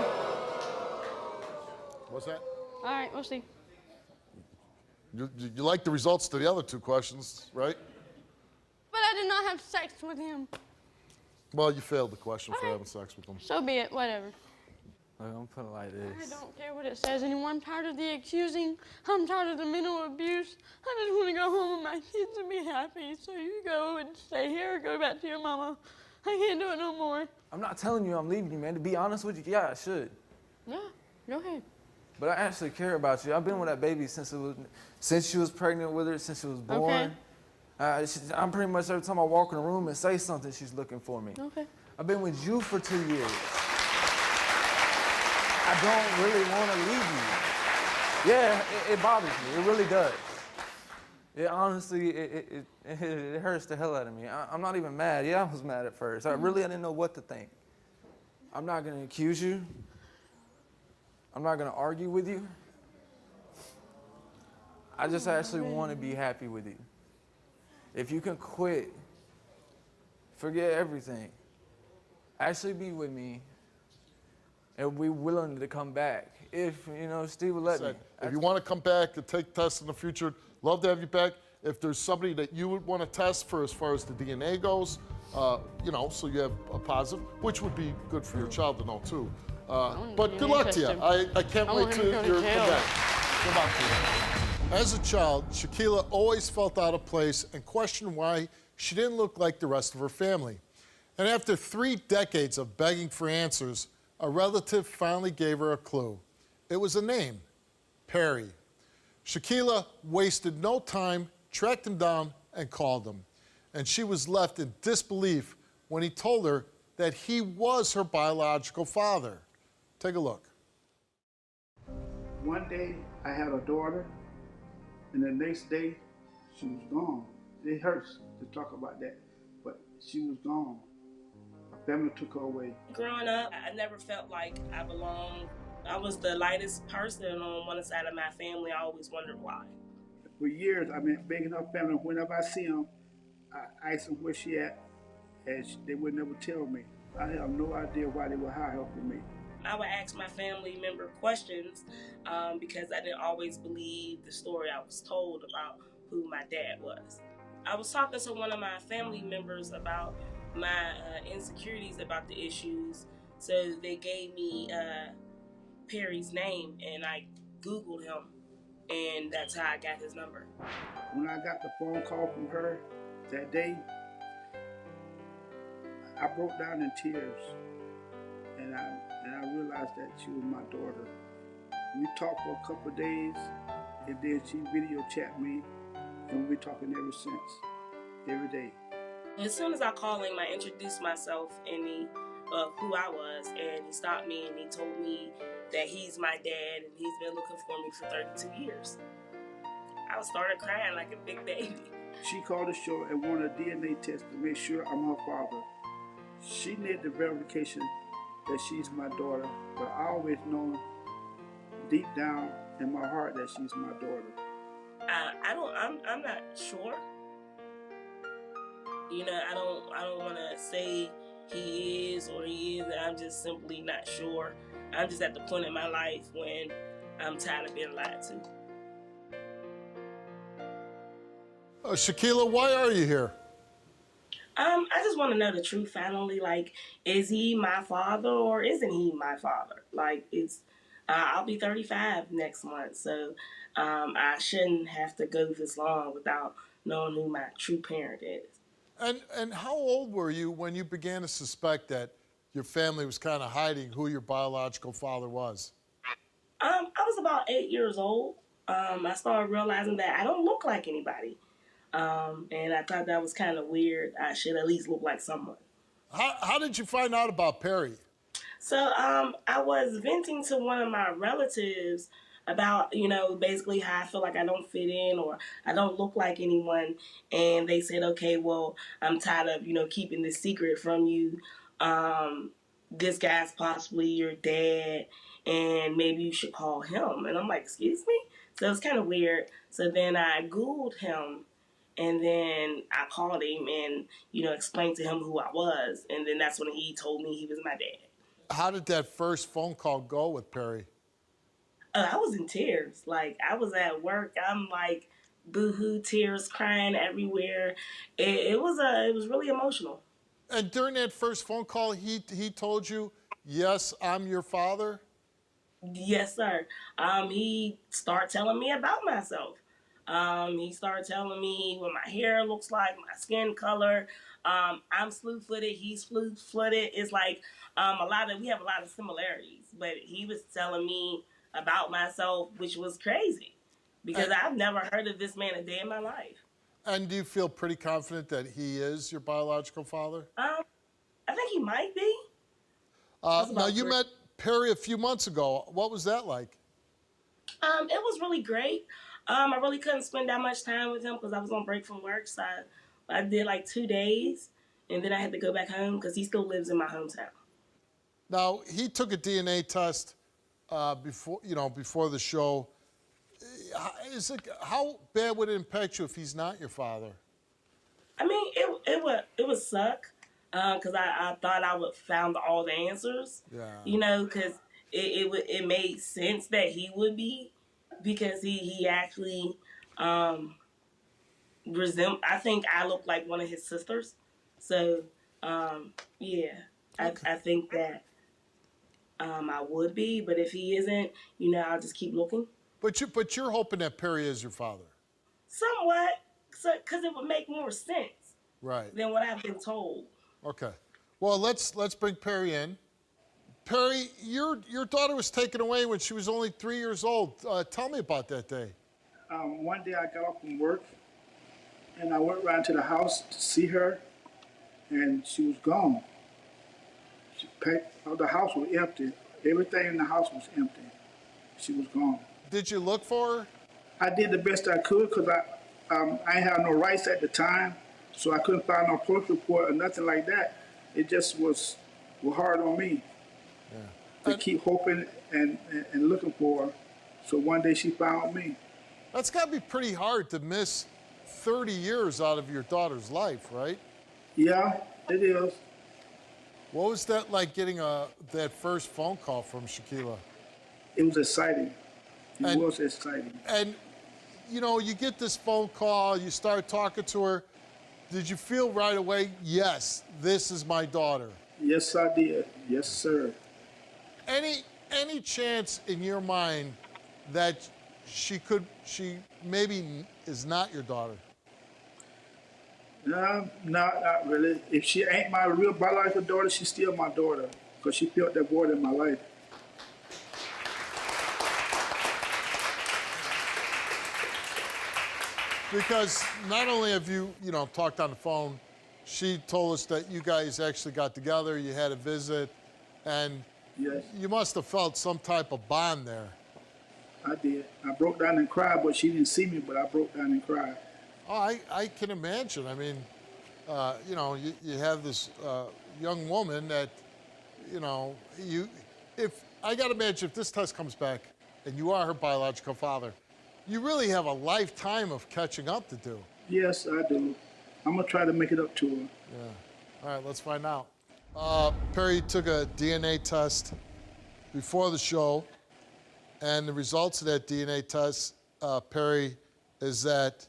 What's that? All right, we'll see. You like the results to the other 2 questions, right? But I did not have sex with him. Well, you failed the question for having sex with him. So be it, whatever. Like, I'm put it like I this. don't care what it says anymore. I'm tired of the accusing. I'm tired of the mental abuse. I just want to go home with my kids and be happy. So you go and stay here or go back to your mama. I can't do it no more. I'm not telling you I'm leaving you, man. To be honest with you, yeah, I should. Yeah, go ahead. But I actually care about you. I've been with that baby since she was pregnant with her, since she was born. Okay. I'm pretty much every time I walk in the room and say something, she's looking for me. Okay. I've been with you for 2 years. I don't really want to leave you. Yeah, it bothers me. It really does. It honestly, it hurts the hell out of me. I'm not even mad. Yeah, I was mad at first. I didn't know what to think. I'm not going to accuse you. I'm not going to argue with you. I just actually want to be happy with you. If you can quit, forget everything. Actually be with me and be willing to come back. If, Steve will let me. If you want to come back to take tests in the future, love to have you back. If there's somebody that you would want to test for as far as the DNA goes, so you have a positive, which would be good for your child to know too. But good luck to you. I can't wait till you come back. Good luck to you. As a child, Shaquilla always felt out of place and questioned why she didn't look like the rest of her family. And after 3 decades of begging for answers, a relative finally gave her a clue. It was a name, Perry. Shaquilla wasted no time, tracked him down, and called him. And she was left in disbelief when he told her that he was her biological father. Take a look. One day, I had a daughter, and the next day, she was gone. It hurts to talk about that, but she was gone. My family took her away. Growing up, I never felt like I belonged. I was the lightest person on one side of my family. I always wondered why. For years, I've been begging her family. Whenever I see them, I ask them where she at, and they would never tell me. I have no idea why they would hide her from me. I would ask my family member questions because I didn't always believe the story I was told about who my dad was. I was talking to one of my family members about my insecurities about the issues, so they gave me Perry's name, and I Googled him, and that's how I got his number. When I got the phone call from her that day, I broke down in tears, and I realized that she was my daughter. We talked for a couple of days, and then she video chat me, and we've been talking ever since, every day. As soon as I called him, I introduced myself and who I was, and he stopped me and he told me that he's my dad and he's been looking for me for 32 years. I started crying like a big baby. She called the show and wanted a DNA test to make sure I'm her father. She needed the verification that she's my daughter, but I always know deep down in my heart that she's my daughter. I'm not sure. You know, I don't want to say he is or he isn't. I'm just simply not sure. I'm just at the point in my life when I'm tired of being lied to. Shaquilla, why are you here? I just want to know the truth finally. Like, is he my father or isn't he my father? Like, I'll be 35 next month, so I shouldn't have to go this long without knowing who my true parent is. And how old were you when you began to suspect that your family was kind of hiding who your biological father was? I was about 8 years old. I started realizing that I don't look like anybody. And I thought that was kind of weird. I should at least look like someone. How did you find out about Perry? So I was venting to one of my relatives about, you know, basically how I feel like I don't fit in or I don't look like anyone. And they said, okay, well, I'm tired of, you know, keeping this secret from you. This guy's possibly your dad and maybe you should call him. And I'm like, excuse me? So it's kind of weird. So then I Googled him. And then I called him and, you know, explained to him who I was. And then that's when he told me he was my dad. How did that first phone call go with Perry? I was in tears. Like, I was at work. I'm like, boo-hoo, tears, crying everywhere. It was really emotional. And during that first phone call, he told you, yes, I'm your father? Yes, sir. He started telling me about myself. He started telling me what my hair looks like, my skin color. I'm slew-footed, he's slew-footed. It's like we have a lot of similarities. But he was telling me about myself, which was crazy because I've never heard of this man a day in my life. And do you feel pretty confident that he is your biological father? I think he might be. Now, you met Perry a few months ago. What was that like? It was really great. I really couldn't spend that much time with him because I was on break from work. So I did like 2 days, and then I had to go back home because he still lives in my hometown. Now, he took a DNA test before the show. How bad would it impact you if he's not your father? I mean, it would suck because I thought I would found all the answers. Yeah. You know, because it made sense that he would be. Because he actually I think I look like one of his sisters. So, yeah, I think that I would be. But if he isn't, you know, I'll just keep looking. But you're hoping that Perry is your father? Somewhat, because it would make more sense than what I've been told. Okay. Well, let's bring Perry in. Perry, your daughter was taken away when she was only 3 years old. Tell me about that day. One day I got off from work, and I went around to the house to see her, and she was gone. The house was empty. Everything in the house was empty. She was gone. Did you look for her? I did the best I could because I ain't had no rights at the time, so I couldn't find no police report or nothing like that. It just was hard on me. To keep hoping and looking for her. So one day she found me. That's got to be pretty hard to miss 30 years out of your daughter's life, right? Yeah, it is. What was that like getting that first phone call from Shaquilla? It was exciting. It was exciting. And, you know, you get this phone call, you start talking to her. Did you feel right away, yes, this is my daughter? Yes, I did. Yes, sir. Any chance in your mind that she maybe is not your daughter? No, not really. If she ain't my real biological daughter, she's still my daughter because she filled that void in my life. Because not only have you talked on the phone, she told us that you guys actually got together, you had a visit, and yes. You must have felt some type of bond there. I did. I broke down and cried, but she didn't see me, but I broke down and cried. Oh, I can imagine. I mean, you know, you have this young woman that, you know, I got to imagine if this test comes back and you are her biological father, you really have a lifetime of catching up to do. Yes, I do. I'm going to try to make it up to her. Yeah. All right, let's find out. Perry took a DNA test before the show, and the results of that DNA test, Perry, is that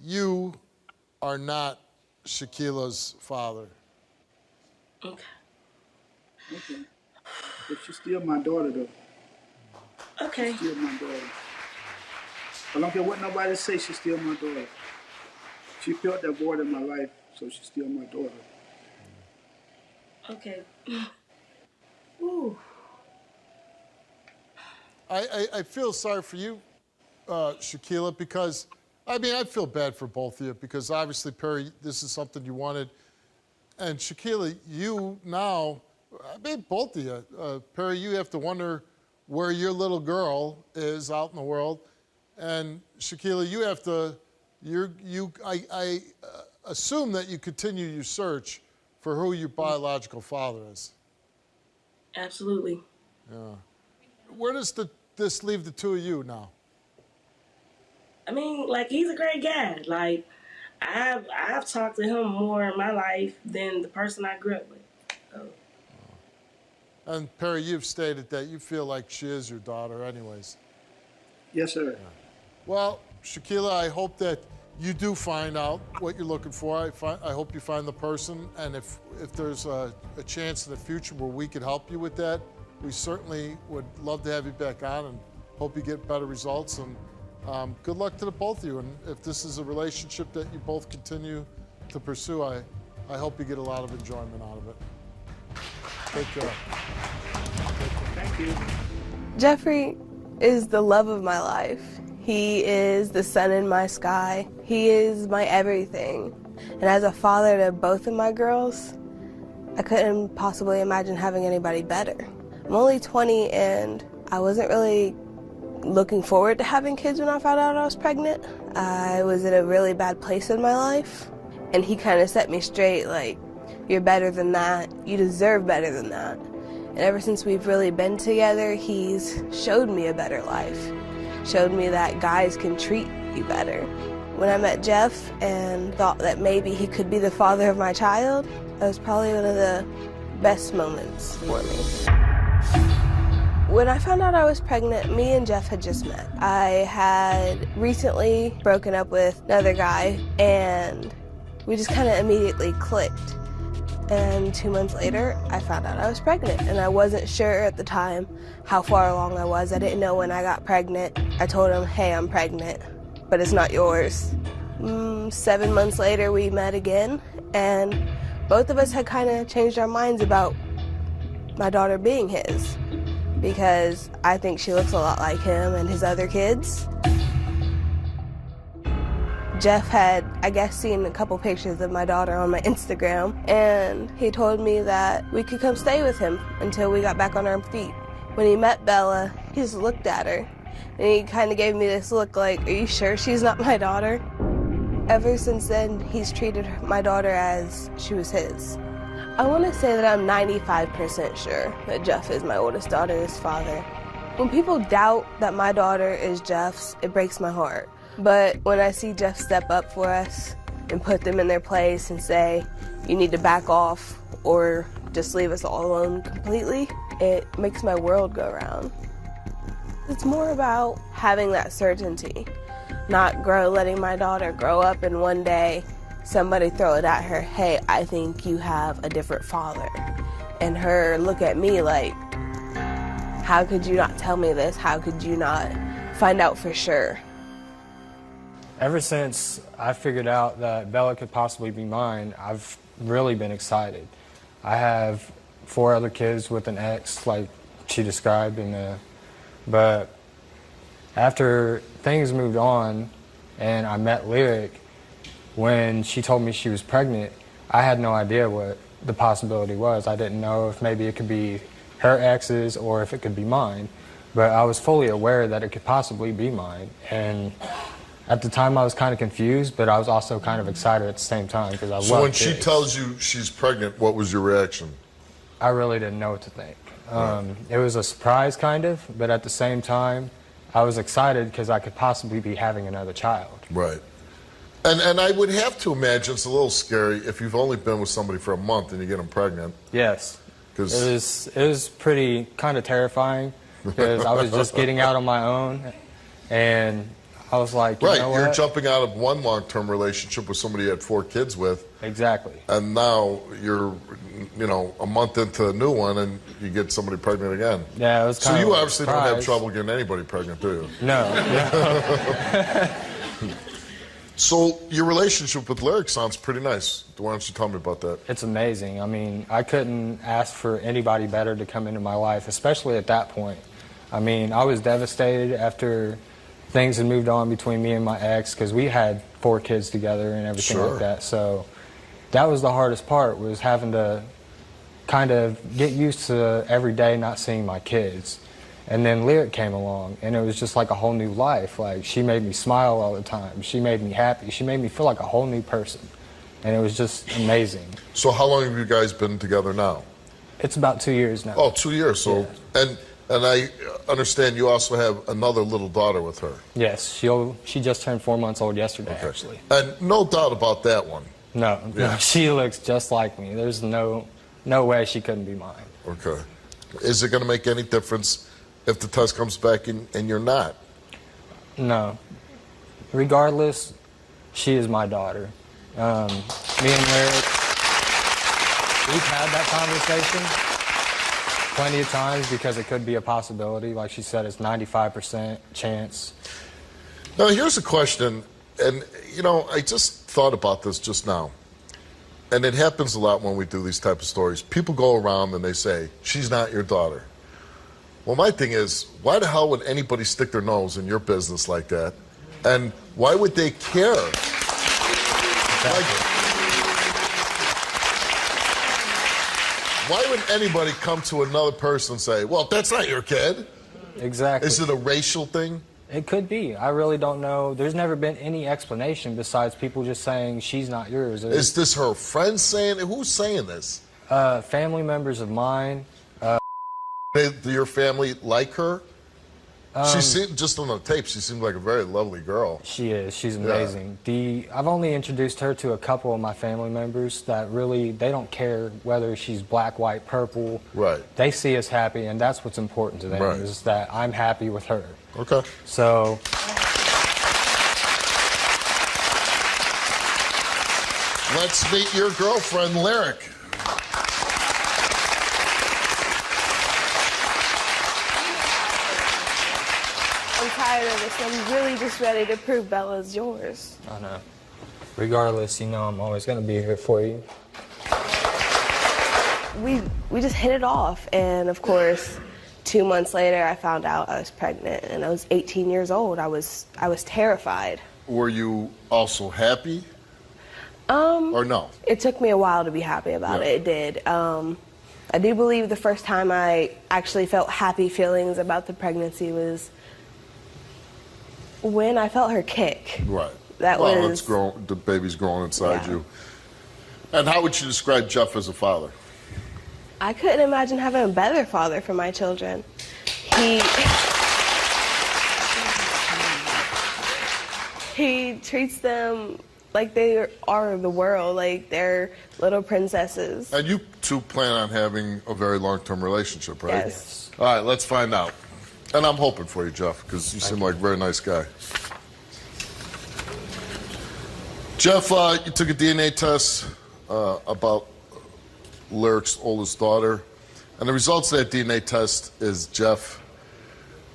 you are not Shaquila's father. Okay. Okay. But she's still my daughter, though. Okay. She's still my daughter. I don't care what nobody says, she's still my daughter. She filled that void in my life, so she's still my daughter. Okay. Ooh. I feel sorry for you, Shaquila, because, I mean, I feel bad for both of you because obviously, Perry, this is something you wanted. And Shaquila, you now, I mean, both of you, Perry, you have to wonder where your little girl is out in the world. And Shaquila, you have to, I assume that you continue your search for who your biological father is. Absolutely. Yeah. Where does this leave the two of you now? I mean, like, he's a great guy. Like, I've talked to him more in my life than the person I grew up with. So. And Perry, you've stated that you feel like she is your daughter anyways. Yes, sir. Yeah. Well, Shaquila, I hope that you do find out what you're looking for. I hope you find the person, and if there's a chance in the future where we could help you with that, we certainly would love to have you back on and hope you get better results. And good luck to the both of you. And if this is a relationship that you both continue to pursue, I hope you get a lot of enjoyment out of it. Take care. Thank you. Jeffrey is the love of my life. He is the sun in my sky. He is my everything. And as a father to both of my girls, I couldn't possibly imagine having anybody better. I'm only 20 and I wasn't really looking forward to having kids when I found out I was pregnant. I was in a really bad place in my life, and he kind of set me straight, like, you're better than that, you deserve better than that. And ever since we've really been together, he's showed me a better life, showed me that guys can treat you better. When I met Jeff and thought that maybe he could be the father of my child, that was probably one of the best moments for me. When I found out I was pregnant, me and Jeff had just met. I had recently broken up with another guy, and we just kind of immediately clicked. And 2 months later, I found out I was pregnant, and I wasn't sure at the time how far along I was. I didn't know when I got pregnant. I told him, hey, I'm pregnant, but it's not yours. 7 months later, we met again, and both of us had kind of changed our minds about my daughter being his, because I think she looks a lot like him and his other kids. Jeff had, I guess, seen a couple pictures of my daughter on my Instagram, and he told me that we could come stay with him until we got back on our feet. When he met Bella, he just looked at her, and he kind of gave me this look like, are you sure she's not my daughter? Ever since then, he's treated my daughter as she was his. I want to say that I'm 95% sure that Jeff is my oldest daughter's father. When people doubt that my daughter is Jeff's, it breaks my heart. But when I see Jeff step up for us and put them in their place and say, you need to back off or just leave us all alone completely, it makes my world go round. It's more about having that certainty, not letting my daughter grow up and one day somebody throw it at her, hey, I think you have a different father. And her look at me like, how could you not tell me this? How could you not find out for sure? Ever since I figured out that Bella could possibly be mine, I've really been excited. I have 4 other kids with an ex, like she described, but after things moved on and I met Lyric, when she told me she was pregnant, I had no idea what the possibility was. I didn't know if maybe it could be her ex's or if it could be mine. but I was fully aware that it could possibly be mine. And at the time, I was kind of confused, but I was also kind of excited at the same time because I love kids. So when she tells you she's pregnant, what was your reaction? I really didn't know what to think. It was a surprise, kind of, but at the same time, I was excited because I could possibly be having another child. Right. And I would have to imagine it's a little scary if you've only been with somebody for a month and you get them pregnant. Yes. It was pretty kind of terrifying because I was just getting out on my own, and I was like, you know what? You're jumping out of one long-term relationship with somebody you had 4 kids with. Exactly. And now you're, a month into a new one and you get somebody pregnant again. Yeah, it was kind of So you obviously don't have trouble getting anybody pregnant, do you? No. So your relationship with Lyric sounds pretty nice. Why don't you tell me about that? It's amazing. I mean, I couldn't ask for anybody better to come into my life, especially at that point. I mean, I was devastated after things had moved on between me and my ex because we had 4 kids together and everything like that. So that was the hardest part, was having to kind of get used to every day not seeing my kids. And then Lyric came along, and it was just like a whole new life. Like, she made me smile all the time. She made me happy. She made me feel like a whole new person. And it was just amazing. So how long have you guys been together now? It's about 2 years now. Oh, 2 years. So, and I understand you also have another little daughter with her. Yes, she just turned 4 months old yesterday, actually. And no doubt about that one. No, she looks just like me. There's no way she couldn't be mine. Okay. Is it going to make any difference if the test comes back and you're not? No. Regardless, she is my daughter. Me and Lyric, we've had that conversation plenty of times because it could be a possibility. Like she said, it's 95% chance. Now, here's a question, and, I just thought about this just now. And it happens a lot when we do these type of stories. People go around and they say, she's not your daughter. Well, my thing is, why the hell would anybody stick their nose in your business like that? And why would they care? Why would anybody come to another person and say, well, that's not your kid? Exactly. Is it a racial thing? It could be. I really don't know. There's never been any explanation besides people just saying she's not yours. Is this her friend saying it? Who's saying this? Family members of mine. Do your family like her? She seemed, just on the tape, she seemed like a very lovely girl. She is. She's amazing. I've only introduced her to a couple of my family members that really, they don't care whether she's black, white, purple. Right. They see us happy, and that's what's important to them, is that I'm happy with her. Okay. So. Let's meet your girlfriend, Lyric. I'm tired of this. I'm really just ready to prove Bella's yours. I know. Regardless, I'm always going to be here for you. We just hit it off, and of course, 2 months later, I found out I was pregnant, and I was 18 years old. I was terrified. Were you also happy? Or no? It took me a while to be happy about it. It did. I do believe the first time I actually felt happy feelings about the pregnancy was when I felt her kick. Right. That was. It's grown. The baby's growing inside you. And how would you describe Jeff as a father? I couldn't imagine having a better father for my children. He treats them like they are the world, like they're little princesses. And you two plan on having a very long-term relationship, right? Yes. All right, let's find out. And I'm hoping for you, Jeff, because you seem like a very nice guy. Jeff, you took a DNA test about Lyric's oldest daughter, and the results of that DNA test is, Jeff,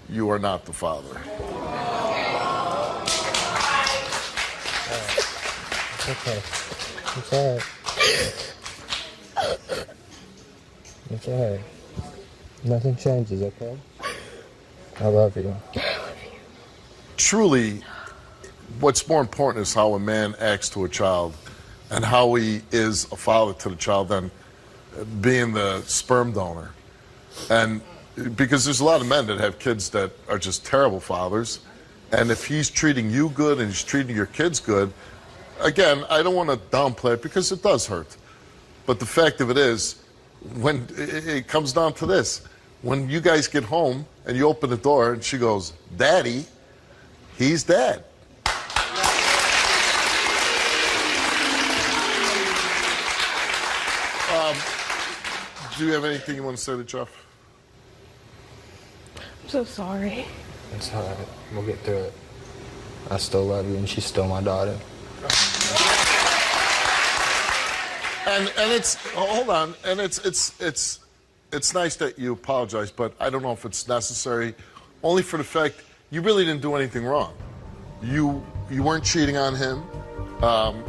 you are not the father. It's okay. It's all right. It's all right. Nothing changes, okay? I love you. Truly, what's more important is how a man acts to a child and how he is a father to the child than being the sperm donor. And because there's a lot of men that have kids that are just terrible fathers. And if he's treating you good and he's treating your kids good, again, I don't want to downplay it because it does hurt. But the fact of it is, when it comes down to this, when you guys get home and you open the door and she goes, Daddy, he's dead. Do you have anything you want to say to Jeff? I'm so sorry. It's all right. We'll get through it. I still love you, and she's still my daughter. And it's hold on, and it's nice that you apologize, but I don't know if it's necessary, only for the fact you really didn't do anything wrong. You weren't cheating on him.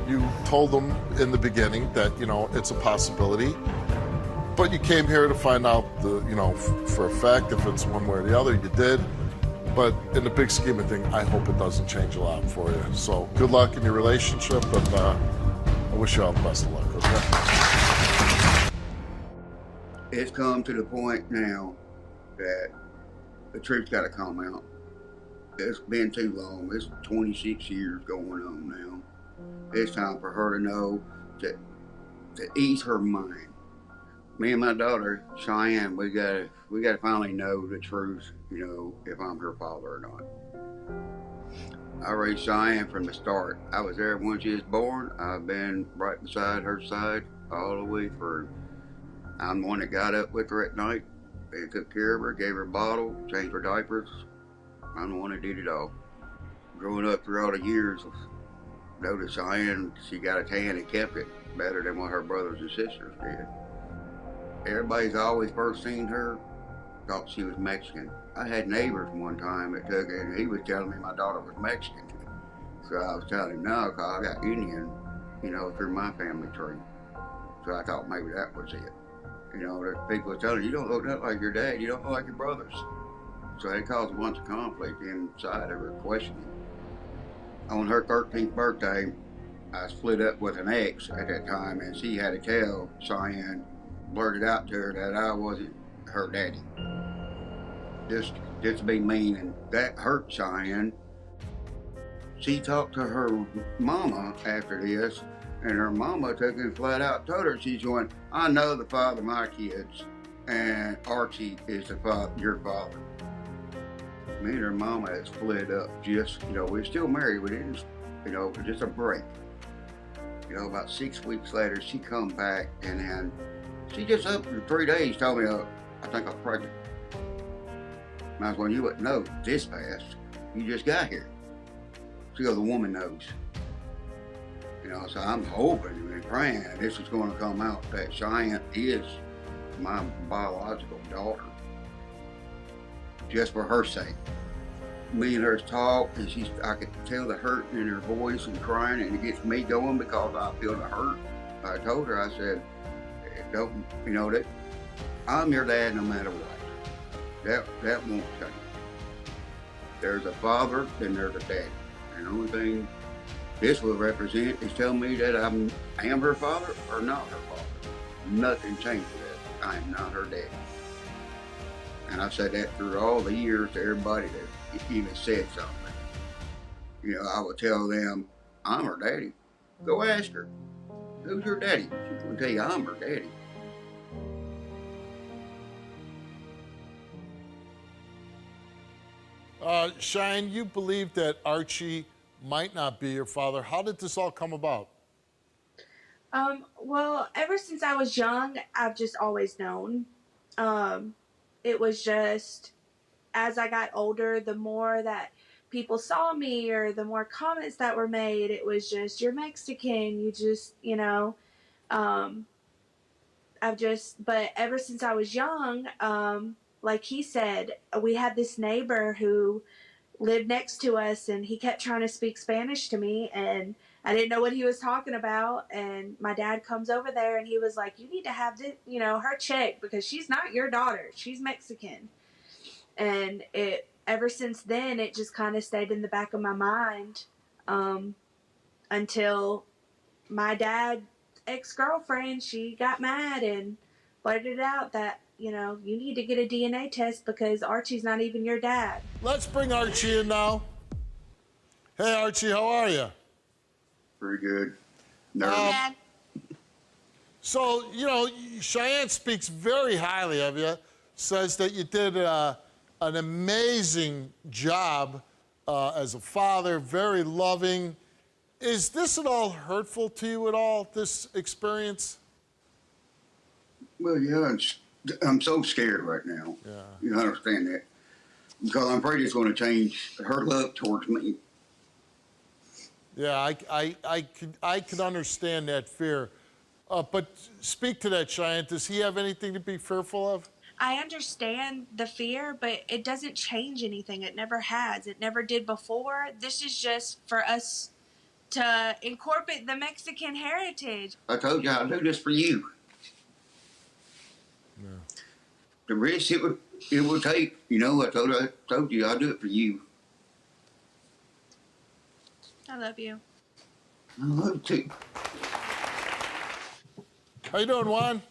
You told him in the beginning that it's a possibility, but you came here to find out for a fact if it's one way or the other. You did. But in the big scheme of things, I hope it doesn't change a lot for you. So good luck in your relationship, and I wish you all the best of luck, okay? It's come to the point now that the truth's got to come out. It's been too long. It's 26 years going on now. It's time for her to know to ease her mind. Me and my daughter, Cheyenne, we gotta finally know the truth, if I'm her father or not. I raised Cheyenne from the start. I was there when she was born. I've been right beside her side all the way through. I'm the one that got up with her at night and took care of her, gave her a bottle, changed her diapers. I'm the one that did it all. Growing up through all the years, noticed Cheyenne, she got a tan and kept it better than what her brothers and sisters did. Everybody's always first seen her, thought she was Mexican. I had neighbors one time that took it, and he was telling me my daughter was Mexican. So I was telling him no, because I got Indian, through my family tree. So I thought maybe that was it. There's people were telling you don't look nothing like your dad, you don't look like your brothers. So it caused a bunch of conflict inside of her questioning. On her 13th birthday, I split up with an ex at that time, and she had to tell Cheyenne, blurted out to her that I wasn't her daddy. Just to be mean, and that hurt Cheyenne. She talked to her mama after this, and her mama took it flat out, told her, she's going, I know the father of my kids, and Archie is your father. Me and her mama had split up we're still married, we didn't, for just a break. About 6 weeks later, she come back, and then she just up in 3 days told me, I think I'm pregnant. And I was going, you wouldn't know this fast. You just got here. She goes, the woman knows. So I'm hoping and praying this is going to come out that Cheyenne is my biological daughter. Just for her sake. Me and her talk, and I could tell the hurt in her voice and crying, and it gets me going because I feel the hurt. I told her, I said, don't, that I'm your dad no matter what. That won't change. There's a father, then there's a dad. And the only thing this will represent is tell me that I am her father or not her father. Nothing changes that. I am not her dad. And I've said that through all the years to everybody that even said something. I would tell them, I'm her daddy. Go ask her. Who's your daddy? She's going to tell you I'm her daddy. Cheyenne, you believe that Archie might not be your father. How did this all come about? Well, ever since I was young, I've just always known. It was just, as I got older, the more that people saw me or the more comments that were made, it was just, you're Mexican, you just, but ever since I was young, like he said, we had this neighbor who lived next to us, and he kept trying to speak Spanish to me, and I didn't know what he was talking about. And my dad comes over there, and he was like, you need to have this, her checked because she's not your daughter. She's Mexican. And ever since then, it just kind of stayed in the back of my mind until my dad's ex-girlfriend, she got mad and blurted it out that, you know, you need to get a DNA test because Archie's not even your dad. Let's bring Archie in now. Hey, Archie, how are you? Pretty good. Nervous. So, you know, Cheyenne speaks very highly of you, says that you did an amazing job as a father, very loving. Is this at all hurtful to you at all, this experience? Well, yeah, I'm so scared right now. Yeah. You understand that? Because I'm afraid it's going to change her love towards me. Yeah, I can understand that fear. But speak to that, Cheyenne. Does he have anything to be fearful of? I understand the fear, but it doesn't change anything. It never has. It never did before. This is just for us to incorporate the Mexican heritage. I told you I'll do this for you. Yeah. The risk it would take, you know, I told you I'll do it for you. I love you. I love you too. How you doing, Juan?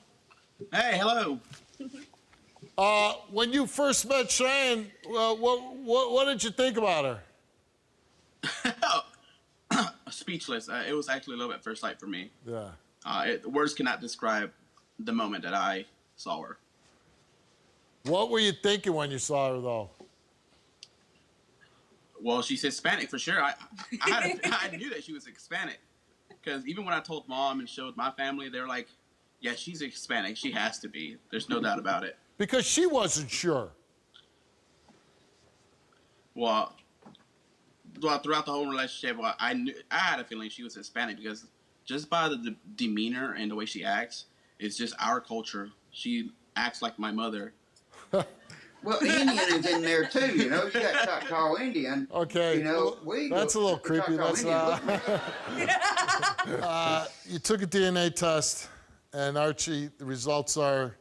Hey, hello. When you first met Cheyenne, what did you think about her? Speechless. It was actually love at first sight for me. Yeah. Words cannot describe the moment that I saw her. What were you thinking when you saw her, though? Well, she's Hispanic for sure. I knew that she was Hispanic because even when I told Mom and showed my family, they were like, "Yeah, she's Hispanic. She has to be. There's no doubt about it." Because she wasn't sure. Well, throughout the whole relationship, I had a feeling she was Hispanic because just by the demeanor and the way she acts, it's just our culture. She acts like my mother. Well, Indian is in there too, you know. You got Choctaw Indian. Okay. You know, that's a little creepy. That's you took a DNA test, and Archie, the results are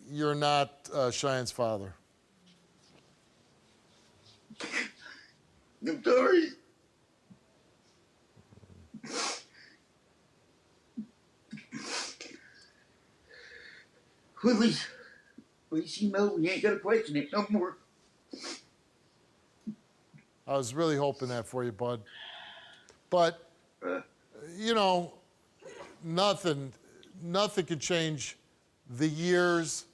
you're not Cheyenne's father. I'm sorry. Well, at least you know you ain't got to question it no more. I was really hoping that for you, bud. But, you know, nothing can change the years,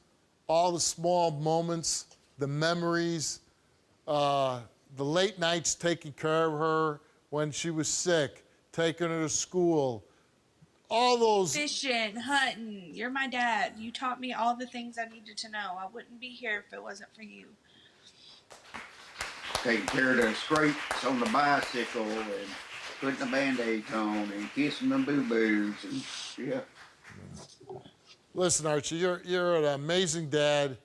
all the small moments, the memories, the late nights taking care of her when she was sick, taking her to school, all those... Fishing, hunting. You're my dad. You taught me all the things I needed to know. I wouldn't be here if it wasn't for you. Taking care of the scrapes on the bicycle and putting the Band-Aids on and kissing them boo-boos. And, yeah. Listen, Archie, you're an amazing dad,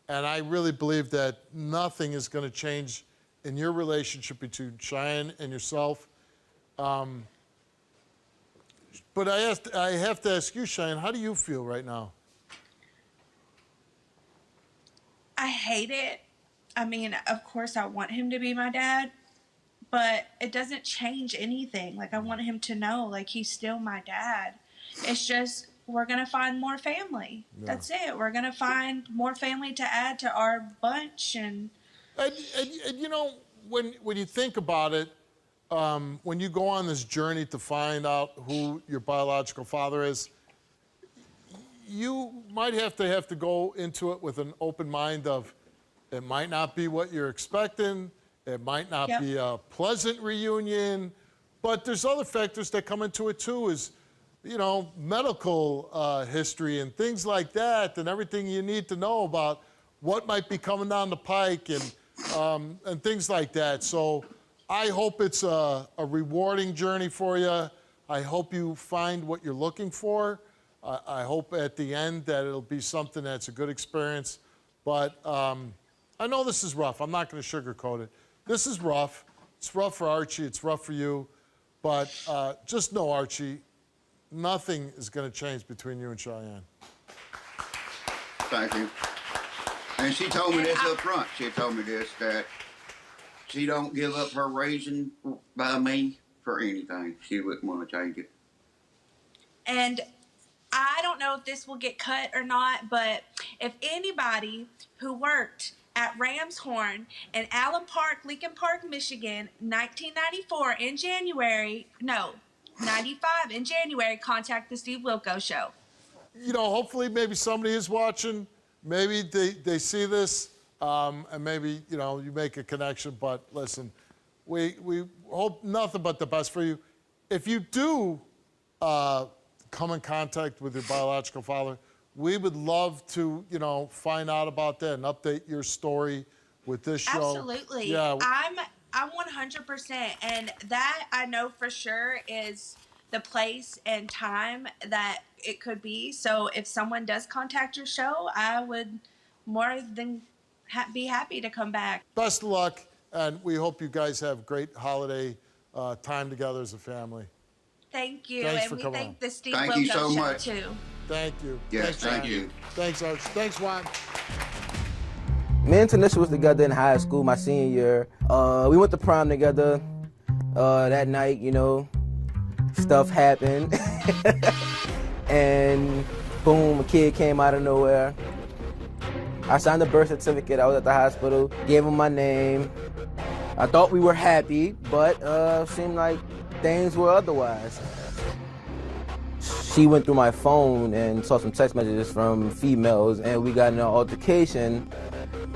and I really believe that nothing is going to change in your relationship between Cheyenne and yourself. But I have to ask you, Cheyenne, how do you feel right now? I hate it. I mean, of course I want him to be my dad, but it doesn't change anything. Like, I want him to know, like, he's still my dad. It's just, we're going to find more family. Yeah. That's it. We're going to find more family to add to our bunch. And you know, when you think about it, when you go on this journey to find out who your biological father is, you might have to go into it with an open mind of, it might not be what you're expecting, it might not be a pleasant reunion, but there's other factors that come into it too, is, you know, medical history and things like that, and everything you need to know about what might be coming down the pike and things like that. So I hope it's a rewarding journey for you. I hope you find what you're looking for. I hope at the end that it'll be something that's a good experience. But I know this is rough. I'm not going to sugarcoat it. This is rough. It's rough for Archie. It's rough for you. But just know, Archie, nothing is going to change between you and Cheyenne. Thank you. And she told me this up front. She told me this, that she don't give up her raising by me for anything. She wouldn't want to change it. And I don't know if this will get cut or not, but if anybody who worked at Ramshorn in Allen Park, Lincoln Park, Michigan, 1994 in January, no, 95 in January, contact the Steve Wilkos Show. You know, hopefully maybe somebody is watching. Maybe they see this, and maybe, you know, you make a connection. But listen, we hope nothing but the best for you. If you do come in contact with your biological father, we would love to, you know, find out about that and update your story with this show. Absolutely. Yeah. I'm 100%, and that I know for sure is the place and time that it could be. So if someone does contact your show, I would more than be happy to come back. Best of luck, and we hope you guys have great holiday time together as a family. Thank you, Thanks and for we coming thank on. the Steve Thank you Wilkos so Show much. too. Thank you. Yes, Thanks, thank Juan. you. Thanks, Arch. Thanks, Juan. Me and Tanisha was together in high school my senior year. We went to prom together that night, you know. Stuff happened. And boom, a kid came out of nowhere. I signed the birth certificate. I was at the hospital, gave him my name. I thought we were happy, but seemed like things were otherwise. She went through my phone and saw some text messages from females, and we got in an altercation.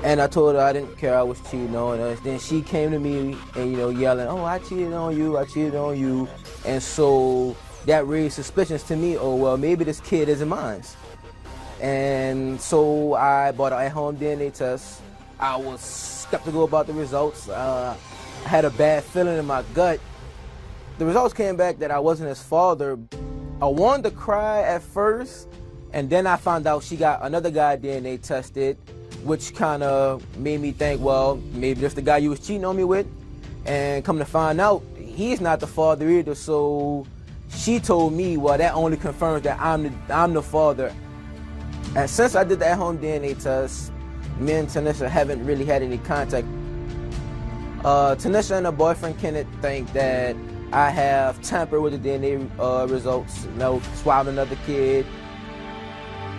And I told her I didn't care, I was cheating on her. Then she came to me and, you know, yelling, "Oh, I cheated on you, I cheated on you." And so that raised suspicions to me. Oh, well, maybe this kid isn't mine. And so I bought an at-home DNA test. I was skeptical about the results. I had a bad feeling in my gut. The results came back that I wasn't his father. I wanted to cry at first, and then I found out she got another guy DNA tested, which kind of made me think, well, maybe that's the guy you was cheating on me with. And come to find out, he's not the father either. So she told me, well, that only confirms that I'm the father. And since I did the at-home DNA test, me and Tanisha haven't really had any contact. Tanisha and her boyfriend Kenneth think that I have tampered with the DNA results, you know, swabbed another kid.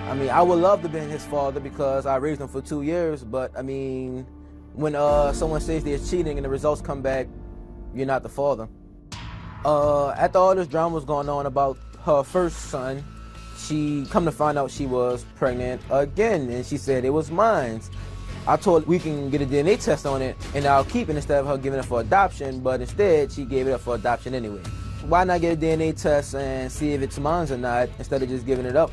I mean, I would love to be his father because I raised him for 2 years, but I mean, when someone says they're cheating and the results come back, you're not the father. After all this drama was going on about her first son, she come to find out she was pregnant again, and she said it was mine. I told her we can get a DNA test on it and I'll keep it instead of her giving it for adoption, but instead she gave it up for adoption anyway. Why not get a DNA test and see if it's mine or not instead of just giving it up?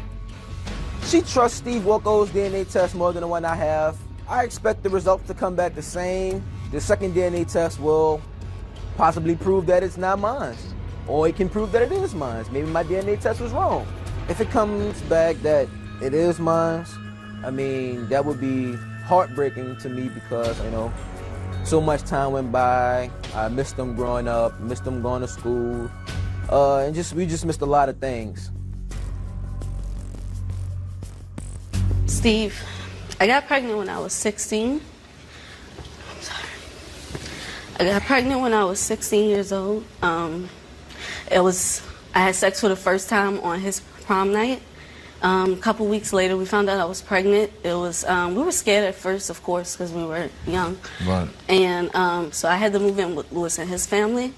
She trusts Steve Wilkos' DNA test more than the one I have. I expect the results to come back the same. The second DNA test will possibly prove that it's not mine, or it can prove that it is mine. Maybe my DNA test was wrong. If it comes back that it is mine, I mean, that would be heartbreaking to me because, you know, so much time went by. I missed them growing up, missed them going to school, and we just missed a lot of things. Steve, I got pregnant when I was 16. I'm sorry. I got pregnant when I was 16 years old. I had sex for the first time on his prom night. A couple weeks later, we found out I was pregnant. It was we were scared at first, of course, because we were young. Right. And so I had to move in with Lewis and his family.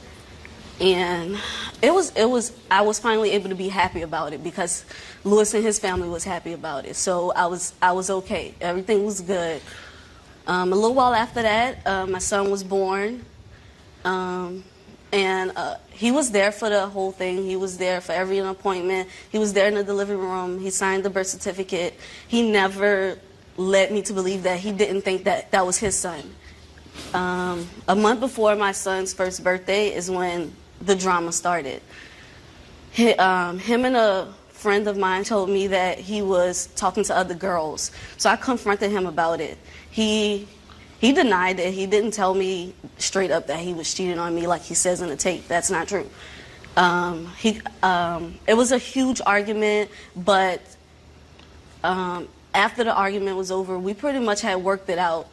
And I was finally able to be happy about it because Lewis and his family was happy about it. So I was okay. Everything was good. A little while after that, my son was born. And he was there for the whole thing. He was there for every appointment. He was there in the delivery room. He signed the birth certificate. He never led me to believe that he didn't think that that was his son. A month before my son's first birthday is when the drama started. Him and a friend of mine told me that he was talking to other girls. So I confronted him about it. He denied it. He didn't tell me straight up that he was cheating on me like he says in the tape. That's not true. It was a huge argument, but after the argument was over, we pretty much had worked it out.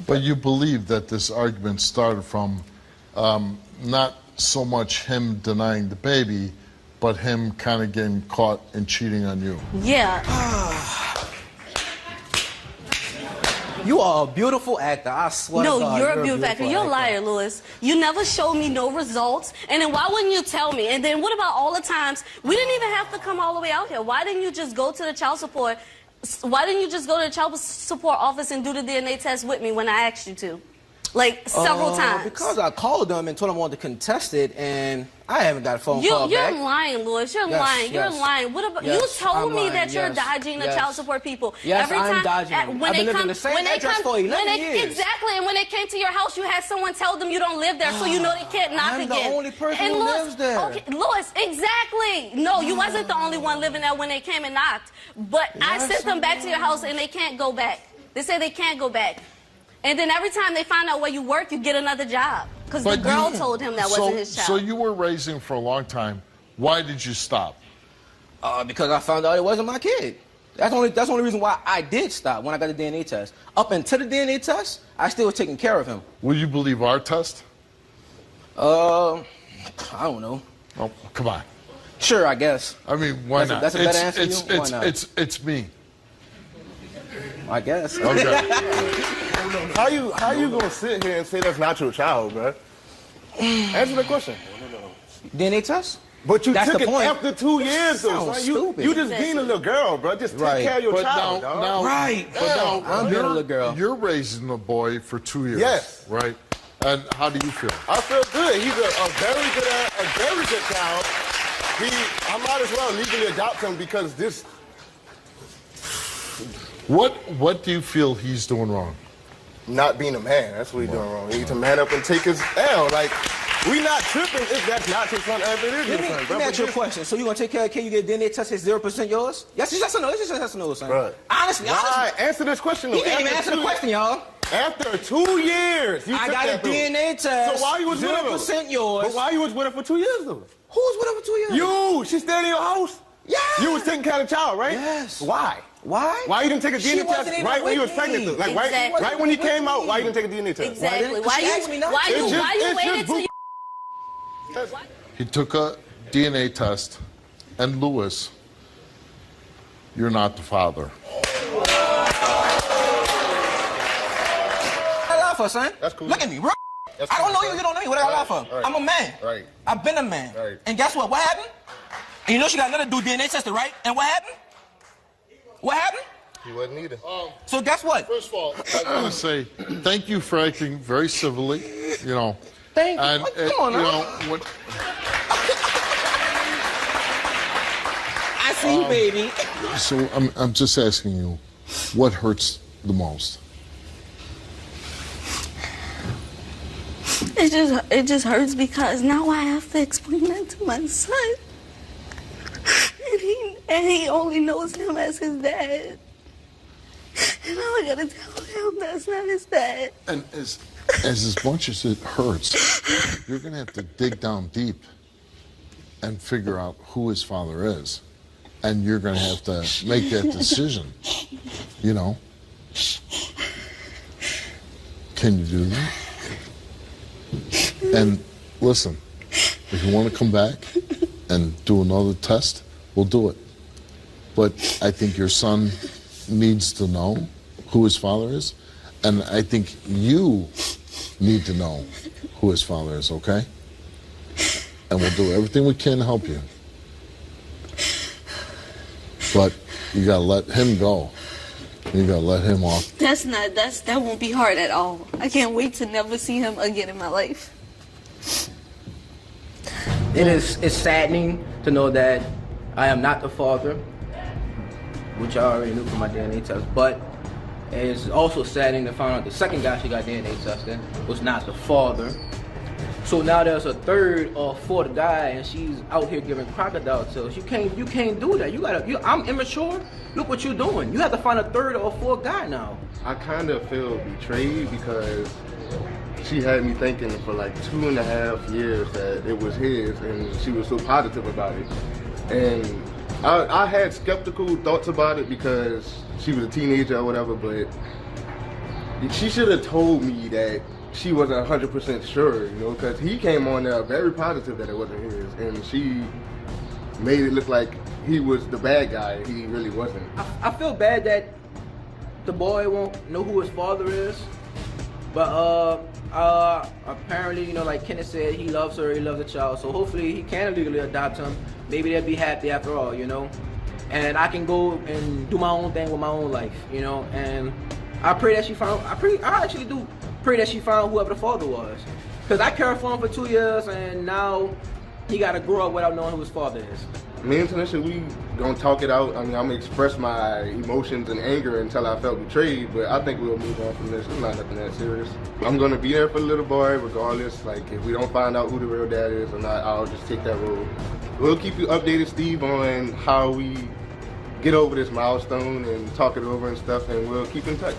But you believe that this argument started from not so much him denying the baby, but him kind of getting caught and cheating on you. Yeah. You are a beautiful actor. I swear to God. No, you're a beautiful actor. You're a liar, Lewis. You never showed me no results. And then why wouldn't you tell me? And then what about all the times we didn't even have to come all the way out here? Why didn't you just go to the child support? Why didn't you just go to the child support office and do the DNA test with me when I asked you to? Like, several times. Because I called them and told them I wanted to contest it, and I haven't got a phone call back. You're lying, Lewis. You're lying. You're lying. What about you told me that you're dodging the child support people. Yes, every I'm time, dodging them. I've been living in the same address for 11 years. Exactly, and when they came to your house, you had someone tell them you don't live there, so you know they can't knock again. I'm the only person and who Lewis, lives there. Okay, Lewis, exactly. No, you wasn't the only one living there when they came and knocked. But I sent them back to your house, and they can't go back. They say they can't go back. And then every time they find out where you work, you get another job. Because the girl told him that wasn't his child. So you were raising for a long time. Why did you stop? Because I found out it wasn't my kid. That's the only reason why I did stop when I got the DNA test. Up until the DNA test, I still was taking care of him. Will you believe our test? I don't know. Oh, come on. Sure, I guess. I mean, why not? That's a better answer to you? Why not? It's me. I guess. Okay. How you gonna sit here and say that's not your child, bro? Answer the question. DNA test? But you That's took the it point. after 2 years, though. Sounds Son. stupid. You just being a little girl, bro. Just take care of your child, dog. I'm being a little girl. You're raising a boy for 2 years. Yes. Right. And how do you feel? I feel good. He's a very good child. I might as well legally adopt him because this. What do you feel he's doing wrong? Not being a man. That's what he's doing wrong. He needs to man up and take his L. Like, we not tripping if that's not his son, if it is your son. Let me ask you a question. So you gonna take care of the kid, you get DNA test, is 0% yours? Yes or no? Yes or no, son? Bro. Honestly. Answer this question, though. He can't even answer the question, y'all. After 2 years, you I took got that a DNA test. So why you was with her? 0% yours. But why you was with her for 2 years, though? Who was with her for 2 years? You. She stayed in your house? Yeah. You was taking care of the child, right? Yes. Why? Why? Why you didn't take a She DNA wasn't test even right when you with was pregnant? me. Like Exactly. right when he came out, why you didn't take a DNA test? Exactly. Why you waited till you... He took a DNA test, and Lewis, you're not the father. I lie for, son. That's cool. Look at me, bro. I don't know you, you don't know me. What I lie for? Right. I'm a man. Right. I've been a man. Right. And guess what? What happened? And you know she got another dude DNA tested, right? And what happened? What happened? He wasn't either. So guess what? First of all, I want to say thank you for acting very civilly, you know. Thank you. And, Come on, you now. know, when, I see you, baby. so I'm just asking you, what hurts the most? It just hurts because now I have to explain that to my son. And he only knows him as his dad. And all I gotta tell him that's not his dad. And as much as it hurts, you're gonna have to dig down deep and figure out who his father is. And you're gonna have to make that decision, you know? Can you do that? And listen, if you want to come back and do another test, we'll do it. But I think your son needs to know who his father is, and I think you need to know who his father is, okay? And we'll do everything we can to help you. But you gotta let him go. You gotta let him off. That won't be hard at all. I can't wait to never see him again in my life. It's saddening to know that I am not the father, which I already knew from my DNA test, but it's also saddening to find out the second guy she got DNA tested was not the father. So now there's a third or fourth guy, and she's out here giving crocodile tears. You can't do that. I'm immature. Look what you're doing. You have to find a third or fourth guy now. I kind of feel betrayed because she had me thinking for like 2.5 years that it was his, and she was so positive about it. And I had skeptical thoughts about it because she was a teenager or whatever, but she should have told me that she wasn't 100% sure, you know, because he came on there very positive that it wasn't his, and she made it look like he was the bad guy. He really wasn't. I feel bad that the boy won't know who his father is. But apparently, you know, like Kenneth said, he loves her, he loves the child. So hopefully he can legally adopt him. Maybe they'll be happy after all, you know. And I can go and do my own thing with my own life, you know. And I pray that she found, I actually do pray that she found whoever the father was. Because I cared for him for 2 years, and now he got to grow up without knowing who his father is. Me and Tanisha, we gonna talk it out. I mean, I'm gonna express my emotions and anger until I felt betrayed, but I think we'll move on from this. It's not nothing that serious. I'm gonna be there for the little boy regardless. Like, if we don't find out who the real dad is or not, I'll just take that road. We'll keep you updated, Steve, on how we get over this milestone and talk it over and stuff, and we'll keep in touch.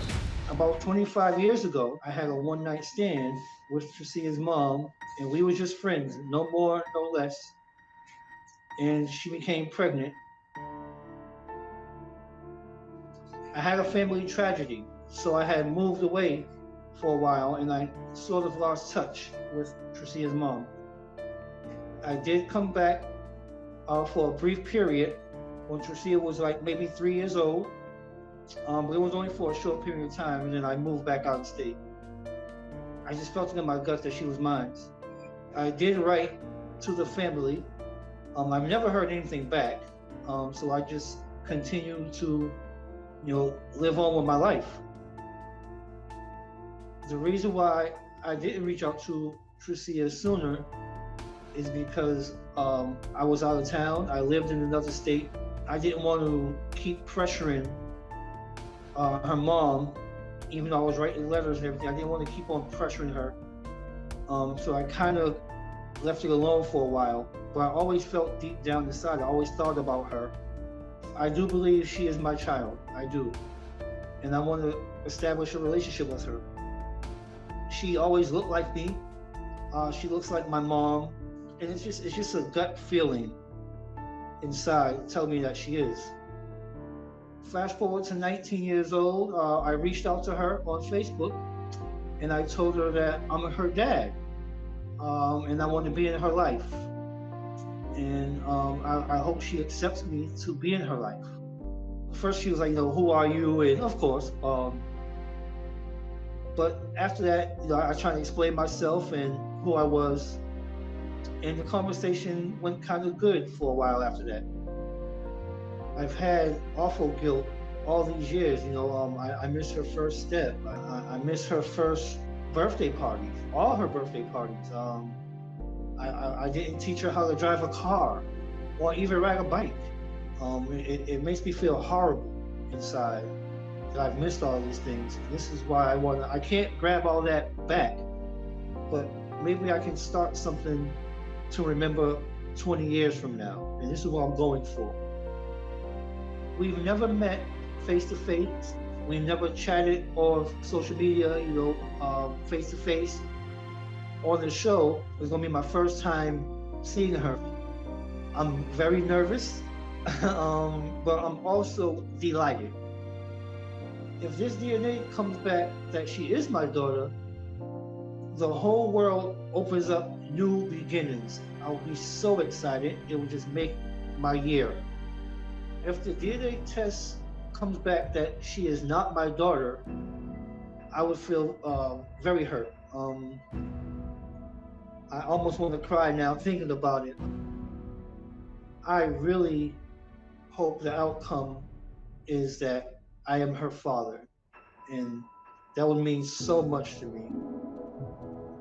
About 25 years ago, I had a one-night stand with Tricia's mom, and we were just friends, no more, no less. And she became pregnant. I had a family tragedy, so I had moved away for a while, and I sort of lost touch with Tricia's mom. I did come back for a brief period when Tricia was like maybe 3 years old, but it was only for a short period of time, and then I moved back out of state. I just felt it in my gut that she was mine. I did write to the family. I've never heard anything back, so I just continue to, you know, live on with my life. The reason why I didn't reach out to Tricia sooner is because I was out of town. I lived in another state. I didn't want to keep pressuring her mom, even though I was writing letters and everything. I didn't want to keep on pressuring her. So I kind of left it alone for a while. But I always felt deep down inside, I always thought about her. I do believe she is my child, I do. And I want to establish a relationship with her. She always looked like me. She looks like my mom. And it's just a gut feeling inside telling me that she is. Flash forward to 19 years old, I reached out to her on Facebook and I told her that I'm her dad and I want to be in her life. And I hope she accepts me to be in her life. First she was like, you know, who are you? And of course, but after that, you know, I tried to explain myself and who I was. And the conversation went kind of good for a while after that. I've had awful guilt all these years, you know. I miss her first step. I miss her first birthday parties, all her birthday parties. I didn't teach her how to drive a car or even ride a bike. It makes me feel horrible inside that I've missed all these things. This is why I can't grab all that back, but maybe I can start something to remember 20 years from now. And this is what I'm going for. We've never met face to face. We never chatted on social media, you know, face to face. On the show, it's gonna be my first time seeing her. I'm very nervous, but I'm also delighted. If this DNA comes back that she is my daughter, the whole world opens up new beginnings. I'll be so excited. It will just make my year. If the DNA test comes back that she is not my daughter, I would feel very hurt. I almost want to cry now thinking about it. I really hope the outcome is that I am her father, and that would mean so much to me.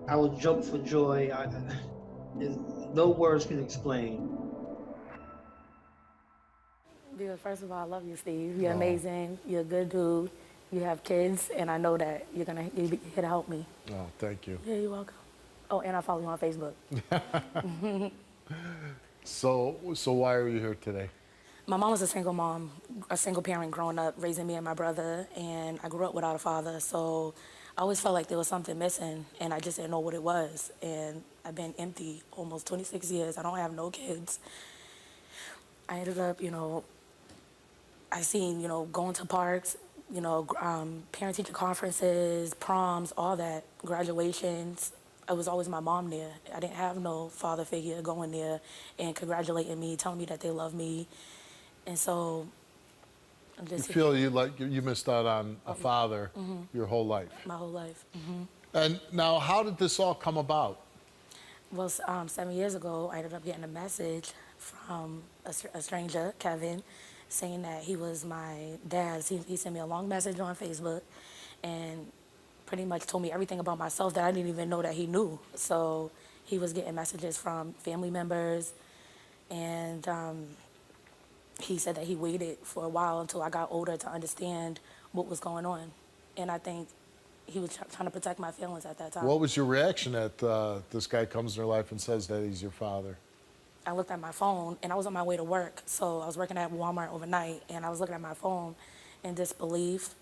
I would jump for joy. No words can explain. Because first of all, I love you, Steve. You're amazing. You're a good dude. You have kids, and I know that you're here to help me. Oh, thank you. Yeah, you're welcome. Oh, and I follow you on Facebook. So why are you here today? My mom was a single mom, a single parent growing up, raising me and my brother, and I grew up without a father, so I always felt like there was something missing, and I just didn't know what it was. And I've been empty almost 26 years. I don't have no kids. I ended up, you know, I seen, you know, going to parks, you know, parent-teacher conferences, proms, all that, graduations. It was always my mom there. I didn't have no father figure going there and congratulating me, telling me that they love me. And so You feel you missed out on a father your whole life. My whole life. And now, how did this all come about? Well, 7 years ago, I ended up getting a message from a stranger, Kevin, saying that he was my dad. He sent me a long message on Facebook and pretty much told me everything about myself that I didn't even know that he knew. So he was getting messages from family members, and he said that he waited for a while until I got older to understand what was going on. And I think he was trying to protect my feelings at that time. What was your reaction at this guy comes in your life and says that he's your father? I looked at my phone, and I was on my way to work. So I was working at Walmart overnight, and I was looking at my phone in disbelief,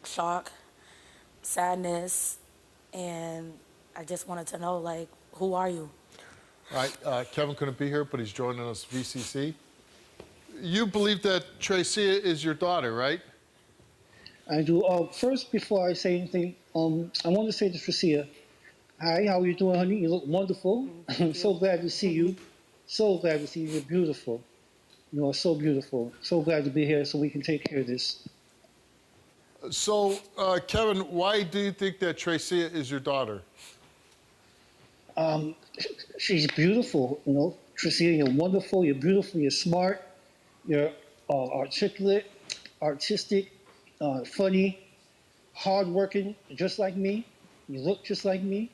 shock, sadness, and I just wanted to know, like, who are you? All right, Kevin couldn't be here, but he's joining us VCC. You believe that Tracy is your daughter, right? I do. First, before I say anything, I want to say to Tracia, hi, how are you doing, honey? You look wonderful. I'm so glad to see you. So glad to see you. You're beautiful. You are so beautiful. So glad to be here so we can take care of this. So, Kevin, why do you think that Tracy is your daughter? She's beautiful, you know. Tracia, you're wonderful. You're beautiful. You're smart. You're articulate, artistic, funny, hardworking, just like me. You look just like me.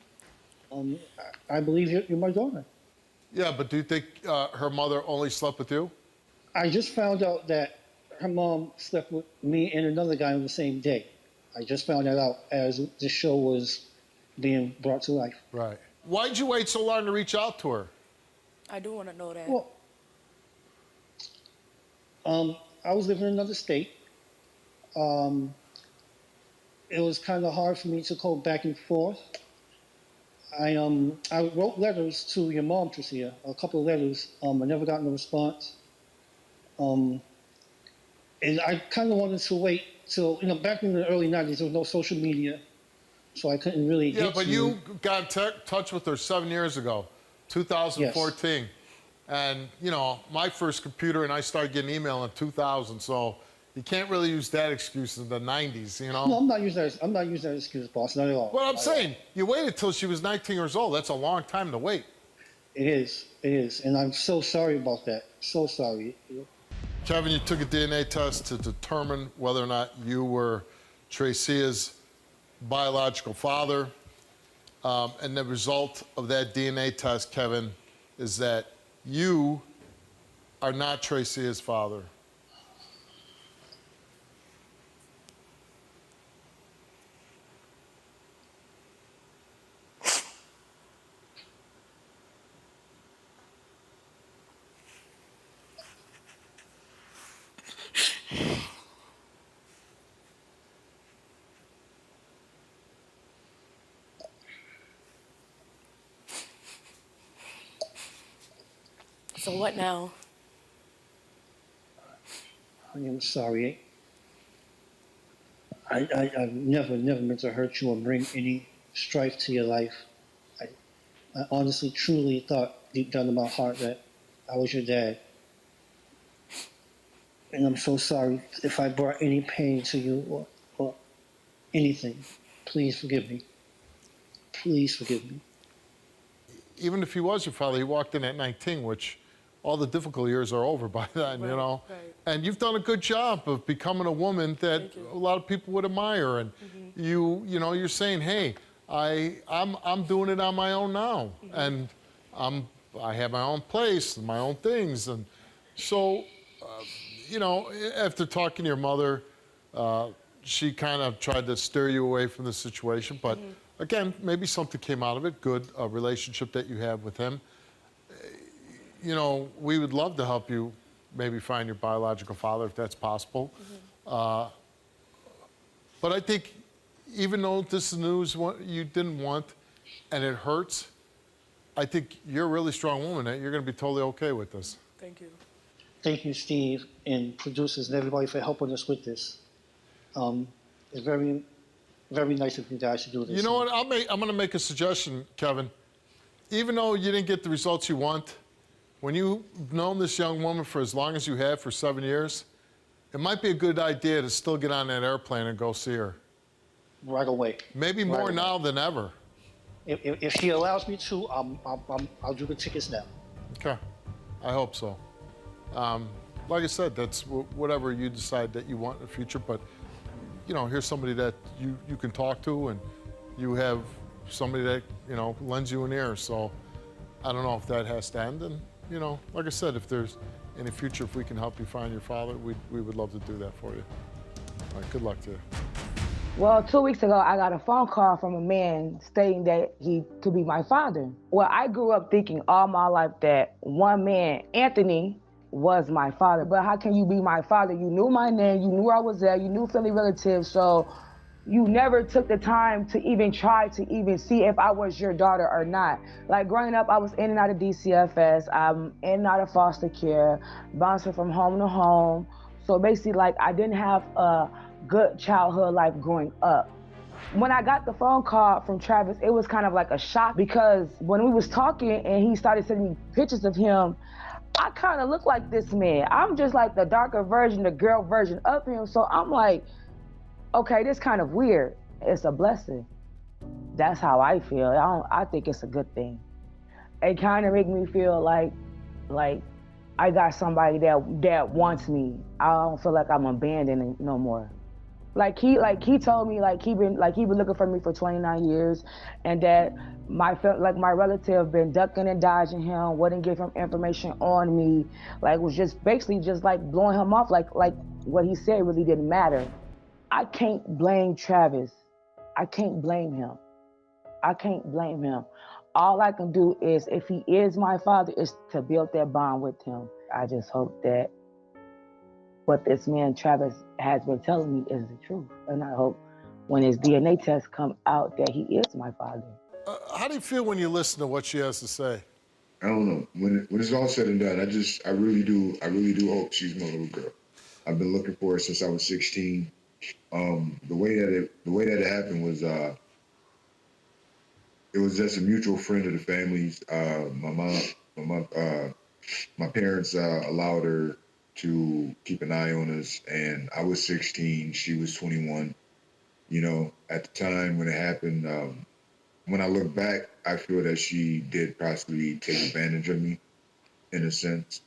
I believe you're my daughter. Yeah, but do you think her mother only slept with you? I just found out that her mom slept with me and another guy on the same day. I just found that out as the show was being brought to life. Right. Why'd you wait so long to reach out to her? I do want to know that. Well, I was living in another state. It was kind of hard for me to go back and forth. I wrote letters to your mom, Tracia, a couple of letters. I never got no response. And I kind of wanted to wait till, back in the early 90s, there was no social media, so I couldn't really get to... Yeah, but you got in touch with her 7 years ago, 2014. Yes. And, my first computer, and I started getting email in 2000, so you can't really use that excuse in the 90s, No, I'm not using that excuse, boss, not at all. Well, I'm saying, you waited till she was 19 years old. That's a long time to wait. It is, and I'm so sorry about that. So sorry. Kevin, you took a DNA test to determine whether or not you were Tracia's biological father. And the result of that DNA test, Kevin, is that you are not Tracia's father. So what now? I am sorry. I've never meant to hurt you or bring any strife to your life. I honestly, truly thought deep down in my heart that I was your dad. And I'm so sorry if I brought any pain to you or anything. Please forgive me. Please forgive me. Even if he was your father, he walked in at 19, which all the difficult years are over by then, Right. And you've done a good job of becoming a woman that a lot of people would admire. And you're saying, hey, I'm doing it on my own now. And I have my own place and my own things. And so, after talking to your mother, she kind of tried to steer you away from the situation. But again, maybe something came out of it, good relationship that you have with him. We would love to help you maybe find your biological father if that's possible. But I think even though this is news you didn't want and it hurts, I think you're a really strong woman that you're going to be totally okay with this. Thank you. Thank you, Steve, and producers and everybody for helping us with this. It's very, very nice of you guys to do this. You know what? I'm going to make a suggestion, Kevin. Even though you didn't get the results you want, when you've known this young woman for as long as you have, for 7 years, it might be a good idea to still get on that airplane and go see her. Right away. Maybe Right more away. now than ever. If she allows me to, I'll do the tickets now. Okay, I hope so. Like I said, that's whatever you decide that you want in the future, but you know, here's somebody that you can talk to, and you have somebody that, you know, lends you an ear. So I don't know if that has to end. And, you know, like I said, if there's in the future, if we can help you find your father, we would love to do that for you. All right, good luck to you. Well, 2 weeks ago, I got a phone call from a man stating that he could be my father. Well, I grew up thinking all my life that one man, Anthony, was my father. But how can you be my father? You knew my name, you knew where I was at, you knew family relatives, so you never took the time to even try to even see if I was your daughter or not. Like growing up, I was in and out of DCFS, I'm in and out of foster care, bouncing from home to home. So basically, like, I didn't have a good childhood life growing up. When I got the phone call from Travis, it was kind of like a shock, because when we was talking and he started sending me pictures of him, I kind of look like this man. I'm just like the darker version, the girl version of him. So I'm like, okay, this kind of weird. It's a blessing. That's how I feel. I think it's a good thing. It kind of make me feel like I got somebody that wants me. I don't feel like I'm abandoned no more. Like he told me he been looking for me for 29 years, and that my relative been ducking and dodging him, wouldn't give him information on me, was just basically just blowing him off, like what he said really didn't matter. I can't blame Travis. I can't blame him. I can't blame him. All I can do is, if he is my father, is to build that bond with him. I just hope that what this man Travis has been telling me is the truth. And I hope when his DNA test come out that he is my father. How do you feel when you listen to what she has to say? I don't know. When it's all said and done, I really do hope she's my little girl. I've been looking for her since I was 16. The way that it happened was it was just a mutual friend of the family's. My parents allowed her to keep an eye on us, and I was 16, she was 21. You know, at the time when it happened, when I look back, I feel that she did possibly take advantage of me, in a sense.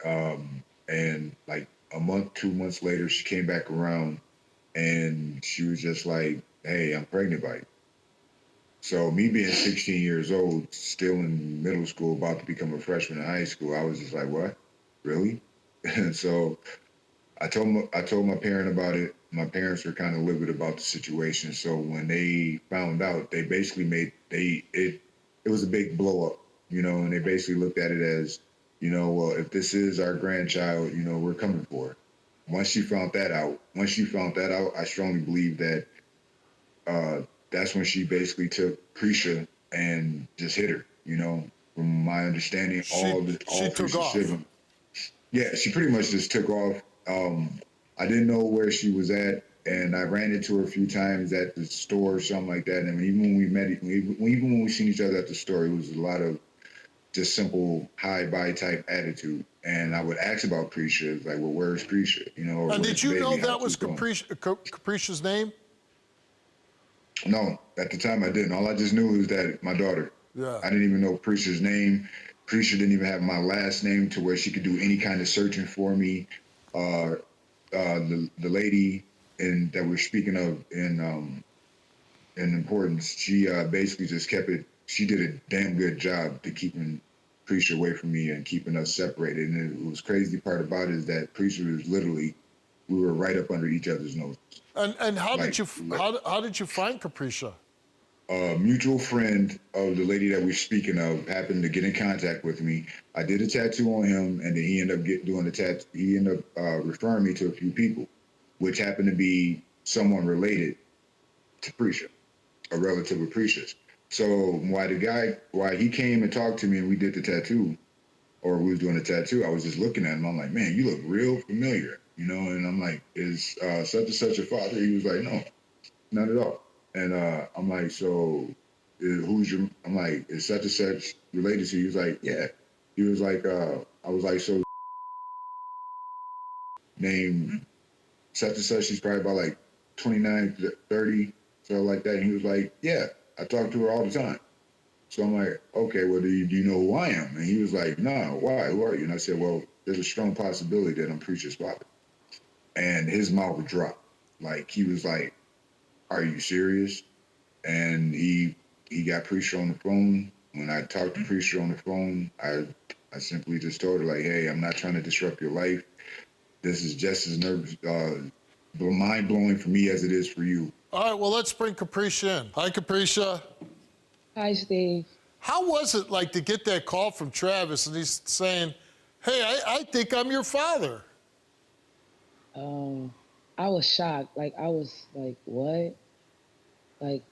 And like a month, 2 months later, she came back around, and she was just like, "Hey, I'm pregnant by you." So me being 16 years old, still in middle school, about to become a freshman in high school, I was just like, "What? Really?" And so I told my parent about it. My parents were kind of livid about the situation. So when they found out, they basically it was a big blow up, you know, and they basically looked at it as, you know, well, if this is our grandchild, you know, we're coming for it. Once she found that out, I strongly believe that that's when she basically took Prisha and just hit her, you know. From my understanding, all Prisha's siblings. Yeah, she pretty much just took off. I didn't know where she was at, and I ran into her a few times at the store or something like that. And even when we seen each other at the store, it was a lot of just simple hi-bye type attitude. And I would ask about Prisha, like, well, where's Prisha? You know. And did you know that was Capricia's name? No, at the time I didn't. All I just knew was that my daughter. Yeah. I didn't even know Prisha's name. Prisha didn't even have my last name to where she could do any kind of searching for me. The lady that we're speaking of in importance, she basically just kept it. She did a damn good job to keeping Prisha away from me and keeping us separated. And it was crazy part about it is that Prisha was literally, we were right up under each other's noses. And how did you find Capricia? A mutual friend of the lady that we're speaking of happened to get in contact with me. I did a tattoo on him, and then he ended up doing the tattoo. He ended up referring me to a few people, which happened to be someone related to Prisha, a relative of Prisha's. So why he came and talked to me and we did the tattoo, or we was doing the tattoo, I was just looking at him. I'm like, man, you look real familiar, you know? And I'm like, is such and such a father? He was like, no, not at all. And I'm like, so I'm like, is such and such related to you? He was like, yeah. He was like, I was like, so name such and such, she's probably about like 29, 30, so like that. And he was like, yeah, I talk to her all the time. So I'm like, okay, well, do you know who I am? And he was like, no, why? Who are you? And I said, well, there's a strong possibility that I'm Preacher's father. And his mouth would drop. Like, he was like, are you serious? And he got Preacher on the phone. When I talked to Preacher on the phone, I simply just told her, like, hey, I'm not trying to disrupt your life. This is just as mind-blowing for me as it is for you. All right, well, let's bring Capricia in. Hi, Capricia. Hi, Steve. How was it like to get that call from Travis and he's saying, hey, I think I'm your father? I was shocked. Like, I was like, what? Like,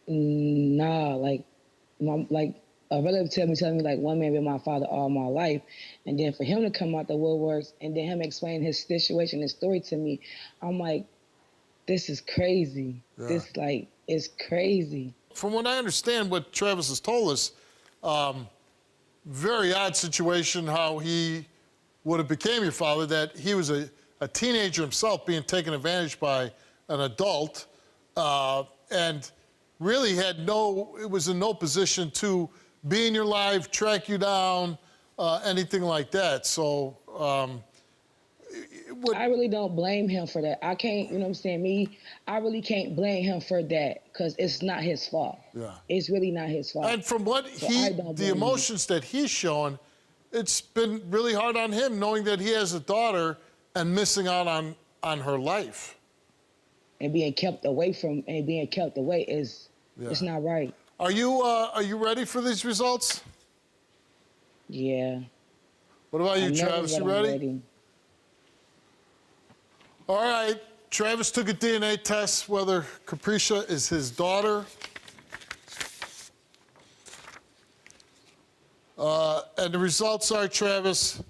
nah, like a relative telling me like one man been my father all my life, and then for him to come out the woodworks and then him explain his situation, his story to me, I'm like, this is crazy. Yeah. This like is crazy. From what I understand, what Travis has told us, very odd situation how he would have became your father, that he was a teenager himself being taken advantage by an adult, and really was in no position to be in your life, track you down, anything like that. So I really don't blame him for that. I can't, you know what I'm saying? I really can't blame him for that because it's not his fault. Yeah. It's really not his fault. And from what the emotions that he's shown, it's been really hard on him knowing that he has a daughter and missing out on her life. And being kept away is it's not right. Are you ready for these results? Yeah. What about you, Travis? You ready? All right. Travis took a DNA test whether Capricia is his daughter. And the results are, Travis,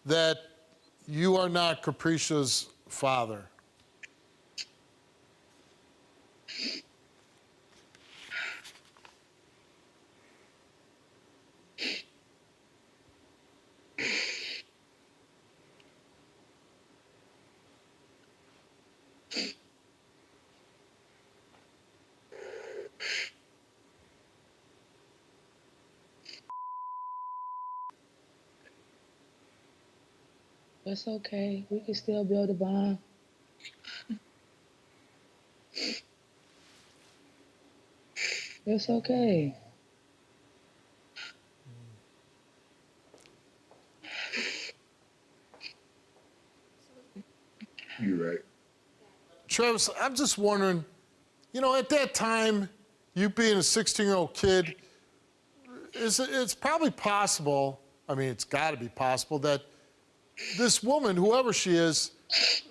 that you are not Capricia's father. That's okay. We can still build a bond. It's okay. You're right. Travis, I'm just wondering, you know, at that time, you being a 16-year-old kid, it's probably possible, I mean, it's got to be possible that this woman, whoever she is,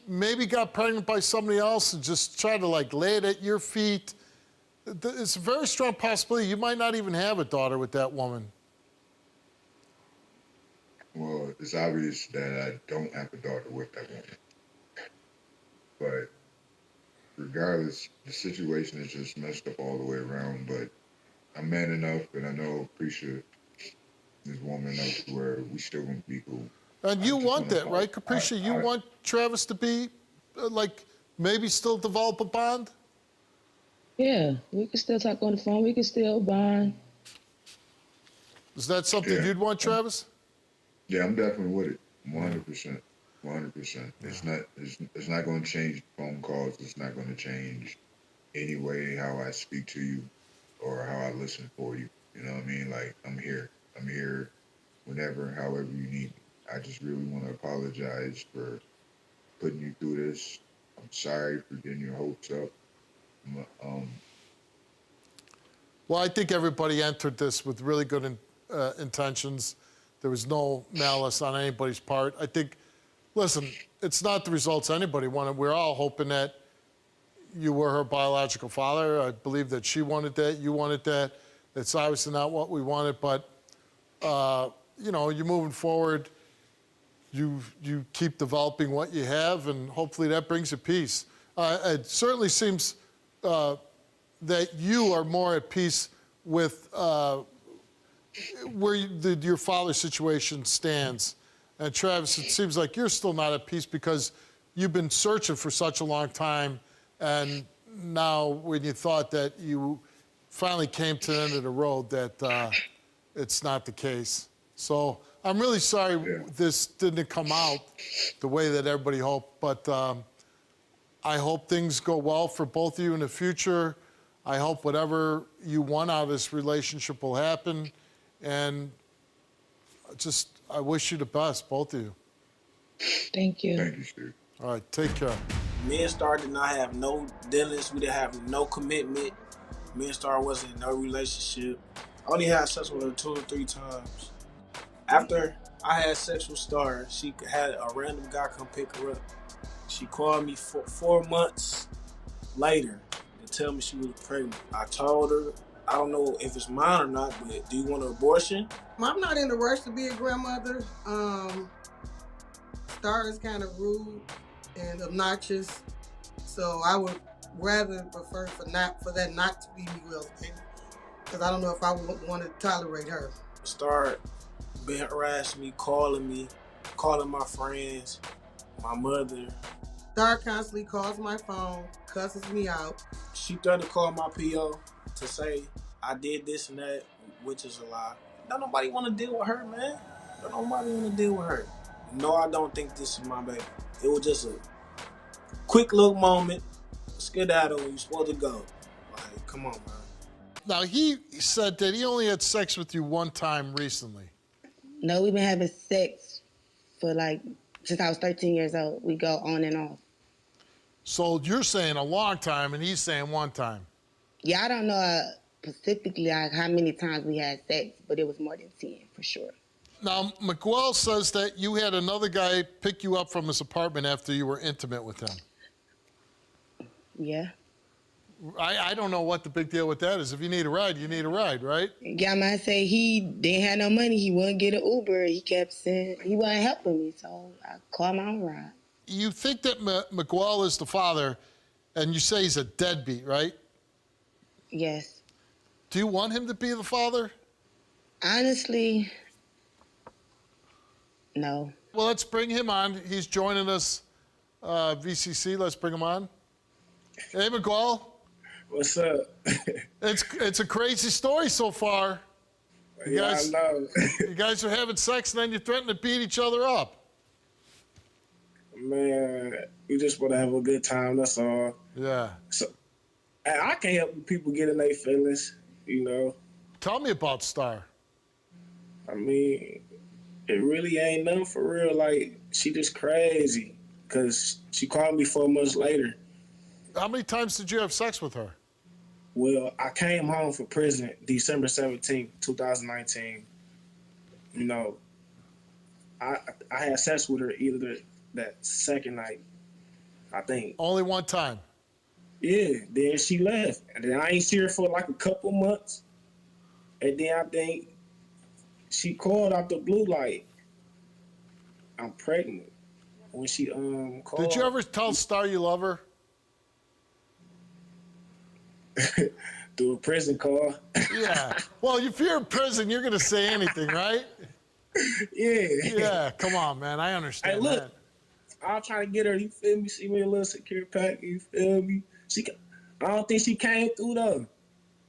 maybe got pregnant by somebody else and just tried to, like, lay it at your feet. It's a very strong possibility you might not even have a daughter with that woman. Well, it's obvious that I don't have a daughter with that woman. But regardless, the situation is just messed up all the way around. But I'm man enough, and I know Capricia is woman enough to where we still gonna be cool. And you want that, right, Capricia? You want Travis to be, like, maybe still develop a bond? Yeah, we can still talk on the phone. We can still bond. Is that something you'd want, Travis? Yeah, I'm definitely with it. 100%. 100%. It's not going to change phone calls. It's not going to change any way how I speak to you or how I listen for you. You know what I mean? Like, I'm here. I'm here whenever, however you need me. I just really want to apologize for putting you through this. I'm sorry for getting your hopes up. Well, I think everybody entered this with really good intentions. There was no malice on anybody's part. I think, listen, it's not the results anybody wanted. We're all hoping that you were her biological father. I believe that she wanted that, you wanted that. It's obviously not what we wanted, but, you know, you're moving forward. You keep developing what you have, and hopefully that brings you peace. It certainly seems that you are more at peace with where your father's situation stands. And Travis, it seems like you're still not at peace because you've been searching for such a long time, and now when you thought that you finally came to the end of the road, that it's not the case. So I'm really sorry this didn't come out the way that everybody hoped, but I hope things go well for both of you in the future. I hope whatever you want out of this relationship will happen, and I wish you the best, both of you. Thank you. Thank you, Steve. All right, take care. Me and Star did not have no dealings. We didn't have no commitment. Me and Star wasn't in no relationship. I only had sex with her 2 or 3 times. After I had sex with Star, she had a random guy come pick her up. She called me 4 months later to tell me she was pregnant. I told her, I don't know if it's mine or not, but do you want an abortion? I'm not in a rush to be a grandmother. Star is kind of rude and obnoxious, so I would rather prefer for that not to be me, because I don't know if I would want to tolerate her. Star been harassing me, calling my friends, my mother. Star constantly calls my phone, cusses me out. She threatened to call my PO to say I did this and that, which is a lie. Don't nobody want to deal with her, man. Don't nobody want to deal with her. No, I don't think this is my baby. It was just a quick little moment, skedaddle when you're supposed to go. Like, come on, man. Now, he said that he only had sex with you one time recently. No, we've been having sex for since I was 13 years old. We go on and off. So you're saying a long time, and he's saying one time. Yeah, I don't know specifically how many times we had sex, but it was more than 10 for sure. Now, Miguel says that you had another guy pick you up from his apartment after you were intimate with him. Yeah. I don't know what the big deal with that is. If you need a ride, you need a ride, right? Yeah, I might say he didn't have no money. He wouldn't get an Uber. He kept saying he wasn't helping me, so I called my own ride. You think that Miguel is the father, and you say he's a deadbeat, right? Yes. Do you want him to be the father? Honestly, no. Well, let's bring him on. He's joining us, VCC. Let's bring him on. Hey, Miguel. What's up? It's a crazy story so far. I know. You guys are having sex, and then you threaten to beat each other up. Man, we just want to have a good time, that's all. Yeah. So, I can't help people get in their feelings, you know. Tell me about Star. I mean, it really ain't nothing for real. Like, she just crazy, because she called me 4 months later. How many times did you have sex with her? Well, I came home from prison December 17th, 2019. You know, I had sex with her either that second night, I think. Only one time? Yeah, then she left. And then I ain't see her for like a couple months. And then I think she called out the blue like, I'm pregnant. When she called. Did you ever tell Star you love her? Through a prison call. Yeah. Well, if you're in prison, you're going to say anything, right? Yeah. Yeah, come on, man. I understand Hey, look, that. I'm trying to get her, you feel me? See me a little secure pack, you feel me? I don't think she came through, though.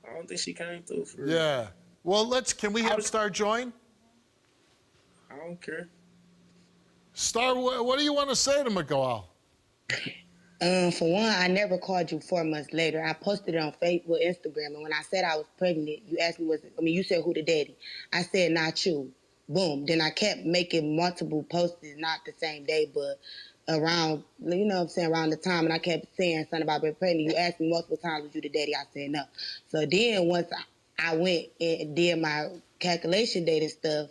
I don't think she came through for real. Yeah. Well, can we have Star join? I don't care. Star, what do you want to say to Miguel? For one, I never called you 4 months later. I posted it on Facebook, Instagram, and when I said I was pregnant, you asked me, you said who the daddy? I said, not you. Boom. Then I kept making multiple posts, not the same day, but around, you know what I'm saying, around the time, and I kept saying something about being pregnant. You asked me multiple times, was you the daddy? I said no. So then once I went and did my calculation date and stuff,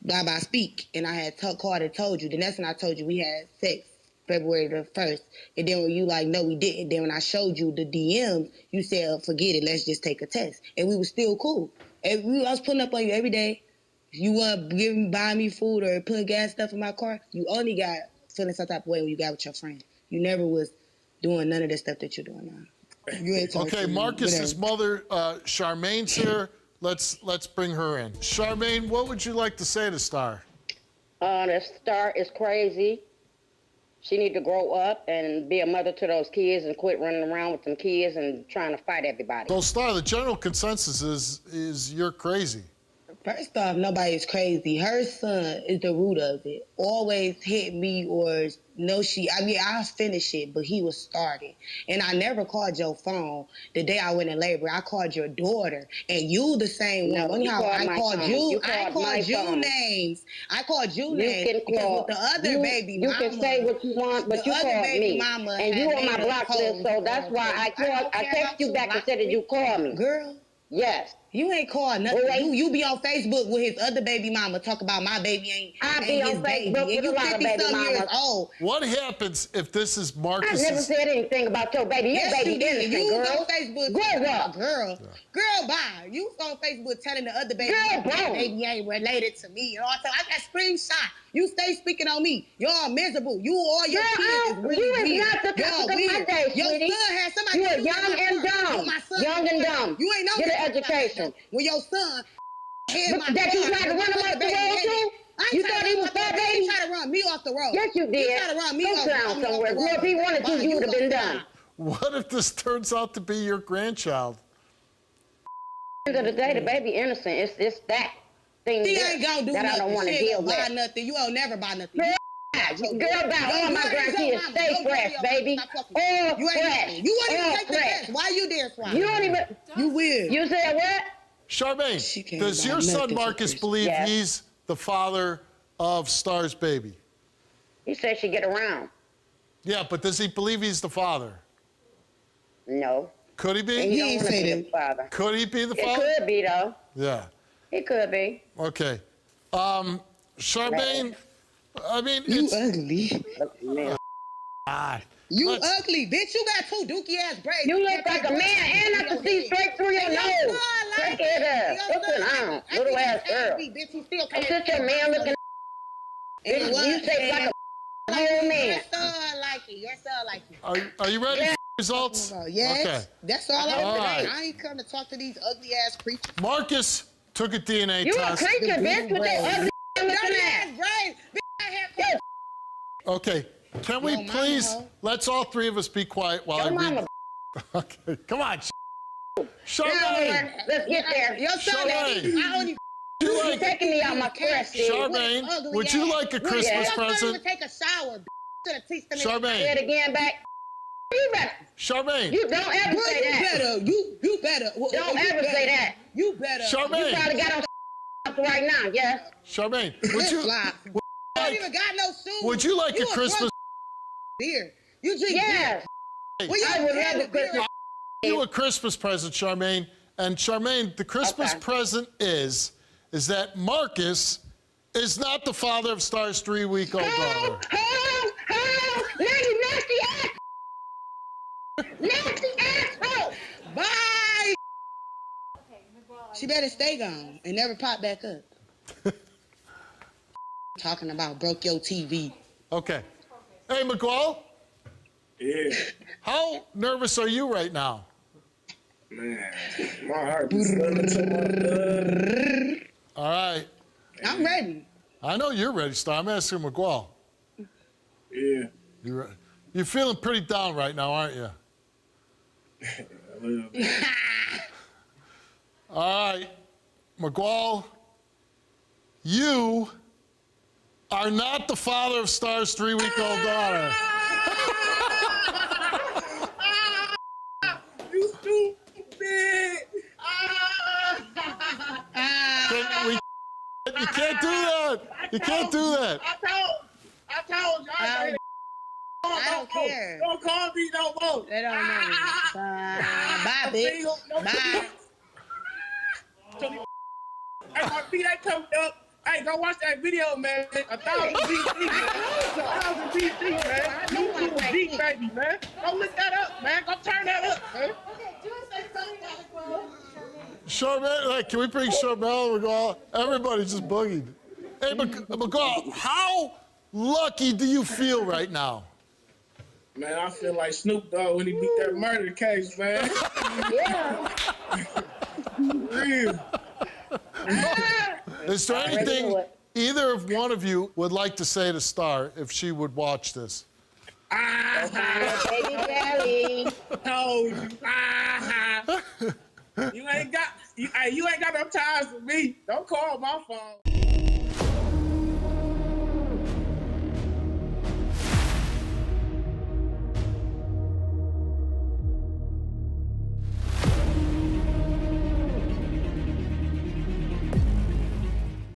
blah, blah, speak, and I had called and told you. Then that's when I told you we had sex. February the 1st. And then when you like, no, we didn't. Then when I showed you the DMs, you said, forget it, let's just take a test. And we were still cool. I was putting up on you every day. You want to buy me food or put gas stuff in my car, you only got feeling some type of way when you got with your friend. You never was doing none of the stuff that you're doing now. You ain't Okay, Marcus's mother, Charmaine's here. Let's bring her in. Charmaine, what would you like to say to Star? That Star is crazy. She need to grow up and be a mother to those kids and quit running around with them kids and trying to fight everybody. So, Star, the general consensus is you're crazy. First off, nobody's crazy. Her son is the root of it. Always hit me or I'll finish it, but he was starting. And I never called your phone the day I went in labor. I called your daughter, and you the same one. No, you called my phone. I called you names. I called you names because with the other baby mama. You can say what you want, but you called me. And you on my block list, so that's why I text you back and said that you called me. Girl. Yes. You ain't called nothing. You be on Facebook with his other baby mama talk about my baby ain't his baby. And you 50-some years old. What happens if this is Marcus? I never said anything about your baby. Your baby innocent, you girl. was on Facebook. Grow up. Girl, bye. You was on Facebook telling the other baby that baby ain't related to me. And also, I got screenshot. You stay speaking on me. Y'all miserable. You all your kids is really you weird. is not the topic of my day, Your sweetie. son had somebody. You are do young and dumb. Young and dumb. You ain't know Get an that. education. When your son that you tried to run him off the road too? You thought he was fat, baby? You tried to run me off the road. Yes, you did. You tried to run me off the road. Somewhere. Well, if he wanted to, you would have been done. What if this turns out to be your grandchild? At the end of the day, the baby innocent. It's that thing He ain't gonna do that nothing. I don't want to She deal ain't gonna buy with. nothing. You won't never buy nothing. Girl, about all my grandkids stay fresh, baby. All fresh. You won't even take the test. Why you there, Swat? You don't even. You weird. You said what? Charmaine, does your son Marcus believe he's the father of Star's baby? He said she get around. Yeah, but does he believe he's the father? No. Could he be? And he don't want to be the father. Could he be the father? It could be, though. Yeah. It could be. Okay. Charmaine, I mean, you ugly. You ugly, bitch. You got two dookie ass braids. You look like a man, and I can see straight through your nose. Check it up. What's going on? Little ass girl. I'm such a man looking. You say like a whole man. Your son like it. Your son like it. Are you ready for results? Yes. Okay. That's all I All want right. today. I ain't come to talk to these ugly ass creatures. Marcus took a DNA You a test. creature, bitch, with your ugly looking ass braids. Bitch, I have Okay. Can we please, let's all three of us be quiet while I read. Okay, come on. Charmaine. Let's get there. Your son, I only. You taking me out my fresh. Charmaine, would you like a Christmas present? Even take a shower. Charmaine. Say it again back. You better. Charmaine. You don't ever say that. You better. Don't ever say that. You better. Charmaine. You probably got on right now, yes? Charmaine, would you? I don't even got no shoes. Would you like a Christmas? Beer. You drink beer. Well, I would love a Christmas. You a Christmas present, Charmaine. And Charmaine, the Christmas present is that Marcus is not the father of Star's 3-week-old daughter. Nasty ass! Nasty asshole! Bye! She better stay gone and never pop back up. Talking about broke your TV. Okay. Hey, McGuall. Yeah. How nervous are you right now? Man, my heart is running to my blood. All right. I'm ready. I know you're ready, Star. I'm asking McGuall. Yeah. You're feeling pretty down right now, aren't you? A little bit. All right. McGuall, you are not the father of Star's 3-week-old daughter. You stupid! You can't do that. You can't do that. I told you. I don't care. Don't call me no more. They don't know. Bye, bitch. Bye. Hey, my feet ain't coming up. Hey, go watch that video, man. 1,000 BC, man. 1,000 BC, man. YouTube deep, baby, man. Go look that up, man. Go turn that up, man. Charmaine, like, can we bring Charmaine, McGuall? Everybody's just boogied. Hey, McGuall, how lucky do you feel right now? Man, I feel like Snoop Dogg when he beat that murder case, man. Yeah. Real. Is there anything either of one of you would like to say to Star if she would watch this? Baby Kelly. Told you. You ain't got no ties with me. Don't call my phone.